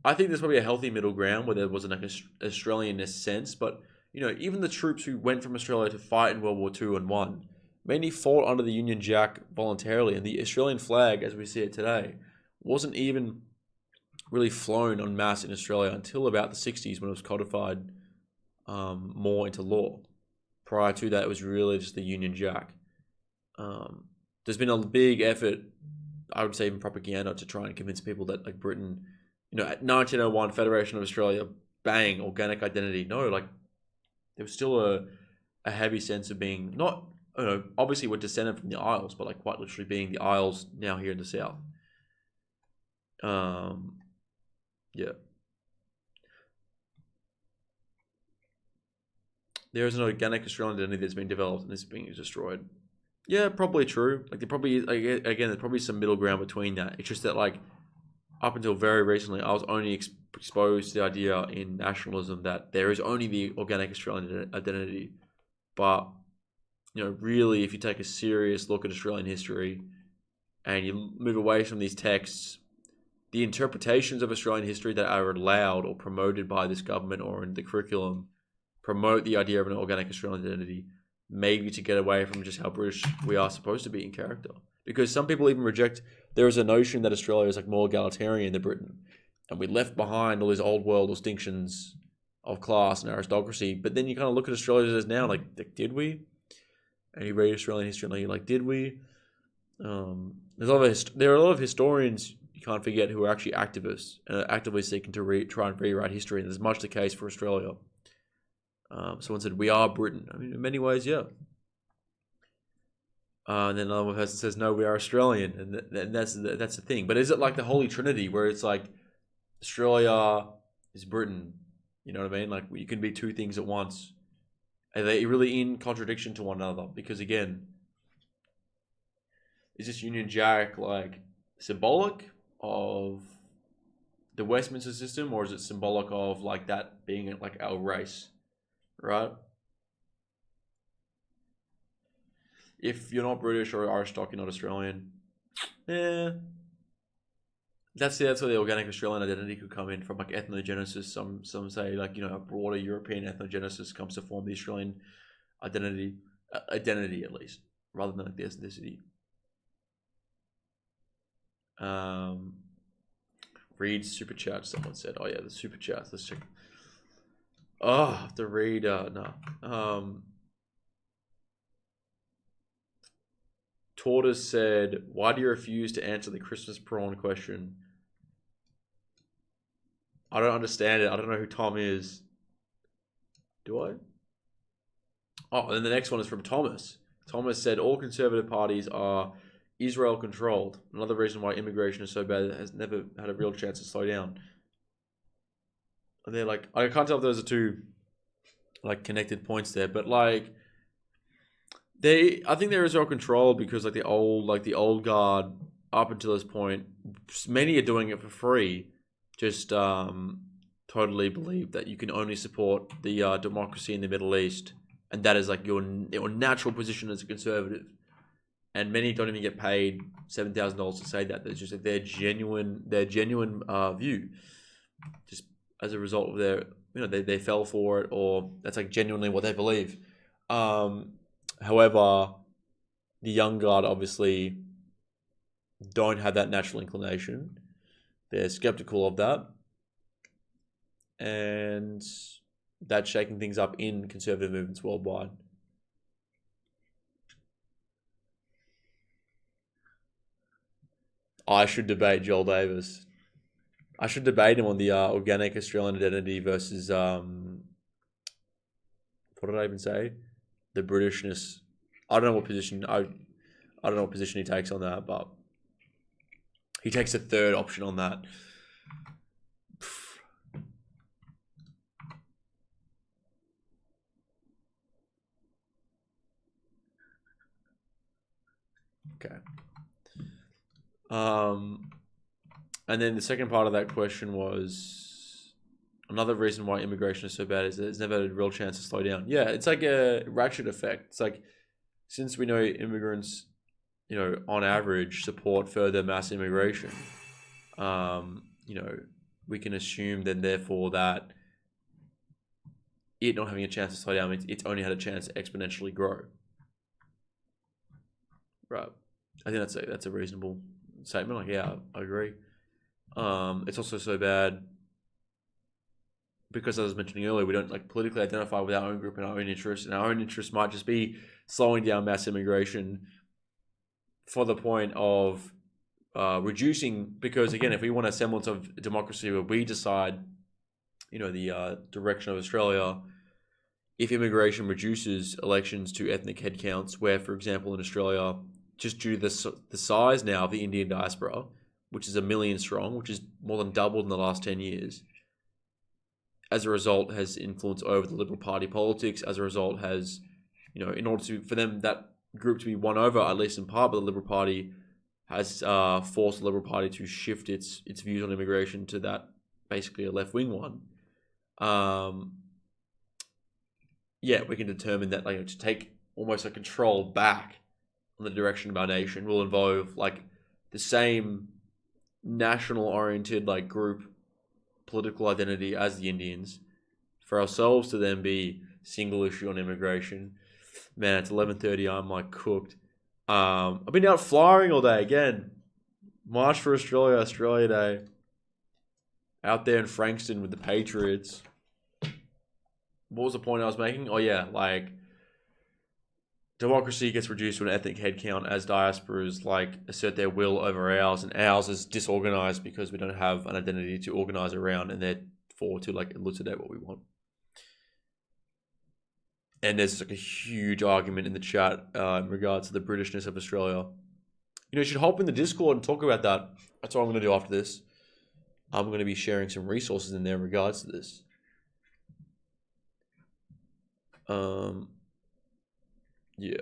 I think there's probably a healthy middle ground where there wasn't like an Australian sense, but you know, even the troops who went from Australia to fight in World War II and won mainly fought under the Union Jack voluntarily, and the Australian flag, as we see it today, wasn't even really flown en masse in Australia until about the 60s when it was codified more into law. Prior to that, it was really just the Union Jack. There's been a big effort, I would say even propaganda, to try and convince people that like Britain, you know, at 1901, Federation of Australia, bang, organic identity. No, like there was still a heavy sense of being not, you know, obviously we're descended from the Isles, but like quite literally being the Isles now here in the South. Yeah. There is an organic Australian identity that's been developed and is being destroyed. Yeah, probably true. Like there probably is, again, there's probably some middle ground between that. It's just that like up until very recently, I was only exposed to the idea in nationalism that there is only the organic Australian identity. But, you know, really, if you take a serious look at Australian history and you move away from these texts, the interpretations of Australian history that are allowed or promoted by this government or in the curriculum promote the idea of an organic Australian identity, maybe to get away from just how British we are supposed to be in character. Because some people even reject, there is a notion that Australia is like more egalitarian than Britain, and we left behind all these old world distinctions of class and aristocracy. But then you kind of look at Australia as now, like did we? And you read Australian history and you're like, did we? There are a lot of historians you can't forget who are actually activists and are actively seeking to try and rewrite history, and there's much the case for Australia. Someone said, we are Britain. I mean, in many ways, yeah. And then another person says, no, we are Australian. And that's the thing. But is it like the Holy Trinity where it's like Australia is Britain? You know what I mean? Like you can be two things at once. Are they really in contradiction to one another? Because again, is this Union Jack like symbolic of the Westminster system, or is it symbolic of like that being like our race? Right? If you're not British or Irish stock, you're not Australian. Yeah. That's where the organic Australian identity could come in from, like ethnogenesis. Some say like, you know, a broader European ethnogenesis comes to form the Australian identity at least, rather than like the ethnicity. Read super chat. Someone said, "Oh yeah, the super chats. Let's check." Oh, the read. No. Tortoise said, "Why do you refuse to answer the Christmas prawn question?" I don't understand it. I don't know who Tom is. Do I? Oh, and then the next one is from Thomas. Thomas said, all conservative parties are Israel controlled. Another reason why immigration is so bad, it has never had a real chance to slow down. And they're like, I can't tell if those are two like connected points there, but like I think they're Israel controlled because like the old guard up until this point, many are doing it for free. Just totally believe that you can only support the democracy in the Middle East, and that is like your natural position as a conservative. And many don't even get paid $7,000 to say that. There's just like their genuine view, just as a result of their, you know, they fell for it, or that's like genuinely what they believe. However, the young guard obviously don't have that natural inclination. They're skeptical of that, and that's shaking things up in conservative movements worldwide. I should debate Joel Davis. I should debate him on the organic Australian identity versus what did I even say? The Britishness. I don't know what position he takes on that, but He takes a third option on that. Okay. And then the second part of that question was another reason why immigration is so bad is that it's never had a real chance to slow down. Yeah, it's like a ratchet effect. It's like, since we know immigrants, you know, on average support further mass immigration, you know, we can assume then therefore that it not having a chance to slow down means it's only had a chance to exponentially grow. Right. I think that's a reasonable statement. Like, yeah, I agree. It's also so bad because, as I was mentioning earlier, we don't like politically identify with our own group and our own interests, and our own interests might just be slowing down mass immigration for the point of reducing. Because again, if we want a semblance of democracy where we decide, you know, the direction of Australia, if immigration reduces elections to ethnic headcounts, where, for example, in Australia, just due to the size now of the Indian diaspora, which is 1 million strong, which is more than doubled in the last 10 years, as a result has influence over the Liberal Party politics, as a result has, you know, in order to, for them, that group to be won over, at least in part by the Liberal Party, has forced the Liberal Party to shift its views on immigration to that, basically a left-wing one. Yeah, we can determine that, like, to take almost a control back on the direction of our nation will involve like the same national-oriented like group political identity as the Indians, for ourselves to then be single issue on immigration. Man, it's 11:30. I'm like cooked. I've been out flying all day again. March for Australia, Australia Day. Out there in Frankston with the Patriots. What was the point I was making? Oh yeah, like democracy gets reduced to an ethnic headcount as diasporas like assert their will over ours, and ours is disorganized because we don't have an identity to organize around, and therefore to like elucidate what we want. And there's like a huge argument in the chat in regards to the Britishness of Australia. You know, you should hop in the Discord and talk about that. That's what I'm going to do after this. I'm going to be sharing some resources in there in regards to this. Yeah.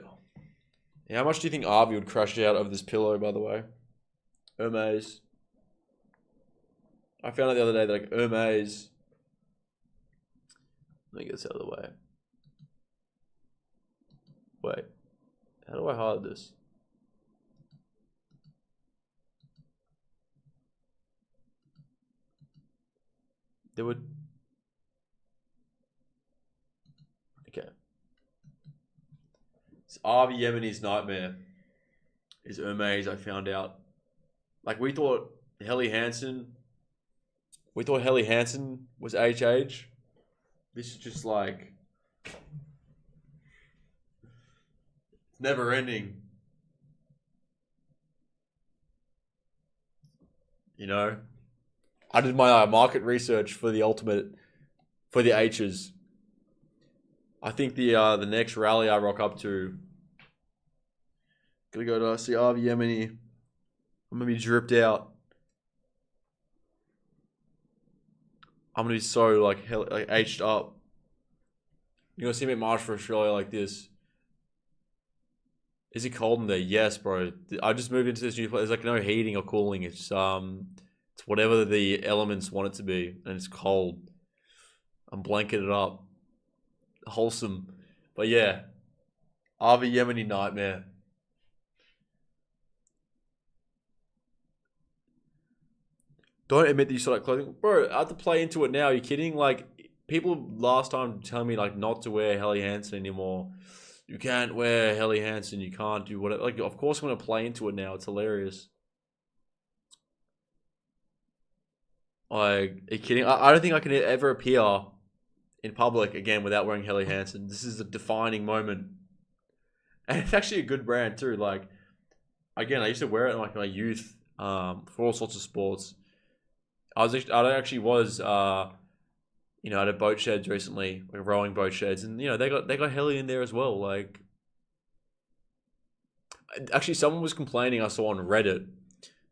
How much do you think Arby would crash out over this pillow, by the way? Hermes. I found out the other day that like Hermes. Let me get this out of the way. Wait. How do I hide this? There would. Okay. It's Avi Yemeni's nightmare is Hermes, I found out. Like, we thought Helly Hansen was HH. This is just like never ending. You know? I did my market research for the H's. I think the next rally I rock up to, gonna go to see Avi Yemeni. I'm gonna be dripped out. I'm gonna be so like H'd up. You're gonna see me at March for Australia like this. Is it cold in there? Yes, bro. I just moved into this new place. There's like no heating or cooling. It's whatever the elements want it to be, and it's cold. I'm blanketed up. Wholesome. But yeah, Avi Yemeni nightmare. Don't admit that you saw that clothing. Bro, I have to play into it now. Are you kidding? Like, people last time telling me like not to wear Helly Hansen anymore. You can't wear Helly Hansen. You can't do whatever. Like, of course I'm going to play into it now. It's hilarious. Like, are you kidding? I don't think I can ever appear in public again without wearing Helly Hansen. This is a defining moment. And it's actually a good brand too. Like, again, I used to wear it in like my youth for all sorts of sports. I actually was you know, at a boat sheds recently, like rowing boat sheds, and you know, they got Helly in there as well. Like, actually someone was complaining, I saw on Reddit,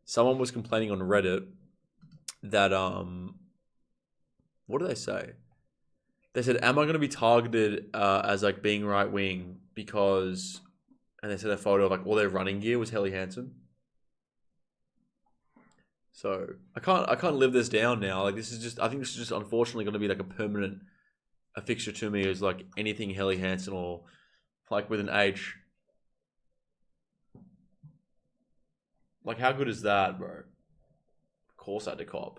someone was complaining on Reddit that what do they say? They said, "Am I going to be targeted as like being right wing because?" And they said a photo of like all their running gear was Helly Hansen. So I can't live this down now. Like this is just, I think this is just unfortunately going to be like a permanent fixture to me, is like anything Helly Hansen or like with an H. Like how good is that, bro? Of course I had to cop.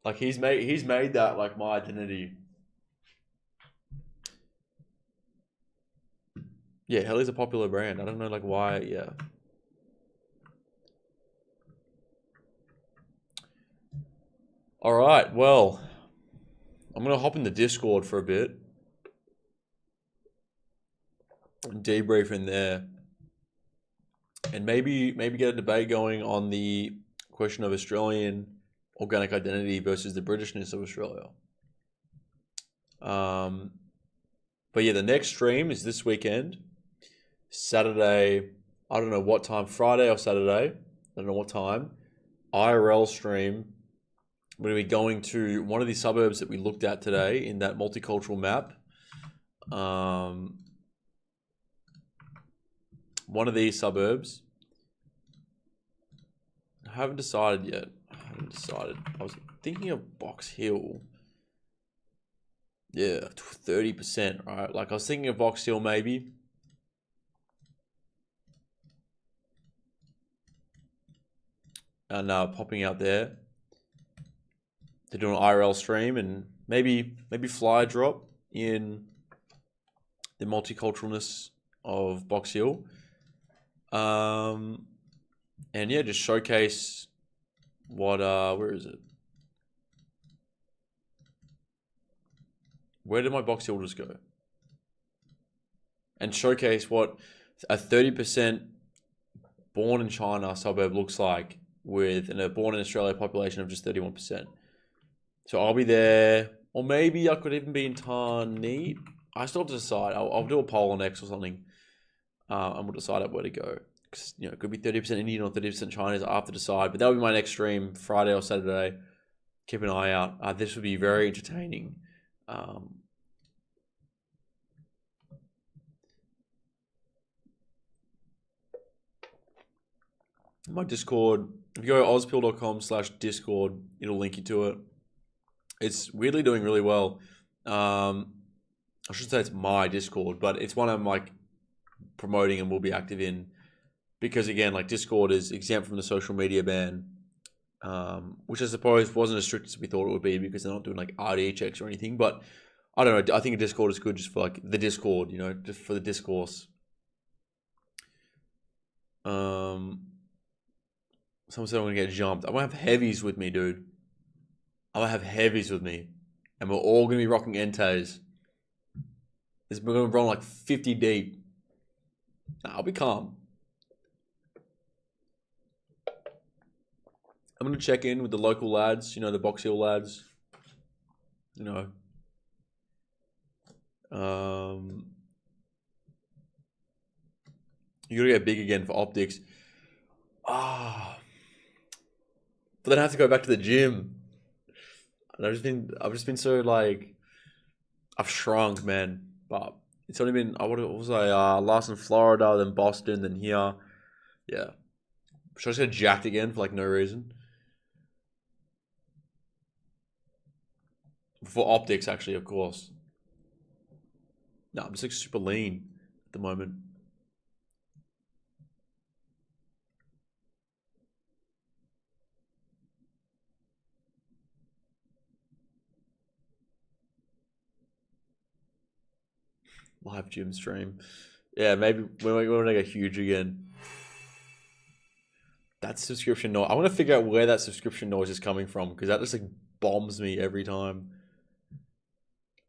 Like he's made that like my identity. Yeah, Helly's a popular brand. I don't know like why. Yeah. All right. Well, I'm gonna hop in the Discord for a bit and debrief in there, and maybe get a debate going on the question of Australian organic identity versus the Britishness of Australia. But yeah, the next stream is this weekend, Saturday. I don't know what time, Friday or Saturday. I don't know what time. IRL stream. We're going to be going to one of the suburbs that we looked at today in that multicultural map. One of these suburbs. I haven't decided yet. I was thinking of Box Hill. Yeah, 30%, right? Like I was thinking of Box Hill maybe. And popping out there to do an IRL stream and maybe fly drop in the multiculturalness of Box Hill. And yeah, just showcase what where is it? Where did my Box Hill just go? And showcase what a 30% born in China suburb looks like with a born in Australia population of just 31%. So I'll be there, or maybe I could even be in Tarneet. I still have to decide. I'll do a poll on X or something, and we'll decide where to go. Because it could be 30% Indian or 30% Chinese. I have to decide. But that'll be my next stream, Friday or Saturday. Keep an eye out. This would be very entertaining. My Discord, if you go to auspill.com/Discord, it'll link you to it. It's weirdly doing really well. I shouldn't say it's my Discord, but it's one I'm like promoting and will be active in, because again, like Discord is exempt from the social media ban, which I suppose wasn't as strict as we thought it would be because they're not doing like RD checks or anything. But I don't know. I think a Discord is good just for like the Discord, just for the discourse. Someone said I'm gonna get jumped. I'm gonna have heavies with me, dude. I'm gonna have heavies with me, and we're all gonna be rocking Entes. We're gonna run like 50 deep. I'll be calm. I'm gonna check in with the local lads, the Box Hill lads. You gotta get big again for optics. But then I have to go back to the gym. And I've just been so like, I've shrunk, man. But it's only been, what was I, last in Florida, then Boston, then here. Yeah. Should I just get jacked again for like no reason? For optics, actually, of course. No, I'm just like super lean at the moment. Live gym stream. Yeah, maybe we're gonna get huge again. That subscription noise. I want to figure out where that subscription noise is coming from, because that just like bombs me every time.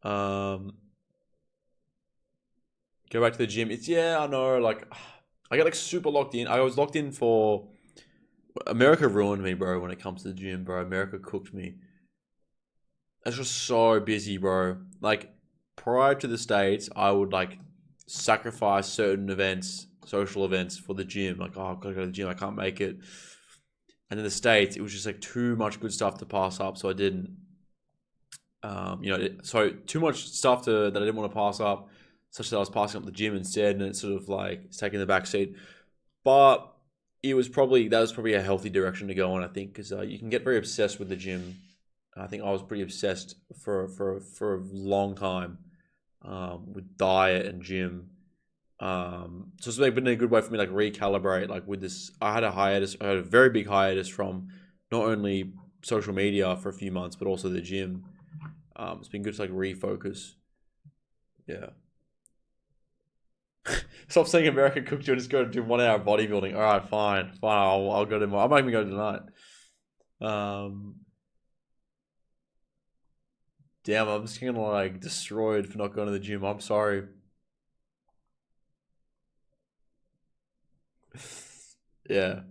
Go back to the gym. I know, like I get like super locked in. I was locked in for America ruined me, bro, when it comes to the gym, bro. America cooked me. I was just so busy, bro. Like prior to the States, I would like sacrifice certain events social events for the gym. Like, oh, I've got to go to the gym. I can't make it. And in the States, it was just like too much good stuff to pass up, so I didn't. So too much stuff that I didn't want to pass up, such that I was passing up the gym instead, and it's sort of like it's taking the back seat. But that was probably a healthy direction to go in, I think, because you can get very obsessed with the gym. I think I was pretty obsessed for a long time with diet and gym. So it's been a good way for me to like recalibrate. Like with this, I had a very big hiatus from not only social media for a few months, but also the gym. It's been good to like refocus. Yeah. Stop saying American cook you and just go to do 1 hour bodybuilding. All right, fine. I'll go to I might even go tonight. Damn, I'm just getting like destroyed for not going to the gym. I'm sorry. Yeah.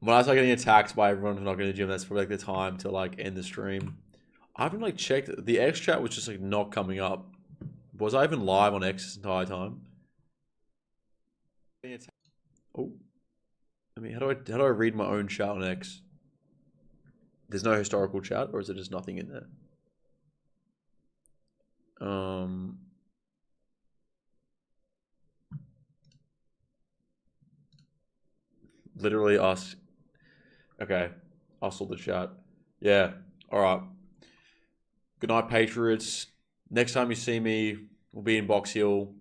When I start getting attacked by everyone for not going to the gym, that's probably like the time to like end the stream. I haven't like checked. The X chat was just like not coming up. Was I even live on X this entire time? Oh, I mean, how do I read my own chat on X? There's no historical chat, or is it just nothing in there? Literally us. Okay, us all the chat. Yeah. All right. Good night, Patriots. Next time you see me, we'll be in Box Hill.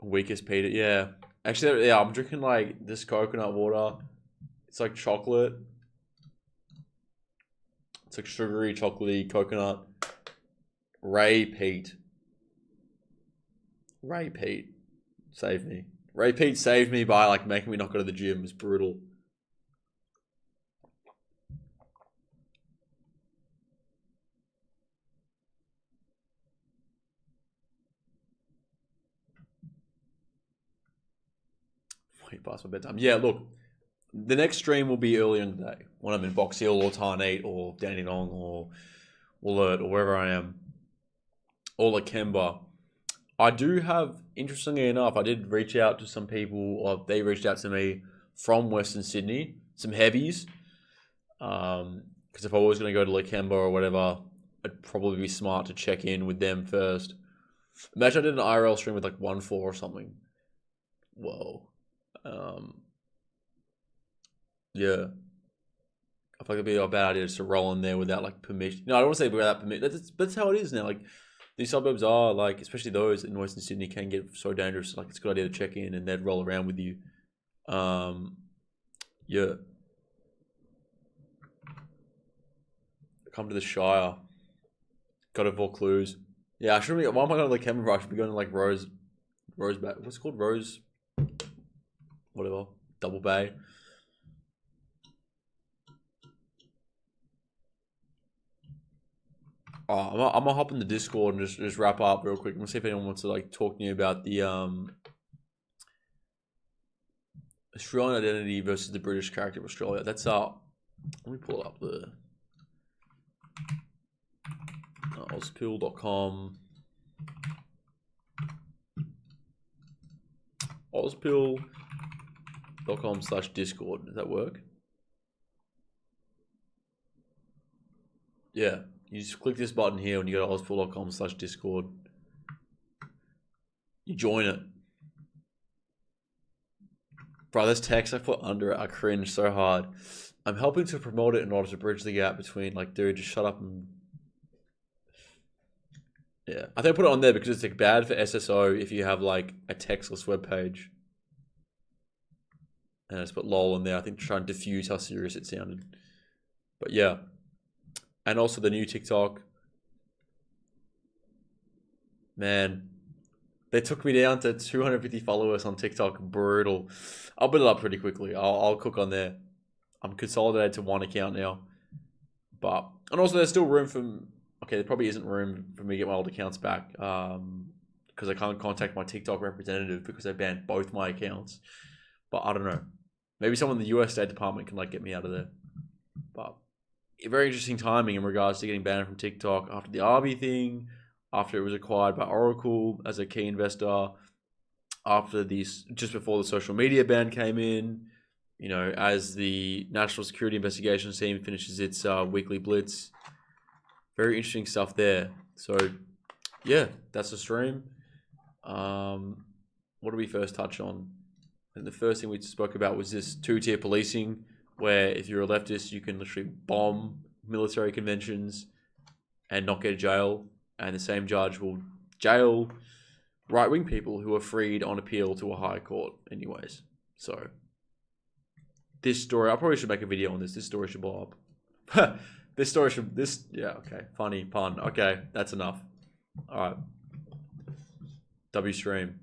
Weakest Peter. Yeah. Actually, yeah, I'm drinking like this coconut water. It's like chocolate. It's like sugary, chocolatey coconut. Ray Pete. Saved me. Ray Pete saved me by like making me not go to the gym. It was brutal. Way past my bedtime. Yeah, look. The next stream will be earlier in the day when I'm in Box Hill or Tarnate or Dandenong or Alert or wherever I am. Or Lakemba. I do have, interestingly enough, I did reach out to some people, or they reached out to me from Western Sydney, some heavies. Because if I was going to go to Lakemba or whatever, it'd probably be smart to check in with them first. Imagine I did an IRL stream with like 1-4 or something. Whoa. Yeah. I feel like it'd be a bad idea just to roll in there without like permission. No, I don't want to say without permission. That's how it is now. Like these suburbs are like, especially those in Western Sydney, can get so dangerous. Like it's a good idea to check in and they'd roll around with you. Yeah. Come to the Shire. Got to Vaucluse. Yeah, I shouldn't be. Why am I going to like Canberra? I should be going to like Roseback. What's it called? Rose. Whatever. Double Bay. I'm gonna hop in the Discord and just wrap up real quick. I'm gonna see if anyone wants to like talk to me about the Australian identity versus the British character of Australia. That's let me pull up the auspill.com. auspill.com/discord. Does that work? Yeah. You just click this button here when you go to auspill.com/discord. You join it. Bro, this text I put under it, I cringe so hard. I'm helping to promote it in order to bridge the gap between, like, dude, just shut up and... Yeah. I think I put it on there because it's, like, bad for SSO if you have, like, a textless web page. And I just put lol in there, I think, to try and diffuse how serious it sounded. But, yeah. And also the new TikTok. Man, they took me down to 250 followers on TikTok. Brutal. I'll build it up pretty quickly. I'll cook on there. I'm consolidated to one account now. And also there's still room for... Okay, there probably isn't room for me to get my old accounts back. Because I can't contact my TikTok representative because they banned both my accounts. But I don't know. Maybe someone in the US State Department can like get me out of there. But very interesting timing in regards to getting banned from TikTok after the Arby thing, after it was acquired by Oracle as a key investor, after these, just before the social media ban came in, you know, as the National Security Investigations Team finishes its weekly blitz. Very interesting stuff there. So, yeah, that's the stream. What did we first touch on? And the first thing we spoke about was this two-tier policing, where if you're a leftist, you can literally bomb military conventions and not get a jail, and the same judge will jail right-wing people who are freed on appeal to a higher court anyways. So, this story, I probably should make a video on this. This story should blow up. Yeah, okay. Funny pun. Okay, that's enough. All right. W stream.